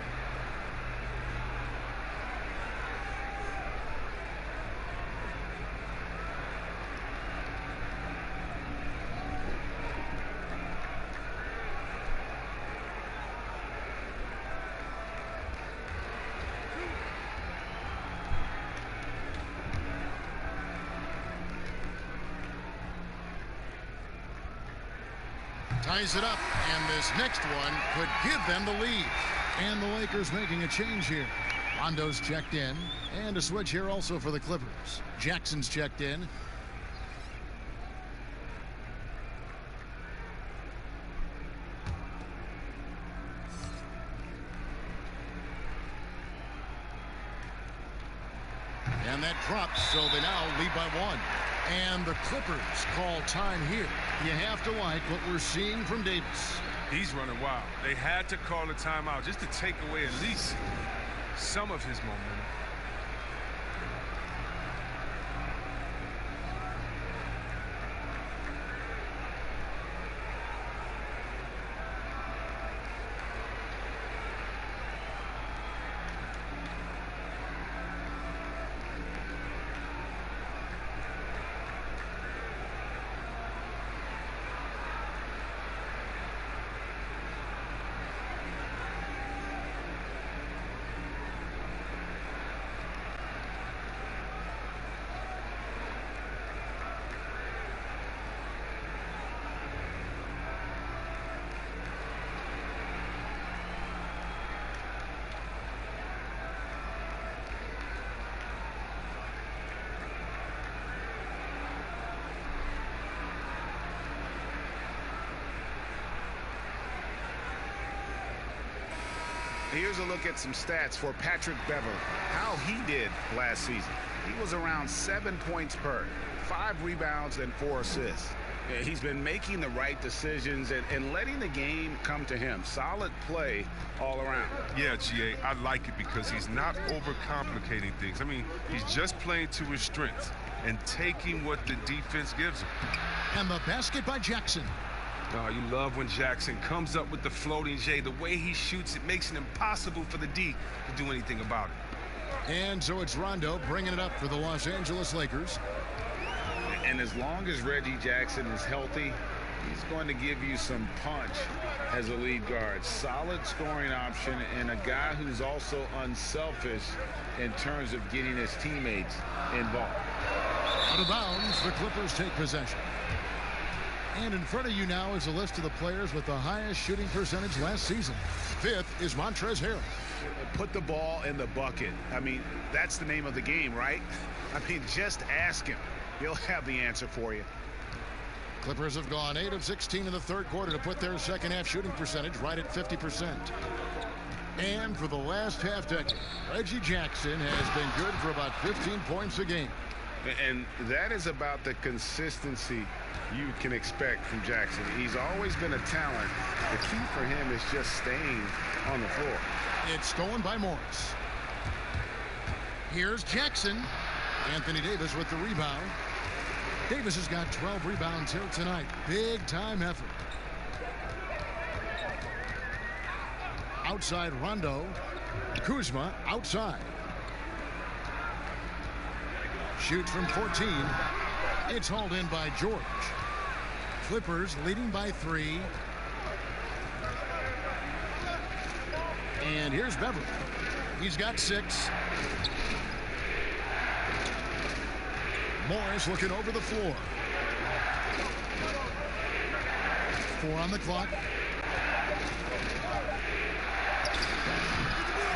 Ties it up, and this next one could give them the lead. And the Lakers making a change here. Rondo's checked in, and a switch here also for the Clippers. Jackson's checked in. And that drops, so they now lead by 1. And the Clippers call time here. You have to like what we're seeing from Davis. He's running wild. They had to call a timeout just to take away at least some of his momentum. Here's a look at some stats for Patrick Beverly. How he did last season. He was around 7 points per, 5 rebounds, and 4 assists. He's been making the right decisions and letting the game come to him. Solid play all around. Yeah, GA, I like it because he's not overcomplicating things. I mean, he's just playing to his strengths and taking what the defense gives him. And the basket by Jackson. Oh, you love when Jackson comes up with the floating J. The way he shoots, it makes it impossible for the D to do anything about it. And so it's Rondo bringing it up for the Los Angeles Lakers. And as long as Reggie Jackson is healthy, he's going to give you some punch as a lead guard. Solid scoring option and a guy who's also unselfish in terms of getting his teammates involved. Out of bounds, the Clippers take possession. And in front of you now is a list of the players with the highest shooting percentage last season. 5th is Montrezl Harrell. Put the ball in the bucket. I mean, that's the name of the game, right? I mean, just ask him. He'll have the answer for you. Clippers have gone 8 of 16 in the third quarter to put their second half shooting percentage right at 50%. And for the last half decade, Reggie Jackson has been good for about 15 points a game. And that is about the consistency you can expect from Jackson. He's always been a talent. The key for him is just staying on the floor. It's stolen by Morris. Here's Jackson. Anthony Davis with the rebound. Davis has got 12 rebounds here tonight. Big time effort. Outside Rondo. Kuzma outside. Shoots from 14. It's hauled in by George. Clippers leading by 3. And here's Beverly. He's got 6. Morris looking over the floor. 4 on the clock.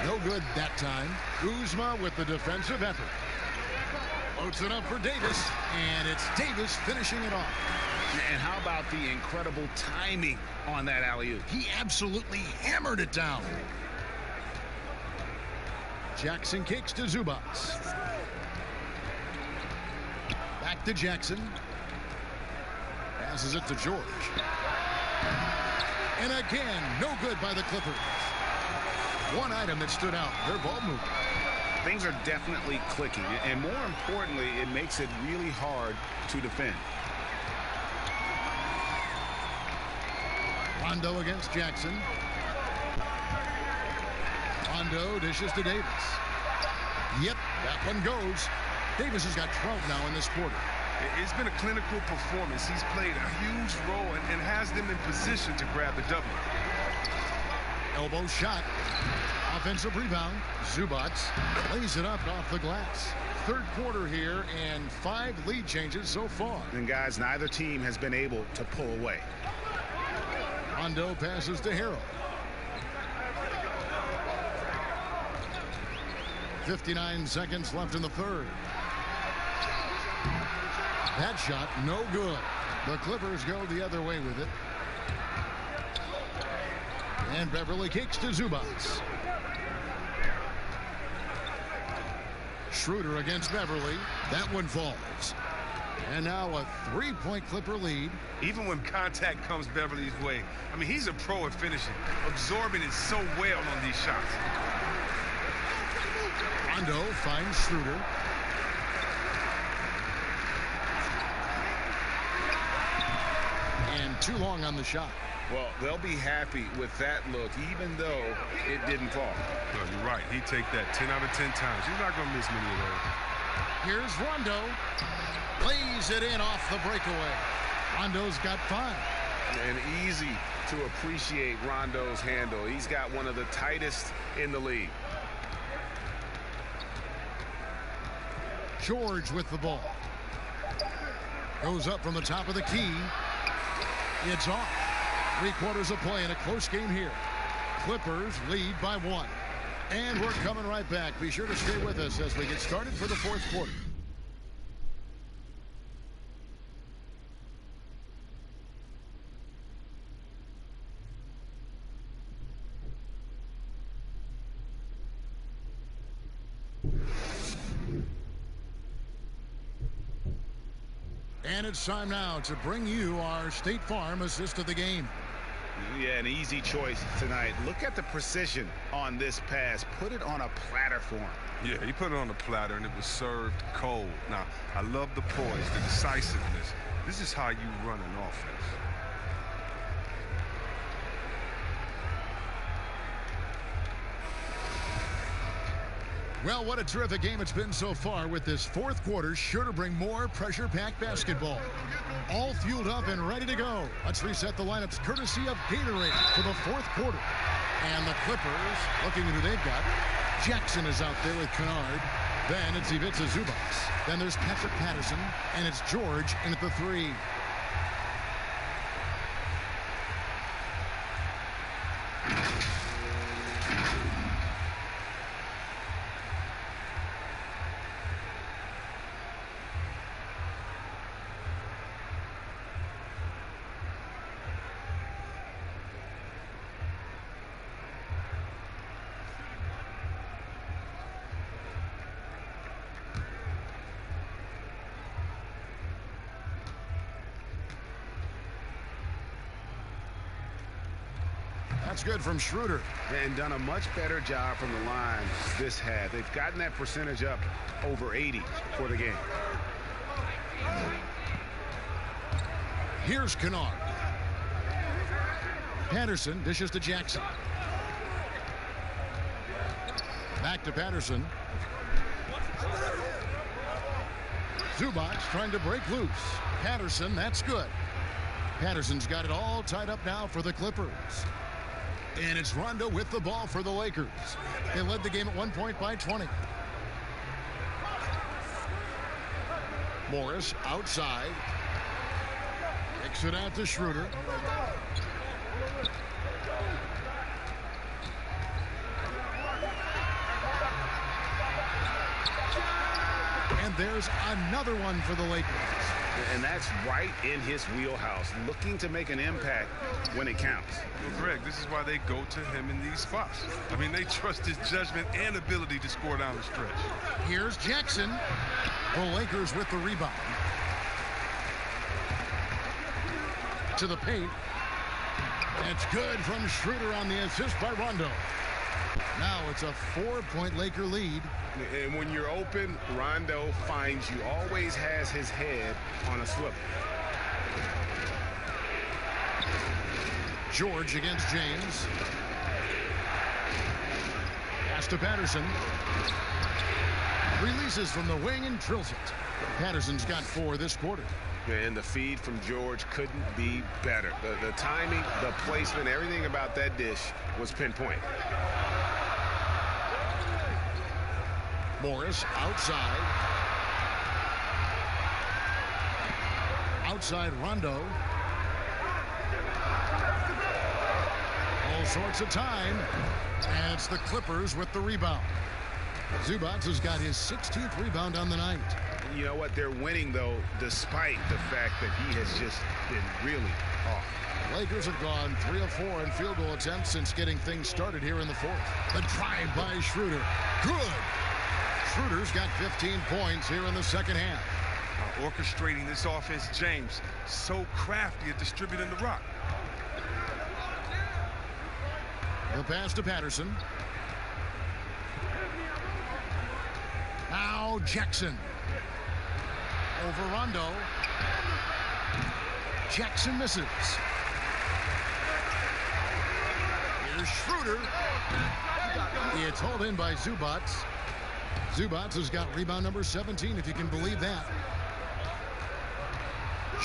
No good that time. Kuzma with the defensive effort. Floats it up for Davis, and it's Davis finishing it off. And how about the incredible timing on that alley-oop? He absolutely hammered it down. Jackson kicks to Zubats. Back to Jackson. Passes it to George. And again, no good by the Clippers. One item that stood out, their ball movement. Things are definitely clicking, and more importantly, it makes it really hard to defend. Rondo against Jackson. Rondo dishes to Davis. Yep, that one goes. Davis has got 12 now in this quarter. It's been a clinical performance. He's played a huge role and has them in position to grab the W. Elbow shot. Offensive rebound. Zubats lays it up off the glass. Third quarter here and 5 lead changes so far. And guys, neither team has been able to pull away. Rondo passes to Harrell. 59 seconds left in the third. That shot no good. The Clippers go the other way with it. And Beverly kicks to Zubats. Schroeder against Beverly. That one falls. And now a 3-point Clipper lead. Even when contact comes Beverly's way, I mean, he's a pro at finishing, absorbing it so well on these shots. Rondo finds Schroeder. And too long on the shot. Well, they'll be happy with that look, even though it didn't fall. No, you're right. He'd take that 10 out of 10 times. You're not going to miss many of those. Here's Rondo. Lays it in off the breakaway. Rondo's got 5. And easy to appreciate Rondo's handle. He's got one of the tightest in the league. George with the ball. Goes up from the top of the key. It's off. 3 quarters of play in a close game here. Clippers lead by 1. And we're coming right back. Be sure to stay with us as we get started for the fourth quarter. And it's time now to bring you our State Farm assist of the game. Yeah, an easy choice tonight. Look at the precision on this pass. Put it on a platter for him. Yeah, he put it on a platter, and it was served cold. Now, I love the poise, the decisiveness. This is how you run an offense. Well, what a terrific game it's been so far, with this fourth quarter sure to bring more pressure-packed basketball. All fueled up and ready to go. Let's reset the lineups courtesy of Gatorade for the fourth quarter. And the Clippers, looking at who they've got. Jackson is out there with Kennard. Then it's Ivica Zubac. Then there's Patrick Patterson. And it's George in at the 3. That's good from Schroeder. And done a much better job from the line this half. They've gotten that percentage up over 80 for the game. Here's Kennard. Patterson dishes to Jackson. Back to Patterson. Zubac trying to break loose. Patterson, that's good. Patterson's got it all tied up now for the Clippers. And it's Rondo with the ball for the Lakers. They led the game at 1 point by 20. Morris outside. Kicks it out to Schroeder. And there's another one for the Lakers. And that's right in his wheelhouse, looking to make an impact when it counts. Well, Greg, this is why they go to him in these spots. I mean, they trust his judgment and ability to score down the stretch. Here's Jackson. The Lakers with the rebound. To the paint. It's good from Schroeder on the assist by Rondo. Now it's a 4-point Laker lead. And when you're open, Rondo finds you. Always has his head on a swivel. George against James. Pass to Patterson. Releases from the wing and drills it. Patterson's got 4 this quarter. And the feed from George couldn't be better. The timing, the placement, everything about that dish was pinpoint. Morris outside. Outside Rondo. All sorts of time. And it's the Clippers with the rebound. Zubac has got his 16th rebound on the night. You know what? They're winning, though, despite the fact that he has just been really off. Lakers have gone 3 of 4 in field goal attempts since getting things started here in the fourth. The drive by Schroeder. Good. Schroeder's got 15 points here in the second half. Orchestrating this offense, James, so crafty at distributing the rock. The pass to Patterson. Now Jackson. Over Rondo. Jackson misses. Here's Schroeder. It's hauled in by Zubac. Zubac has got rebound number 17, if you can believe that.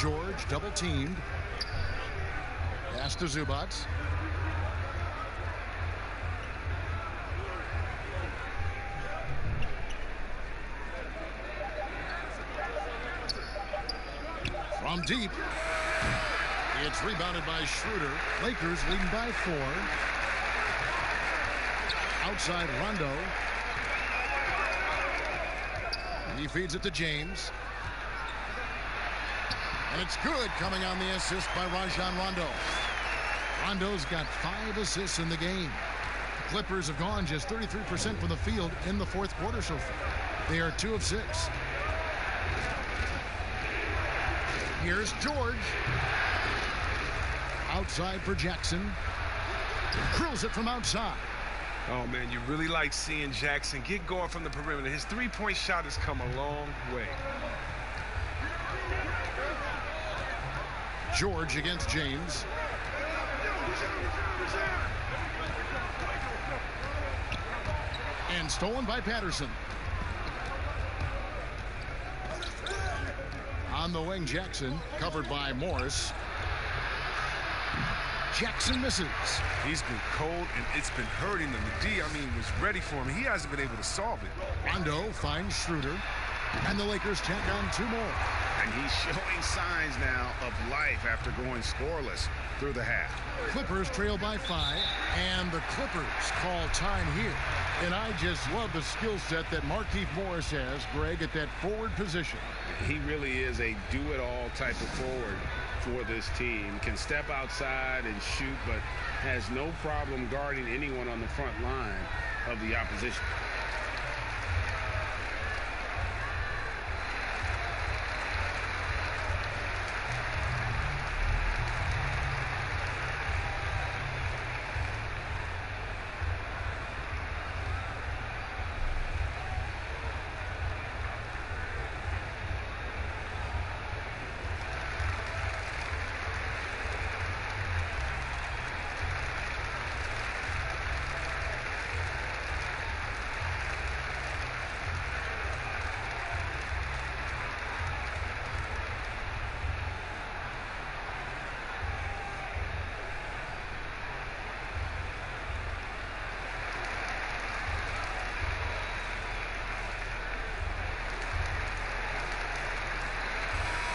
George double teamed. Pass to Zubac. From deep. It's rebounded by Schroeder. Lakers leading by 4. Outside Rondo. He feeds it to James. And it's good, coming on the assist by Rajon Rondo. Rondo's got 5 assists in the game. The Clippers have gone just 33% from the field in the fourth quarter so far. They are 2 of 6. Here's George. Outside for Jackson. Drills it from outside. Oh, man, you really like seeing Jackson get going from the perimeter. His three-point shot has come a long way. George against James. And stolen by Patterson. On the wing, Jackson, covered by Morris. Jackson misses. He's been cold, and it's been hurting him. The D, was ready for him. He hasn't been able to solve it. Rondo finds Schroeder, and the Lakers tack on 2 more. And he's showing signs now of life after going scoreless through the half. Clippers trail by 5, and the Clippers call time here. And I just love the skill set that Markieff Morris has, Greg, at that forward position. He really is a do-it-all type of forward for this team. Can step outside and shoot, but has no problem guarding anyone on the front line of the opposition.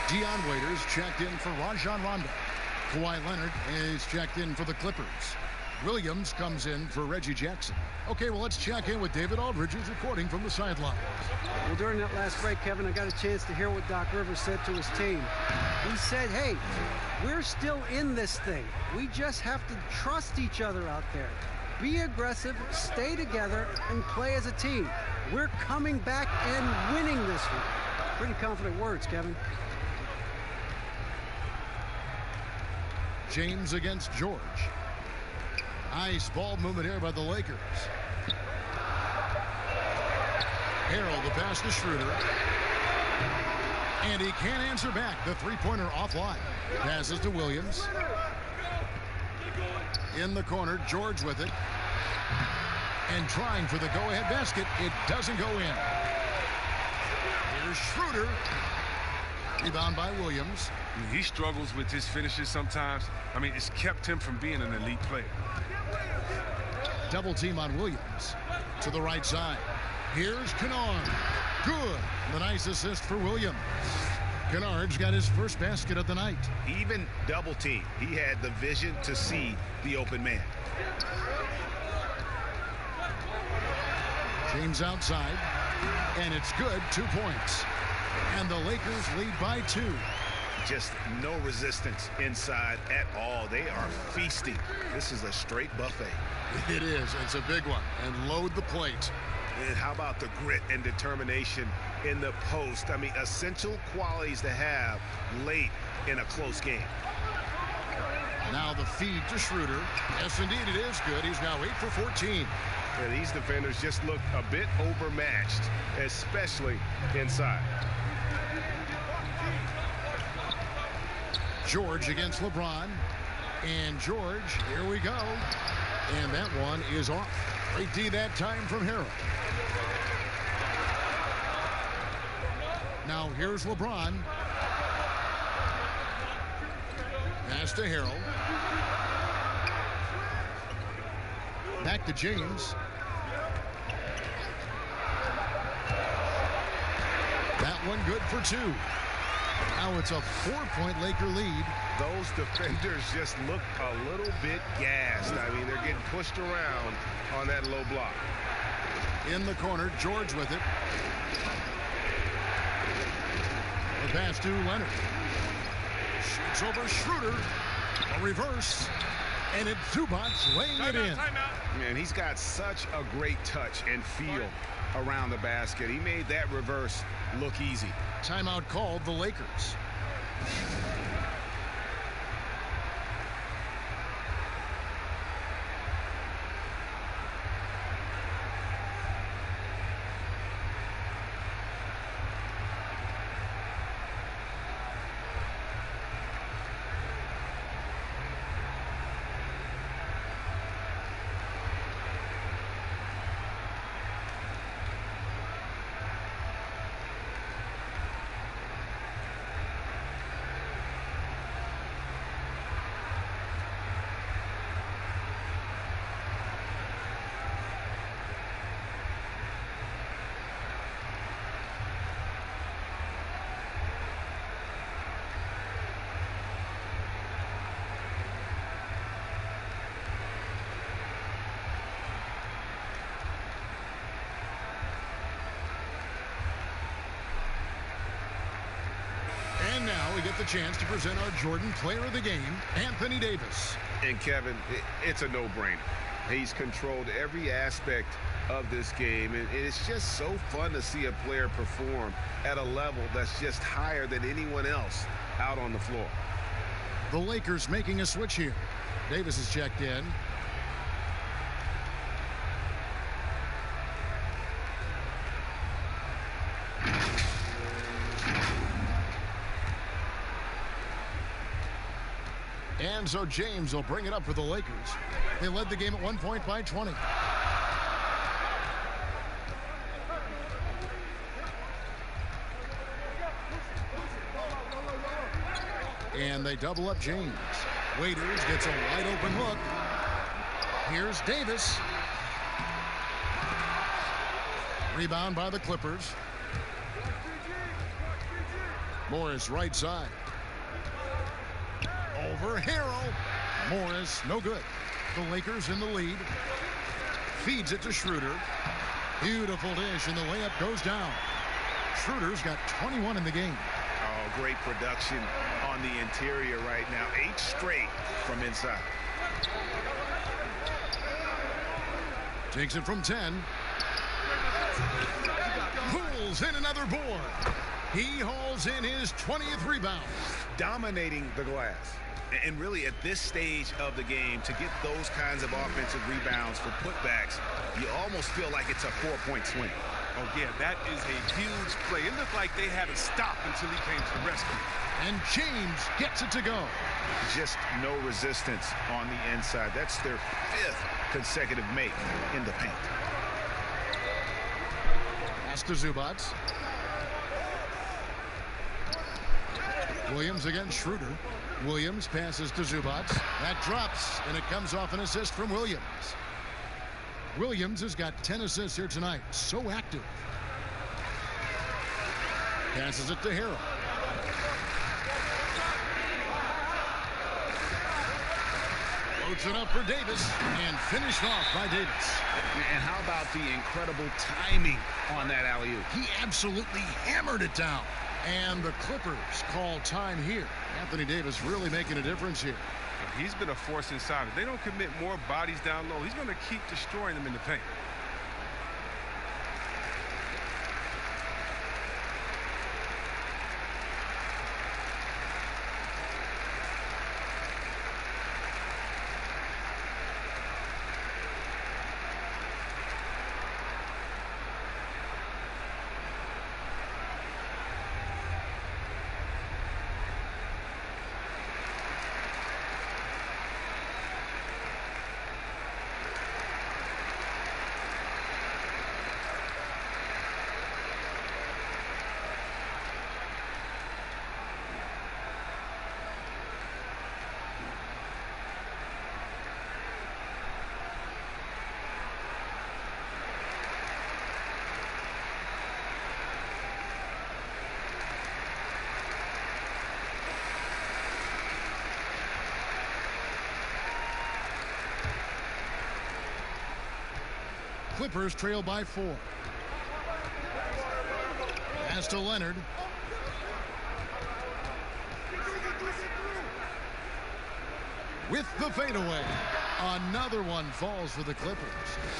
Dion Waiters checked in for Rajon Rondo. Kawhi Leonard is checked in for the Clippers. Williams comes in for Reggie Jackson. Okay, well, let's check in with David Aldridge, who's reporting from the sidelines. Well, during that last break, Kevin, I got a chance to hear what Doc Rivers said to his team. He said, hey, we're still in this thing. We just have to trust each other out there. Be aggressive, stay together, and play as a team. We're coming back and winning this one. Pretty confident words, Kevin. James against George. Nice ball movement here by the Lakers. Harrell, the pass to Schroeder. And he can't answer back. The three-pointer offline. Passes to Williams. In the corner, George with it. And trying for the go-ahead basket. It doesn't go in. Here's Schroeder. Rebound by Williams. He struggles with his finishes sometimes. It's kept him from being an elite player. Double team on Williams. To the right side. Here's Kennard. Good. The nice assist for Williams. Kennard's got his first basket of the night. Even double team. He had the vision to see the open man. James outside. And it's good. 2 points. And the Lakers lead by 2. Just no resistance inside at all. They are feasting. This is a straight buffet. It is. It's a big one. And load the plate. And how about the grit and determination in the post? Essential qualities to have late in a close game. Now the feed to Schroeder. Yes, indeed, it is good. He's now 8 for 14. And these defenders just look a bit overmatched, especially inside. George against LeBron. And George, here we go. And that one is off. Great D that time from Harrell. Now here's LeBron. Pass to Harrell. Back to James. That one good for 2. Now it's a 4-point Laker lead. Those defenders just look a little bit gassed. They're getting pushed around on that low block. In the corner, George with it. The pass to Leonard. Shoots over Schroeder. A reverse. And it's Zubac laying it in. Man, he's got such a great touch and feel around the basket. He made that reverse look easy. Timeout called the Lakers. get the chance to present our Jordan Player of the Game, Anthony Davis. And Kevin, it's a no-brainer. He's controlled every aspect of this game, and it's just so fun to see a player perform at a level that's just higher than anyone else out on the floor. The Lakers making a switch here. Davis is checked in. And so James will bring it up for the Lakers. They led the game at 1 point by 20. And they double up James. Waiters gets a wide open look. Here's Davis. Rebound by the Clippers. Morris right side. Over Harrell. Morris, no good. The Lakers in the lead. Feeds it to Schroeder. Beautiful dish, and the layup goes down. Schroeder's got 21 in the game. Oh, great production on the interior right now. 8 straight from inside. Takes it from 10. Pulls in another board. He hauls in his 20th rebound. Dominating the glass. And really, at this stage of the game, to get those kinds of offensive rebounds for putbacks, you almost feel like it's a 4-point swing. Oh, yeah, that is a huge play. It looked like they had to stop until he came to the rescue. And James gets it to go. Just no resistance on the inside. That's their 5th consecutive make in the paint. Pass to Zubac. Williams against Schroeder. Williams passes to Zubac. That drops, and it comes off an assist from Williams. Williams has got 10 assists here tonight. So active. Passes it to Harrell. Floats it up for Davis, and finished off by Davis. And how about the incredible timing on that alley-oop? He absolutely hammered it down. And the Clippers call time here. Anthony Davis really making a difference here. He's been a force inside. If they don't commit more bodies down low, he's going to keep destroying them in the paint. Clippers trail by 4. Pass to Leonard. With the fadeaway. Another one falls for the Clippers.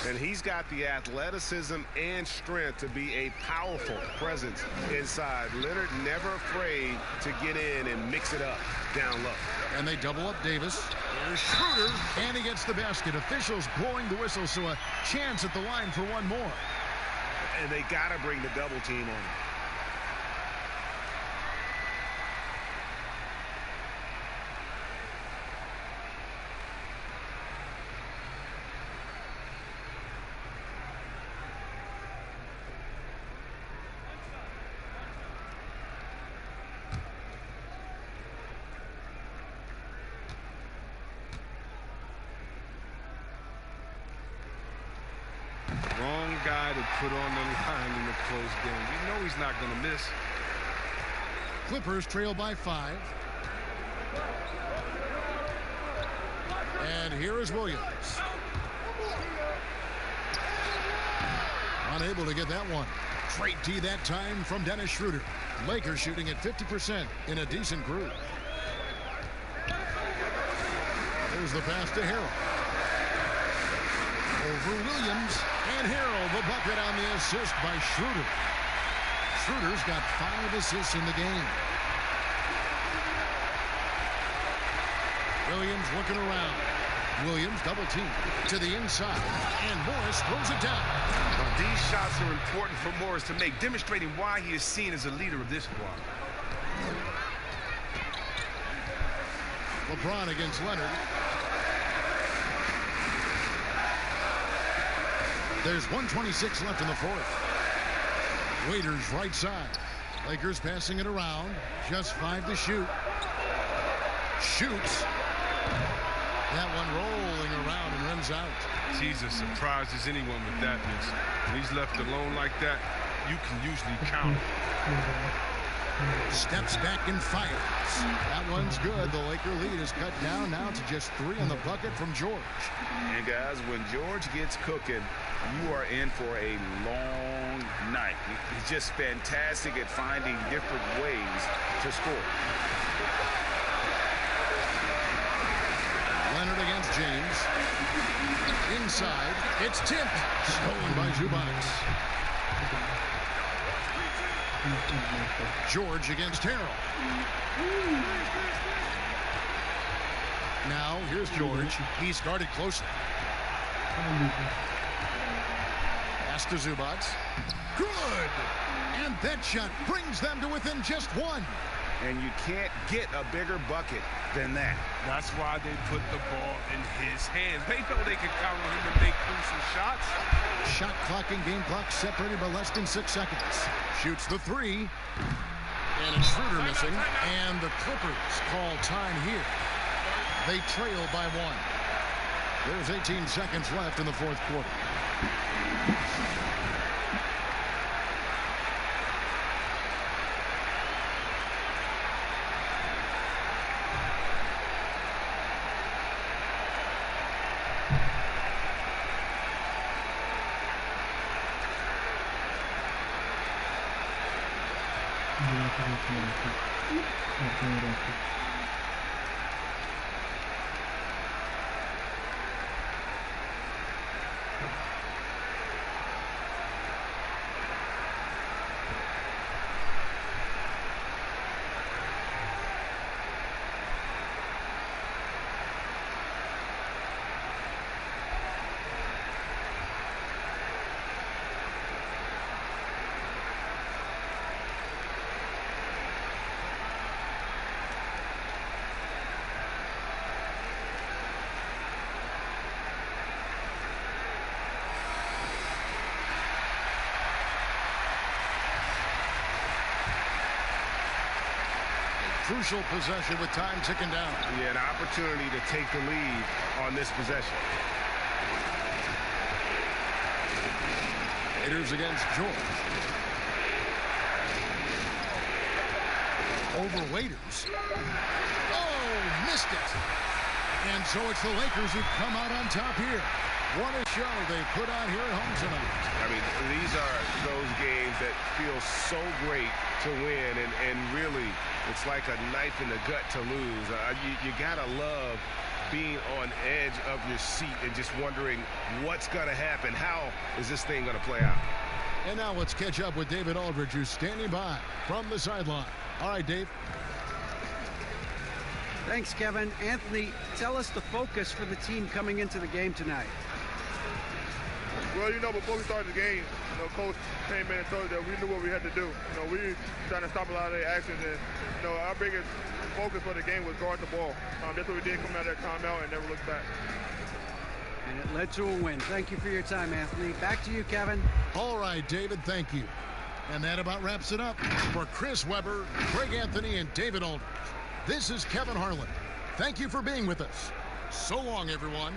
And he's got the athleticism and strength to be a powerful presence inside. Leonard never afraid to get in and mix it up down low. And they double up Davis. There's Schroeder, and he gets the basket. Officials blowing the whistle, so a chance at the line for one more. And they got to bring the double team on him. Wrong guy to put on the line in the close game. You know he's not going to miss. Clippers trail by 5. And here is Williams. Unable to get that one. Great D that time from Dennis Schroeder. Lakers shooting at 50% in a decent group. There's the pass to Harrell. Over Williams. And Harrell, the bucket on the assist by Schroeder. Schroeder's got 5 assists in the game. Williams looking around. Williams double team to the inside. And Morris throws it down. These shots are important for Morris to make, demonstrating why he is seen as a leader of this squad. LeBron against Leonard. There's 1:26 left in the fourth. Waiters right side. Lakers passing it around. Just 5 to shoot. Shoots. That one rolling around and runs out. Jesus surprises anyone with that miss. When he's left alone like that, you can usually count it. Steps back and fires. That one's good. The Laker lead is cut down now to just 3 on the bucket from George. And guys, when George gets cooking, you are in for a long night. He's just fantastic at finding different ways to score. Leonard against James. Inside. It's tipped. Stolen by Zubac. George against Harrell. Now, here's George. He's guarded closely. Pass to Zubac. Good! And that shot brings them to within just 1. And you can't get a bigger bucket than that. That's why they put the ball in his hands. They know they can count on him to make crucial shots. Shot clock and game clock separated by less than 6 seconds. Shoots the 3. And it's Schroeder missing. And the Clippers call time here. They trail by 1. There's 18 seconds left in the fourth quarter. Crucial possession with time ticking down. Yeah, an opportunity to take the lead on this possession. Raiders against George. Over Waiters. Oh, missed it. And so it's the Lakers who come out on top here. What a show they put on here at home tonight. I mean, these are those games that feel so great to win, and really, it's like a knife in the gut to lose. You gotta love being on edge of your seat and just wondering what's gonna happen. How is this thing gonna play out? And now let's catch up with David Aldridge, who's standing by from the sideline. All right, Dave. Thanks, Kevin. Anthony, tell us the focus for the team coming into the game tonight. Well, before we started the game, Coach came in and told us that we knew what we had to do. We were trying to stop a lot of their actions, and our biggest focus for the game was guard the ball. That's what we did, come out of that timeout and never looked back. And it led to a win. Thank you for your time, Anthony. Back to you, Kevin. All right, David, thank you. And that about wraps it up. For Chris Webber, Craig Anthony, and David Aldridge, this is Kevin Harlan. Thank you for being with us. So long, everyone.